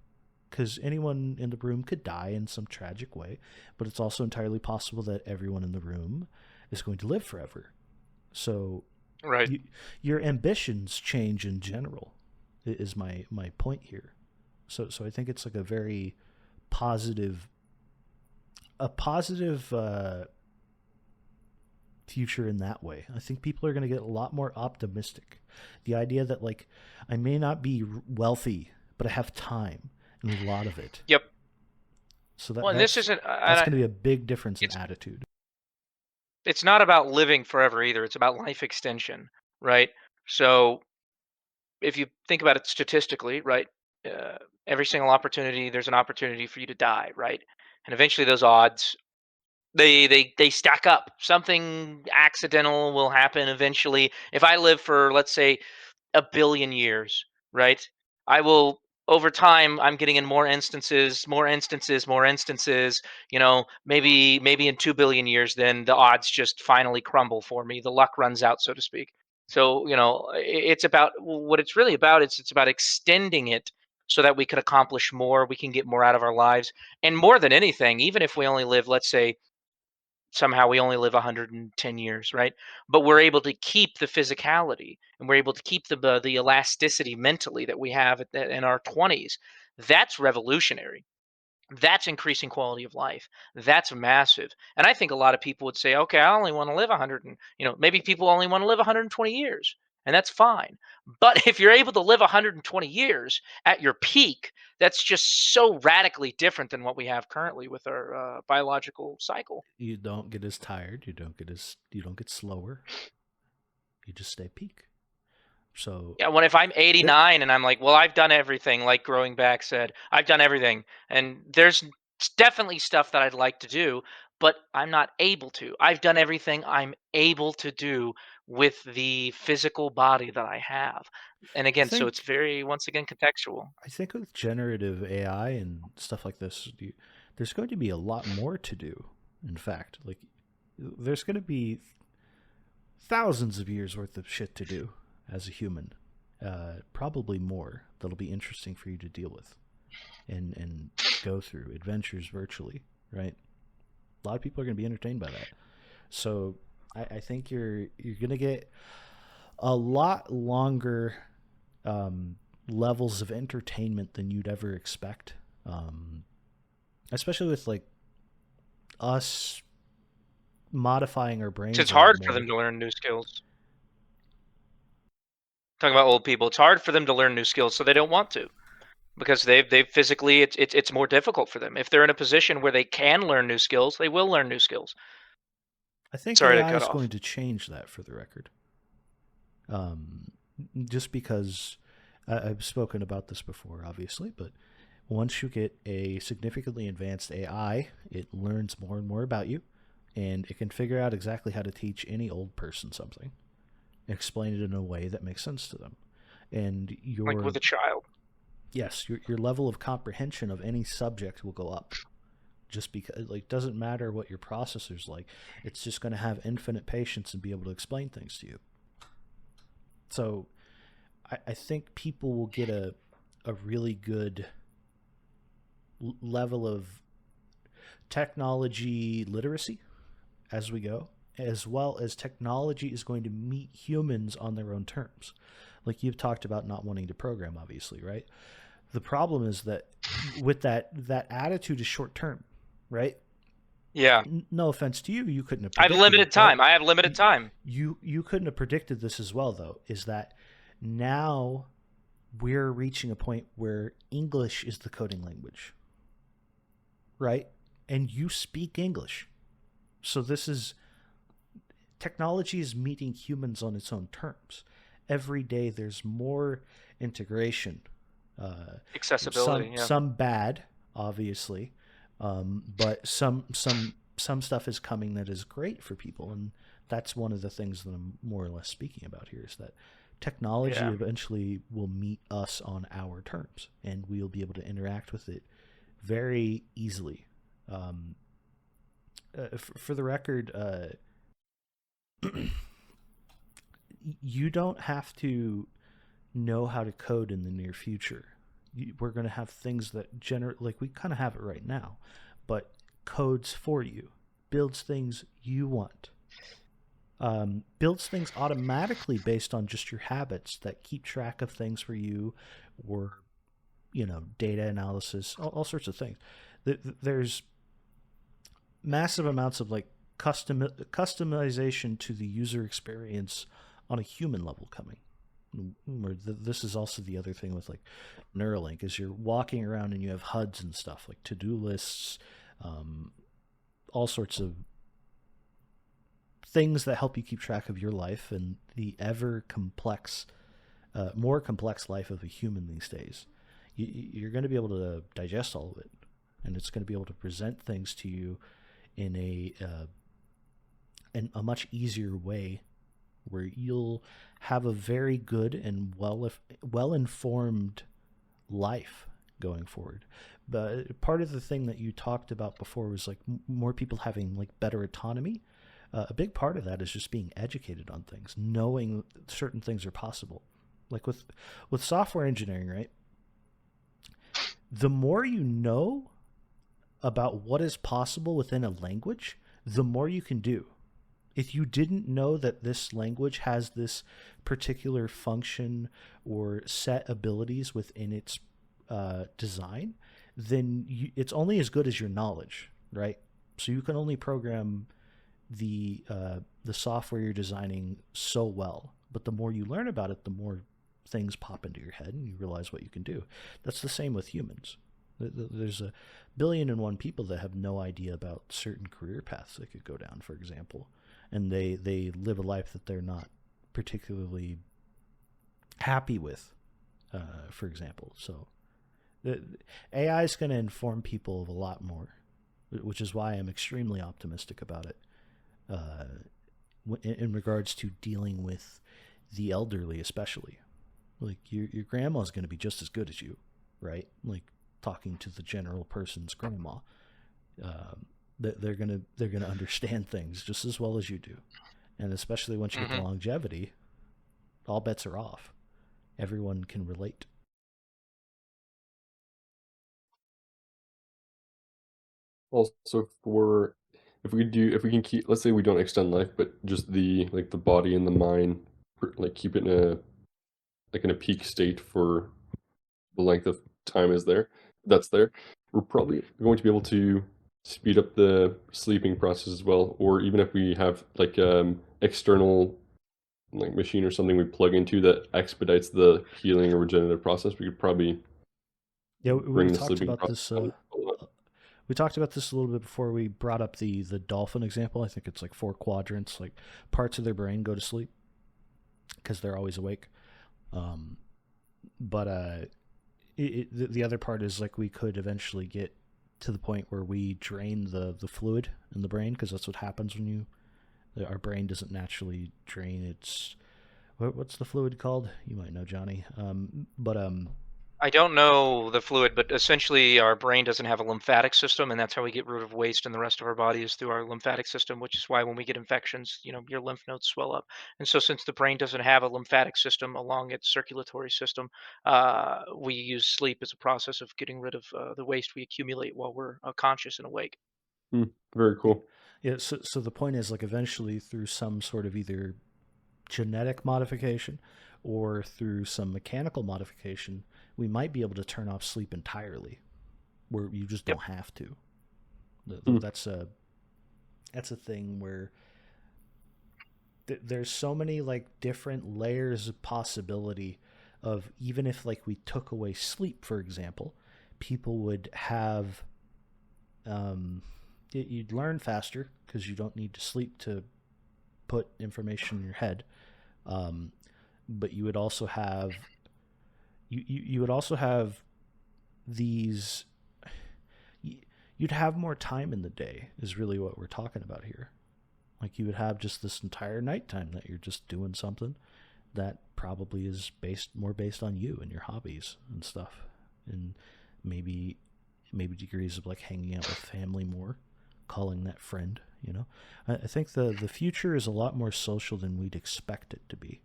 because anyone in the room could die in some tragic way, but it's also entirely possible that everyone in the room is going to live forever. So Right. you, your ambitions change in general, is my point here. So I think it's like positive, a positive future in that way. I think people are going to get a lot more optimistic. The idea that like I may not be wealthy, but I have time and a lot of it. Yep. So Well, and this isn't, that's going to be a big difference in it's attitude. it's not about living forever either. It's about life extension, right? So if you think about it statistically, right, uh, every single opportunity, there's an opportunity for you to die, right? And eventually, those odds they stack up. Something accidental will happen eventually. If I live for, let's say, 1 billion years, right? I will over time. I'm getting in more instances, more instances, more instances. Maybe in 2 billion years, then the odds just finally crumble for me. The luck runs out, so to speak. So it's about what it's really about. It's about extending it so that we could accomplish more. We can get more out of our lives, and more than anything, even if we only live, let's say, somehow we only live 110 years, right? But we're able to keep the physicality and we're able to keep the elasticity mentally that we have in our 20s. That's revolutionary. That's increasing quality of life. That's massive. And I think a lot of people would say, okay, I only want to live 100 and maybe people only want to live 120 years. and that's fine. But if you're able to live 120 years at your peak, that's just so radically different than what we have currently with our biological cycle. You don't get as tired. You don't get slower. You just stay peak. So Yeah, when if I'm there, 89 and I'm like, well, I've done everything, like Growing Back said, I've done everything, and there's definitely stuff that I'd like to do, but I'm not able to. I've done everything I'm able to do with the physical body that I have. And I again, so it's think very, once again, contextual. I think with generative AI and stuff like this, there's going to be a lot more to do. In fact, like there's going to be thousands of years worth of shit to do as a human, probably more that'll be interesting for you to deal with and go through adventures virtually, right? A lot of people are going to be entertained by that. So I think you're going to get a lot longer levels of entertainment than you'd ever expect, especially with like us modifying our brains It's a lot hard for them more. to learn new skills. Talking about old people, it's hard for them to learn new skills, so they don't want to because they've physically it's more difficult for them. If they're in a position where they can learn new skills, they will learn new skills. I think Sorry to AI cut is off. going to change that, for the record. Um, just because I've spoken about this before, obviously, but once you get a significantly advanced AI, it learns more and more about you, and it can figure out exactly how to teach any old person something, explain it in a way that makes sense to them. And Like your with a child. yes, your level of comprehension of any subject will go up. Just because, like, doesn't matter what your processor's like, it's just going to have infinite patience and be able to explain things to you. So I think people will get a really good level of technology literacy as we go, as well as technology is going to meet humans on their own terms. Like you've talked about not wanting to program, obviously, right? The problem is that with that attitude is short term, right? Yeah. No offense to you, you couldn't have I have predicted it, limited right? time. I have limited You, time. you couldn't have predicted this as well, though. Is that now we're reaching a point where English is the coding language, right? And you speak English. So this is technology is meeting humans on its own terms. Every day there's more integration. Accessibility, yeah. Some bad, obviously, but some stuff is coming that is great for people, and that's one of the things that I'm more or less speaking about here is that technology Yeah. eventually will meet us on our terms, and we'll be able to interact with it very easily. Um, for the record, you don't have to know how to code in the near future. We're going to have things that generate, like we kind of have it right now, but codes for you, builds things you want, builds things automatically based on just your habits that keep track of things for you, or data analysis, all sorts of things. There's massive amounts of like customization to the user experience on a human level coming. This is also the other thing with like Neuralink is you're walking around and you have HUDs and stuff like to-do lists, all sorts of things that help you keep track of your life and the ever complex, more complex life of a human these days. You're going to be able to digest all of it, and it's going to be able to present things to you in a much easier way, where you'll have a very good and well informed life going forward. But part of the thing that you talked about before was like more people having like better autonomy. A big part of that is just being educated on things, knowing certain things are possible. Like with software engineering, right? The more you know about what is possible within a language, the more you can do. If you didn't know that this language has this particular function or set abilities within its design, then it's only as good as your knowledge, right? So you can only program the software you're designing so well. But the more you learn about it, the more things pop into your head, and you realize what you can do. That's the same with humans. There's a billion and one people that have no idea about certain career paths they could go down, for example, and they live a life that they're not particularly happy with, for example. So the AI is going to inform people of a lot more, which is why I'm extremely optimistic about it, uh, in regards to dealing with the elderly, especially. Like your grandma's going to be just as good as you, right? Like talking to the general person's grandma, they're gonna understand things just as well as you do, and especially once you get the Hmm. longevity, all bets are off. Everyone can relate. Also, for if we can keep, let's say we don't extend life, but just the like the body and the mind, like keep it in a like in a peak state for the length of time is there that's there, we're probably going to be able to speed up the sleeping process as well. Or even if we have like external like machine or something we plug into that expedites the healing or regenerative process, we could probably Yeah, we bring the talked sleeping about process this. down a lot. We talked about this a little bit before we brought up the dolphin example. I think it's like four quadrants. Like parts of their brain go to sleep because they're always awake. Um, but the other part is like we could eventually get to the point where we drain the fluid in the brain, because that's what happens when our brain doesn't naturally drain its what's the fluid called? You might know, Johnny. But I don't know the fluid, but essentially our brain doesn't have a lymphatic system, and that's how we get rid of waste in the rest of our body is through our lymphatic system, which is why when we get infections, your lymph nodes swell up. And so since the brain doesn't have a lymphatic system along its circulatory system, we use sleep as a process of getting rid of the waste we accumulate while we're conscious and awake. Hmm, very cool. yeah, so the point is like eventually through some sort of either genetic modification or through some mechanical modification, we might be able to turn off sleep entirely, where you just Yep. don't have to. Hmm. That's a thing where there's so many like different layers of possibility of, even if like we took away sleep, for example, people would have you'd learn faster because you don't need to sleep to put information in your head. Um, but you would also have these you'd have more time in the day is really what we're talking about here. Like you would have just this entire nighttime that you're just doing something that probably is based on you and your hobbies and stuff, and maybe degrees of like hanging out with family more, calling that friend. I think the future is a lot more social than we'd expect it to be,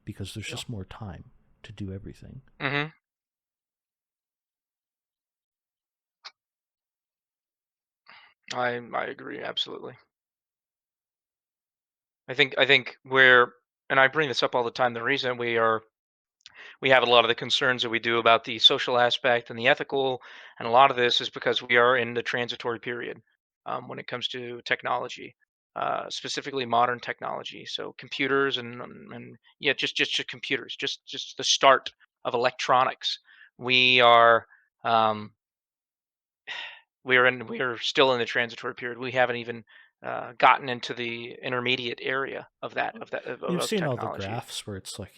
because there's Yeah. just more time to do everything. Hmm. I agree absolutely. I think and I bring this up all the time. The reason we have a lot of the concerns that we do about the social aspect and the ethical, and a lot of this is because we are in the transitory period when it comes to technology, specifically modern technology. So computers and yeah, just computers, just the start of electronics. We are um, we are still in the transitory period. We haven't even gotten into the intermediate area of You've of seen all the technology. graphs where it's like,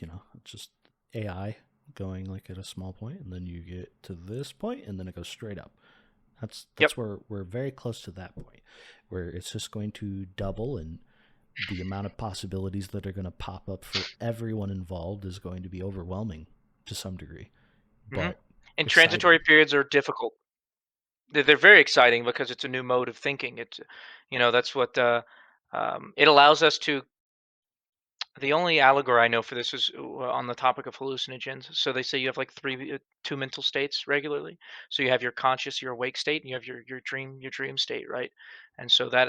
just AI going like at a small point, and then you get to this point, and then it goes straight up. Yep. That's where we're very close to that point, where it's just going to double, and the amount of possibilities that are going to pop up for everyone involved is going to be overwhelming to some degree, Hmm. but And transitory exciting. periods are difficult. They're very exciting because it's a new mode of thinking. That's what it allows us to. The only allegory I know for this is on the topic of hallucinogens. So they say you have like two mental states regularly. So you have your conscious, your awake state, and you have your dream state, right? and so that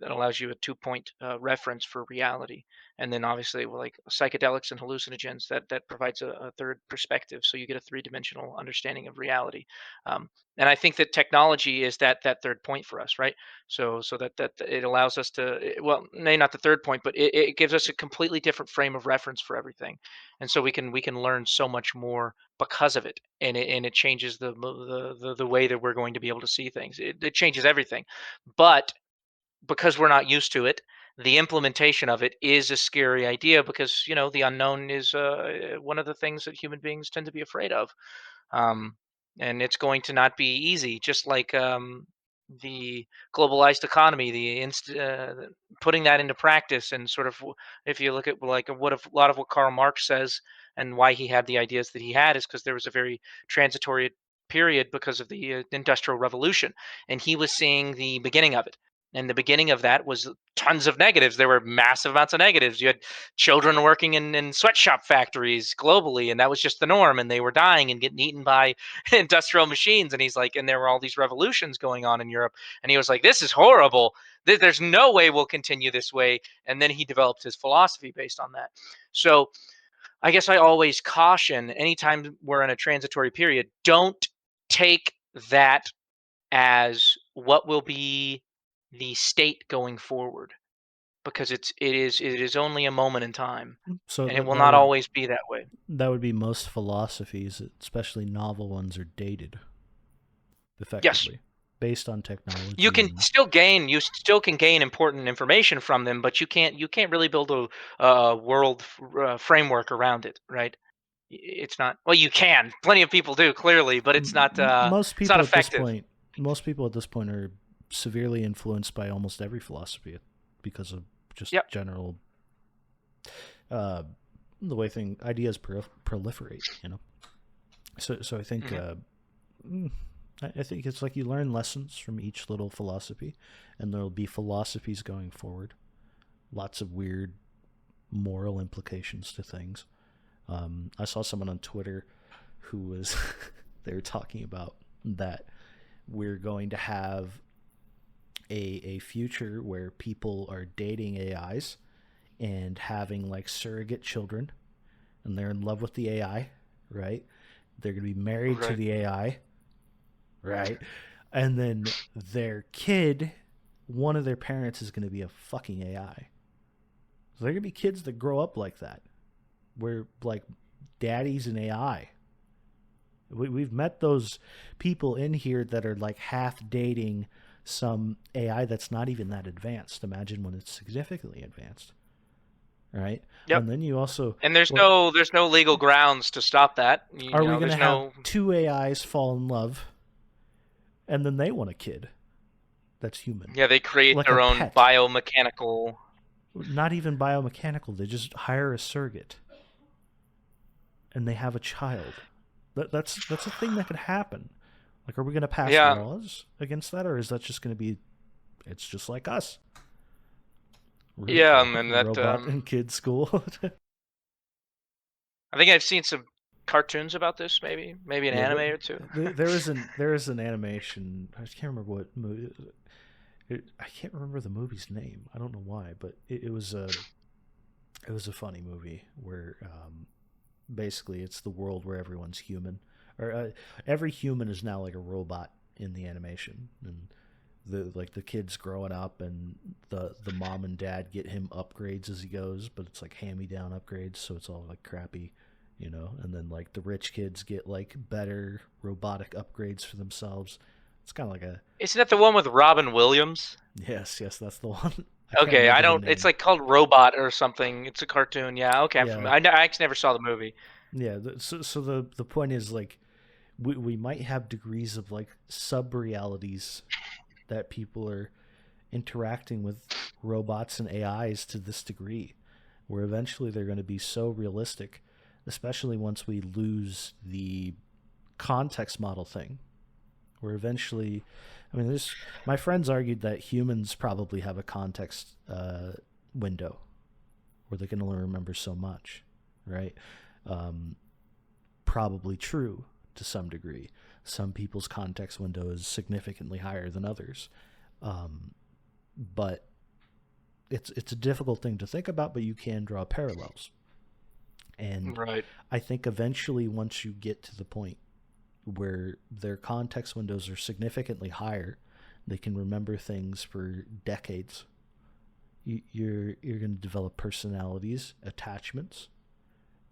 allows you a 2 point reference for reality. And then obviously, well, like psychedelics and hallucinogens, that provides a third perspective, so you get a three-dimensional understanding of reality. Um, and I think that technology is that third point for us, right? So that it allows us to, well, maybe not the third point, but it gives us a completely different frame of reference for everything, and so we can learn so much more because of it, and it changes the way that we're going to be able to see things. It changes everything, but because we're not used to it, the implementation of it is a scary idea, because the unknown is one of the things that human beings tend to be afraid of. um, and it's going to not be easy. Just like the globalized economy, putting that into practice, and sort of, if you look at like a lot of what Karl Marx says, and why he had the ideas that he had, is because there was a very transitory period because of the Industrial Revolution, and he was seeing the beginning of it. And the beginning of that was tons of negatives. There were massive amounts of negatives. You had children working in sweatshop factories globally, and that was just the norm, and they were dying and getting eaten by industrial machines. And he's like, and there were all these revolutions going on in Europe, and he was like, this is horrible. There's no way we'll continue this way. And then he developed his philosophy based on that. So I guess I always caution, anytime we're in a transitory period, don't take that as what will be the state going forward, because it is only a moment in time, So and it that will that not would always be that way. that would be most philosophies, especially novel ones, are dated Yes, effectively based on you technology can and still gain you still can gain important information from them, but you can't really build a world framework around it, right? It's not, well, you can. Plenty of people do, clearly, but most it's not people at this effective. point are severely influenced by almost every philosophy because of just Yep. general uh, the way ideas proliferate. So I think Hmm. mm, I think it's like you learn lessons from each little philosophy, and there'll be philosophies going forward. Lots of weird moral implications to things. I saw someone on Twitter who was they were talking about that we're going to have a future where people are dating AIs and having like surrogate children, and they're in love with the AI, right? They're going to be married to Right. the AI, right? And then their kid, one of their parents is going to be a fucking AI. So they're going to be kids that grow up like that, where like daddy's an AI. We've met those people in here that are like half dating some AI that's not even that advanced. Imagine when it's significantly advanced, right? Yep. And then you also, And there's what no legal grounds to stop that. are we going to There's have no. two AIs fall in love and then they want a kid that's human, Yeah, they create like a their own pet, biomechanical. not even biomechanical. They just hire a surrogate and they have a child. That's a thing that could happen. Like, are we going to pass Yeah, laws against that, or is that just going to be? It's just like us, yeah, and that robot in kids school. I think I've seen some cartoons about this, maybe an Yeah, anime or two. there is an animation. I just can't remember what movie. I can't remember the movie's name. I don't know why, but it was a funny movie where basically it's the world where everyone's human, or every human is now like a robot in the animation, and the kids growing up, and the mom and dad get him upgrades as he goes, but it's like hand me down upgrades, so it's all like crappy, and then like the rich kids get like better robotic upgrades for themselves. It's kind of like a Isn't that the one with Robin Williams? yes, that's the one. I can't Okay, I remember the don't. It's name. like called Robot or something. It's a cartoon. Yeah. Okay, I'm Yeah, familiar. I actually never saw the movie. yeah. So the point is like we might have degrees of like sub realities that people are interacting with robots and AIs to this degree, where eventually they're going to be so realistic, especially once we lose the context model thing. Where eventually, I mean, this my friends argued that humans probably have a context window where they can only remember so much, right? Um, Probably true to some degree. Some people's context window is significantly higher than others. Um, but it's a difficult thing to think about, but you can draw parallels. And Right. I think eventually, once you get to the point where their context windows are significantly higher, they can remember things for decades. You're going to develop personalities, attachments.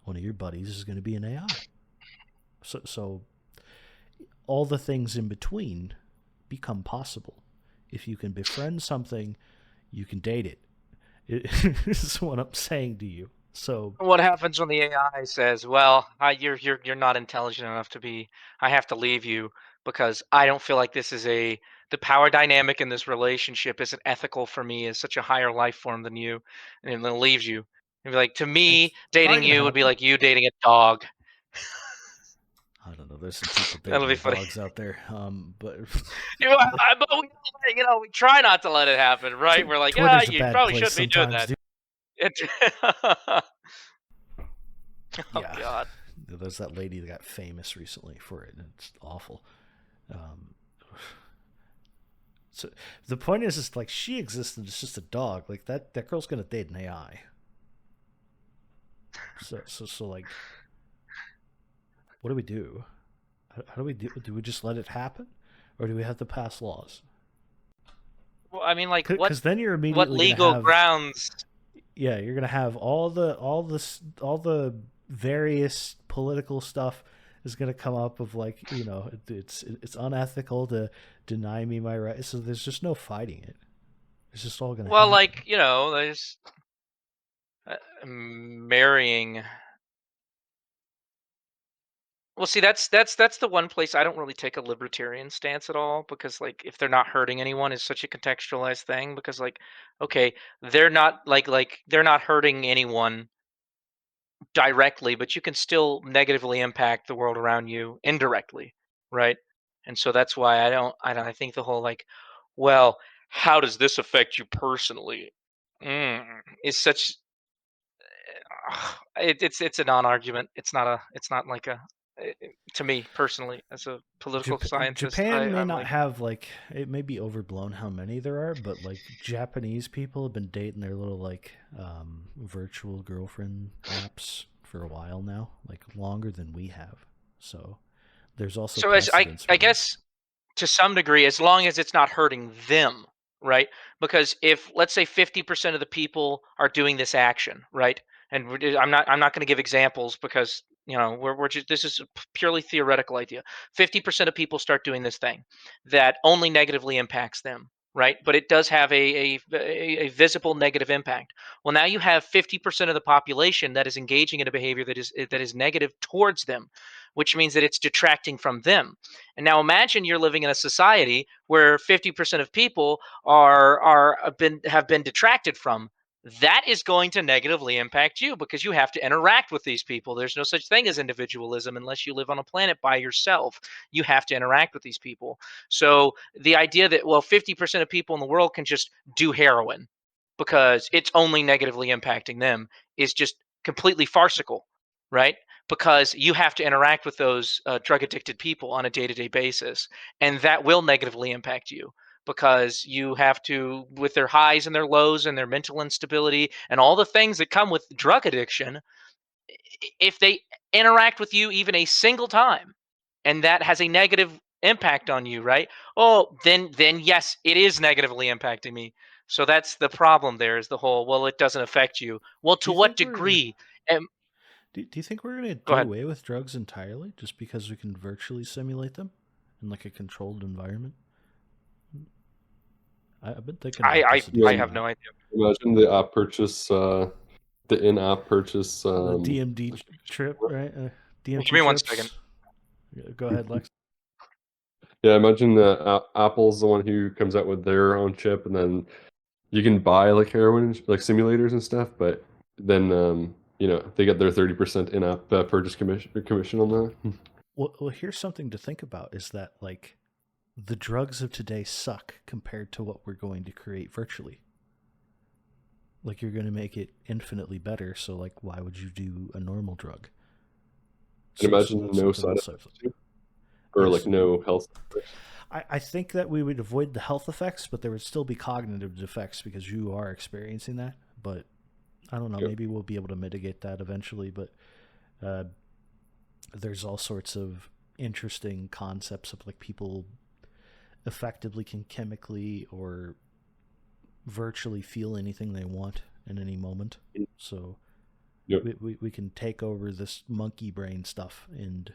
One of your buddies is going to be an AI. So all the things in between become possible. If you can befriend something, you can date it. This is what I'm saying to you. So What happens when the AI says, "Well, you're not intelligent enough to be. I have to leave you because I don't feel like this is a the power dynamic in this relationship isn't ethical for me as such a higher life form than you," and then leaves you. And be like, to me, it's probably dating going to you would be happen. like you dating a dog. I don't know. There's some people That'll dating be their funny. dogs out there. But But we try not to let it happen, right? We're like, Twitter's a you bad probably place shouldn't be doing sometimes, that. dude. Oh Yeah. God. There's that lady that got famous recently for it, and it's awful. Um, so the point is like she exists and it's just a dog. Like that girl's gonna date an AI. So like, what do we do? How do we do? Do we just let it happen, or do we have to pass laws? Well, I mean, like, Because then you're what immediately gonna legal have, grounds? yeah, you're gonna have all the various political stuff is gonna come up of like, it's unethical to deny me my rights. So there's just no fighting it. It's just all gonna Well, happen. like, there's marrying. Well, see, that's the one place I don't really take a libertarian stance at all because, like, if they're not hurting anyone is such a contextualized thing because, like, okay, they're not they're not hurting anyone directly, but you can still negatively impact the world around you indirectly, right? And so that's why I think the whole like, well, how does this affect you personally? Is such it's a non-argument. It's not like a to me personally as a political scientist. Japan may I'm not like, have like, it may be overblown how many there are, but like Japanese people have been dating their little like virtual girlfriend apps for a while now, like longer than we have. So there's also so as precedence I for it. guess to some degree, as long as it's not hurting them, right? Because if let's say 50% of the people are doing this action, right? And I'm not going to give examples because we're just this is a purely theoretical idea. 50% of people start doing this thing that only negatively impacts them, right? But it does have a visible negative impact. Well, now you have 50% of the population that is engaging in a behavior that is negative towards them, which means that it's detracting from them. And now imagine you're living in a society where 50% of people have been detracted from. That is going to negatively impact you because you have to interact with these people. There's no such thing as individualism unless you live on a planet by yourself. You have to interact with these people. So the idea that, well, 50% of people in the world can just do heroin because it's only negatively impacting them is just completely farcical, right? Because you have to interact with those drug addicted people on a day to day basis. And that will negatively impact you because you have to, with their highs and their lows and their mental instability and all the things that come with drug addiction, if they interact with you even a single time and that has a negative impact on you, right? Oh, then yes, it is negatively impacting me. So that's the problem there is the whole, well, it doesn't affect you. Well, Do to you what think we're degree? Um, do you think we're gonna Go do ahead. away with drugs entirely just because we can virtually simulate them in like a controlled environment? I've been thinking I about I this a Yeah, I decent have amount. no idea. imagine the app purchase, the in-app purchase. The DMD trip, right? Give DMT me 1 second. trips. Go ahead, Lex. Yeah, imagine Apple's the one who comes out with their own chip, and then you can buy like heroin, like simulators and stuff. But then, they get their 30% in-app purchase commission on that. Well, here's something to think about: is that like the drugs of today suck compared to what we're going to create virtually. Like you're going to make it infinitely better. So like, why would you do a normal drug? And So imagine that's no something side else. effects too, or like Yes, no health effects. I think that we would avoid the health effects, but there would still be cognitive effects because you are experiencing that. But I don't know. Yeah. Maybe we'll be able to mitigate that eventually. But uh, there's all sorts of interesting concepts of like people effectively can chemically or virtually feel anything they want in any moment. So Yep. we can take over this monkey brain stuff and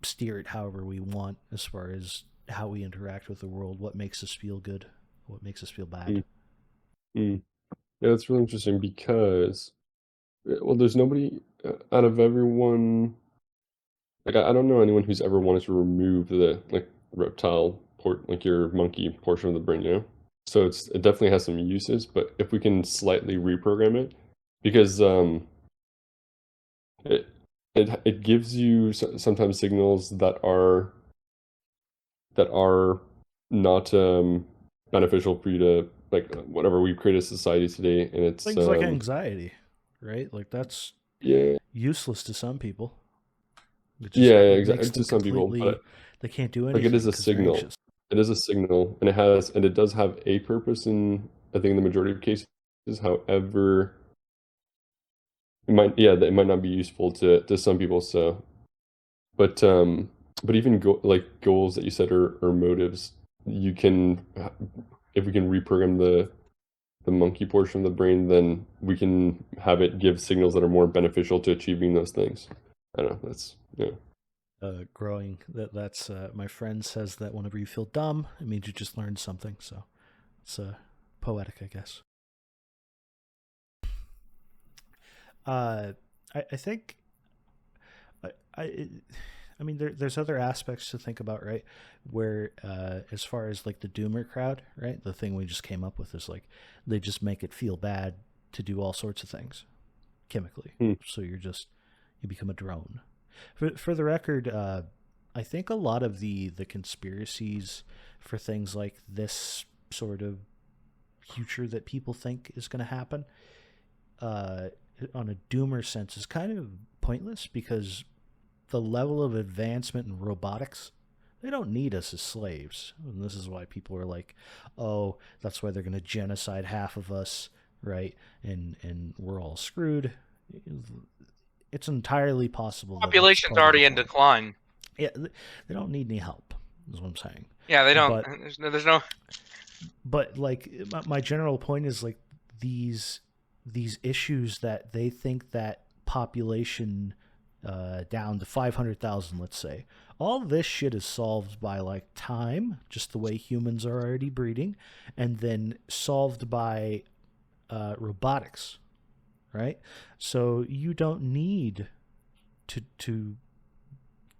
steer it however we want as far as how we interact with the world, what makes us feel good, what makes us feel bad. Mm, mm. Yeah, that's really interesting because, well, there's nobody out of everyone. Like, I don't know anyone who's ever wanted to remove the like reptile port, like your monkey portion of the brain, you know? So it definitely has some uses, but if we can slightly reprogram it, because it it gives you sometimes signals that are not beneficial for you to like whatever we create a society today, and it's Things like anxiety, right? Like that's yeah, useless to some people. yeah, yeah, It exactly makes to them some people, completely, but they can't do like it is anything a because they're signal. anxious. It is a signal, and it does have a purpose in I think in the majority of cases. However, it might not be useful to some people. So, but but even like goals that you said or motives, you can if we can reprogram the monkey portion of the brain, then we can have it give signals that are more beneficial to achieving those things. I don't know. That's yeah. Growing. That's my friend says that whenever you feel dumb, it means you just learned something. So it's poetic, I guess. Uh, I think I, I I mean there's other aspects to think about, right? Where as far as like the doomer crowd, right? The thing we just came up with is like they just make it feel bad to do all sorts of things chemically. Hmm. So you become a drone. For the record, I think a lot of the conspiracies for things like this sort of future that people think is going to happen uh, on a doomer sense is kind of pointless because the level of advancement in robotics, they don't need us as slaves. And this is why people are like, oh, that's why they're going to genocide half of us, right? And we're all screwed. It's entirely possible that it's Population's part of the already in plan. decline. Yeah, they don't need any help, is what I'm saying. Yeah, they don't. But There's no. like my general point is like these these issues that they think that population down to 500,000, let's say, all this shit is solved by like time, just the way humans are already breeding, and then solved by robotics, right? So you don't need to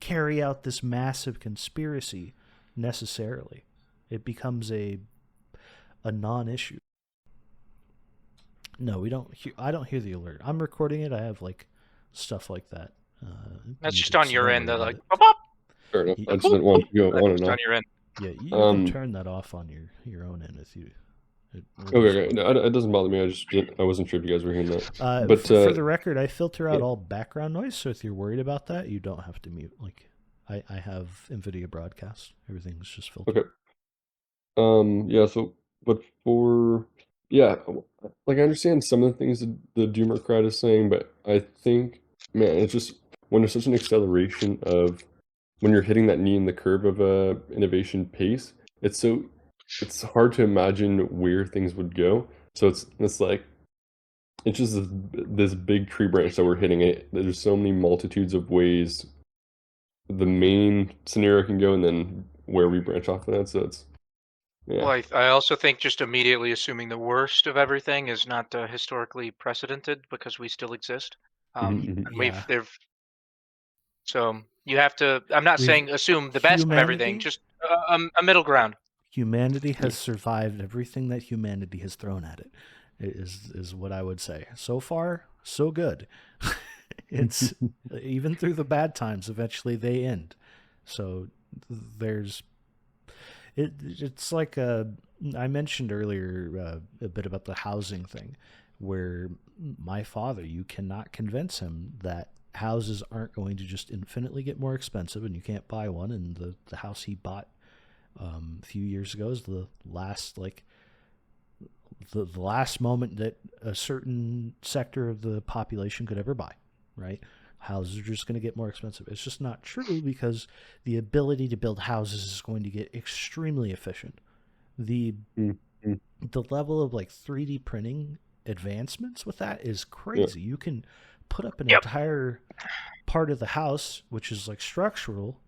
carry out this massive conspiracy necessarily. It becomes a non-issue. No, we don't hear. I don't hear the alert. I'm recording it. I have like stuff like that That's just muted, on so your don't end. worry They're about like, it. bop, bop, Fair enough. I Y- just boop, didn't boop. want to go That's on and just on off. your end. Yeah, you can Um, turn that off on your own end if you. It works okay, okay. fine. No, it doesn't bother me. I wasn't sure if you guys were hearing that. But For the record, I filter out yeah, all background noise, so if you're worried about that, you don't have to mute. Like, I have NVIDIA broadcast. Everything's just filtered. okay. Yeah, so, but for, yeah, like I understand some of the things that the Doomer crowd is saying, but I think, man, it's just when there's such an acceleration of when you're hitting that knee in the curve of a innovation pace, it's hard to imagine where things would go. So it's like it's just this big tree branch that we're hitting it. There's so many multitudes of ways the main scenario can go, and then where we branch off of that. So it's Well, yeah. I also think just immediately assuming the worst of everything is not historically precedented because we still exist. Mhm, mhm. And we've Yeah, they've so you have to. I'm not we've saying assume the best of everything, humanity just a middle ground. humanity Yeah. has survived everything that humanity has thrown at it. Is what I would say. So far, so good. It's even through the bad times, eventually they end. So there's it's like I mentioned earlier a bit about the housing thing, where my father, you cannot convince him that houses aren't going to just infinitely get more expensive, and you can't buy one. And the house he bought a few years ago is the last the last moment that a certain sector of the population could ever buy, right? Houses are just going to get more expensive. It's just not true, because the ability to build houses is going to get extremely efficient. The Mm-hmm. the level of like 3D printing advancements with that is Yeah. crazy. You can put up an Yep. entire part of the house, which is like structural,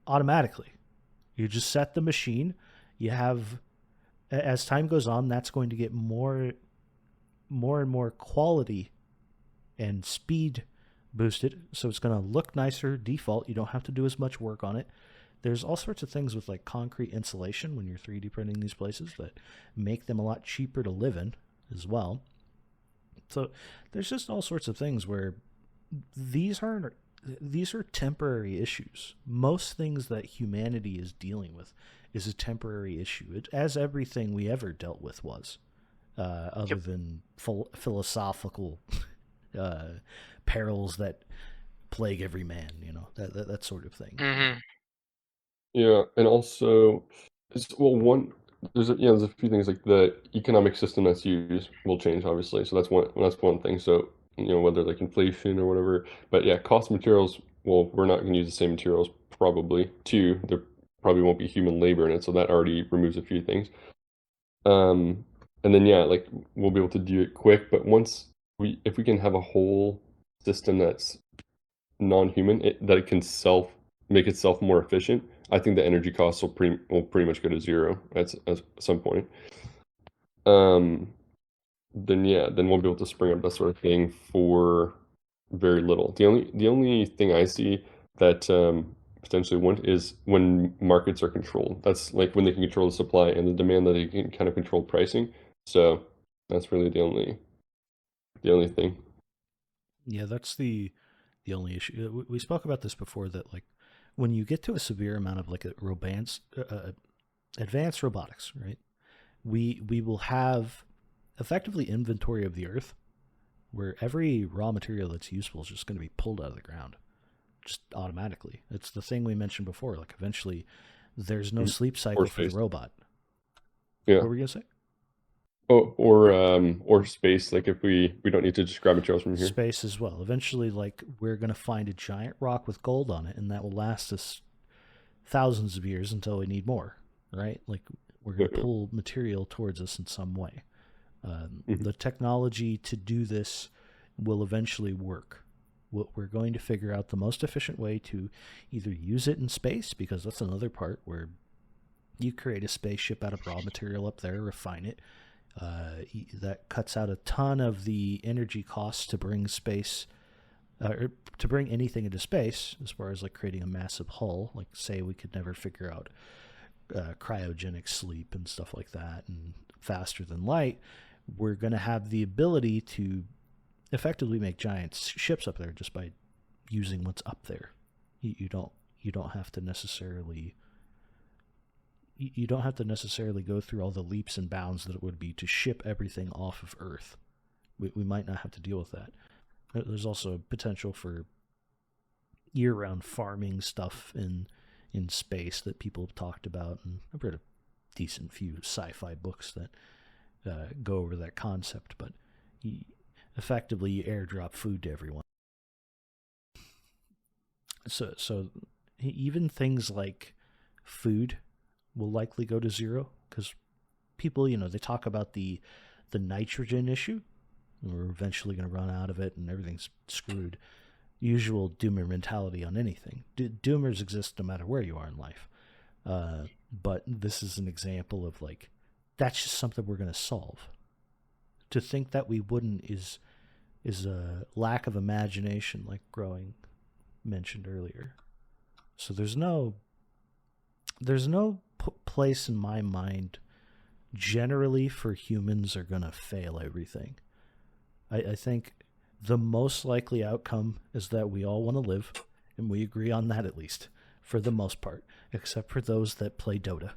automatically. You just set the machine. You have, as time goes on, that's going to get and more quality and speed boosted. So it's going to look nicer default. You don't have to do as much work on it. There's all sorts of things with like concrete insulation when you're 3D printing these places that make them a lot cheaper to live in as well. So there's just all sorts of things where these aren't these are temporary issues. Most things that humanity is dealing with is a temporary issue, as everything we ever dealt with was, other Yep. than philosophical uh, perils that plague every man, that sort of thing. Hmm. Yeah, and also, well, there's a few things like the economic system that's used will change, obviously. So that's one thing. So whether like inflation or whatever, but yeah, cost of materials. Well, we're not going to use the same materials probably. Two, there probably won't be human labor in it, so that already removes a few things. Um, and then yeah, like we'll be able to do it quick. But if we can have a whole system that's non-human, that it can make itself more efficient, I think the energy costs will pretty much go to zero at some point. Um, then yeah, then we'll be able to spring up that sort of thing for very little. The only thing I see that potentially won't is when markets are controlled. That's like when they can control the supply and the demand, that they can kind of control pricing. So that's really the only thing. Yeah, that's the only issue. We spoke about this before, that like when you get to a severe amount of like advanced robotics, right? We will have effectively inventory of the earth, where every raw material that's useful is just going to be pulled out of the ground just automatically. It's the thing we mentioned before. Like eventually, there's no sleep Or cycle for the space. robot. Yeah. What were you gonna say? Oh, or space. Like if we don't need to just grab materials from here. Space as well. Eventually, like we're gonna find a giant rock with gold on it, and that will last us thousands of years until we need more. Right? Like we're Yeah, gonna pull material towards us in some way. yeah. The technology to do this will eventually work. We're going to figure out the most efficient way to either use it in space, because that's another part where you create a spaceship out of raw material up there, refine it. That cuts out a ton of the energy costs to bring space, or to bring anything into space, as far as like creating a massive hull. Like, say, we could never figure out cryogenic sleep and stuff like that, and faster than light, we're going to have the ability to effectively make giant ships up there just by using what's up there. You don't have to necessarily go through all the leaps and bounds that it would be to ship everything off of Earth. We might not have to deal with that. There's also potential for year-round farming stuff in space that people have talked about, and I've read a decent few sci-fi books that go over that concept. But effectively, you airdrop food to everyone. So even things like food will likely go to zero, because people, they talk about the nitrogen issue. We're eventually going to run out of it, and everything's screwed. Usual doomer mentality on anything. Doomers exist no matter where you are in life. But this is an example of like, that's just something we're going to solve. To think that we wouldn't is a lack of imagination, like Growing mentioned earlier. So there's no place in my mind generally for humans are going to fail everything. I think the most likely outcome is that we all want to live, and we agree on that, at least for the most part, except for those that play Dota.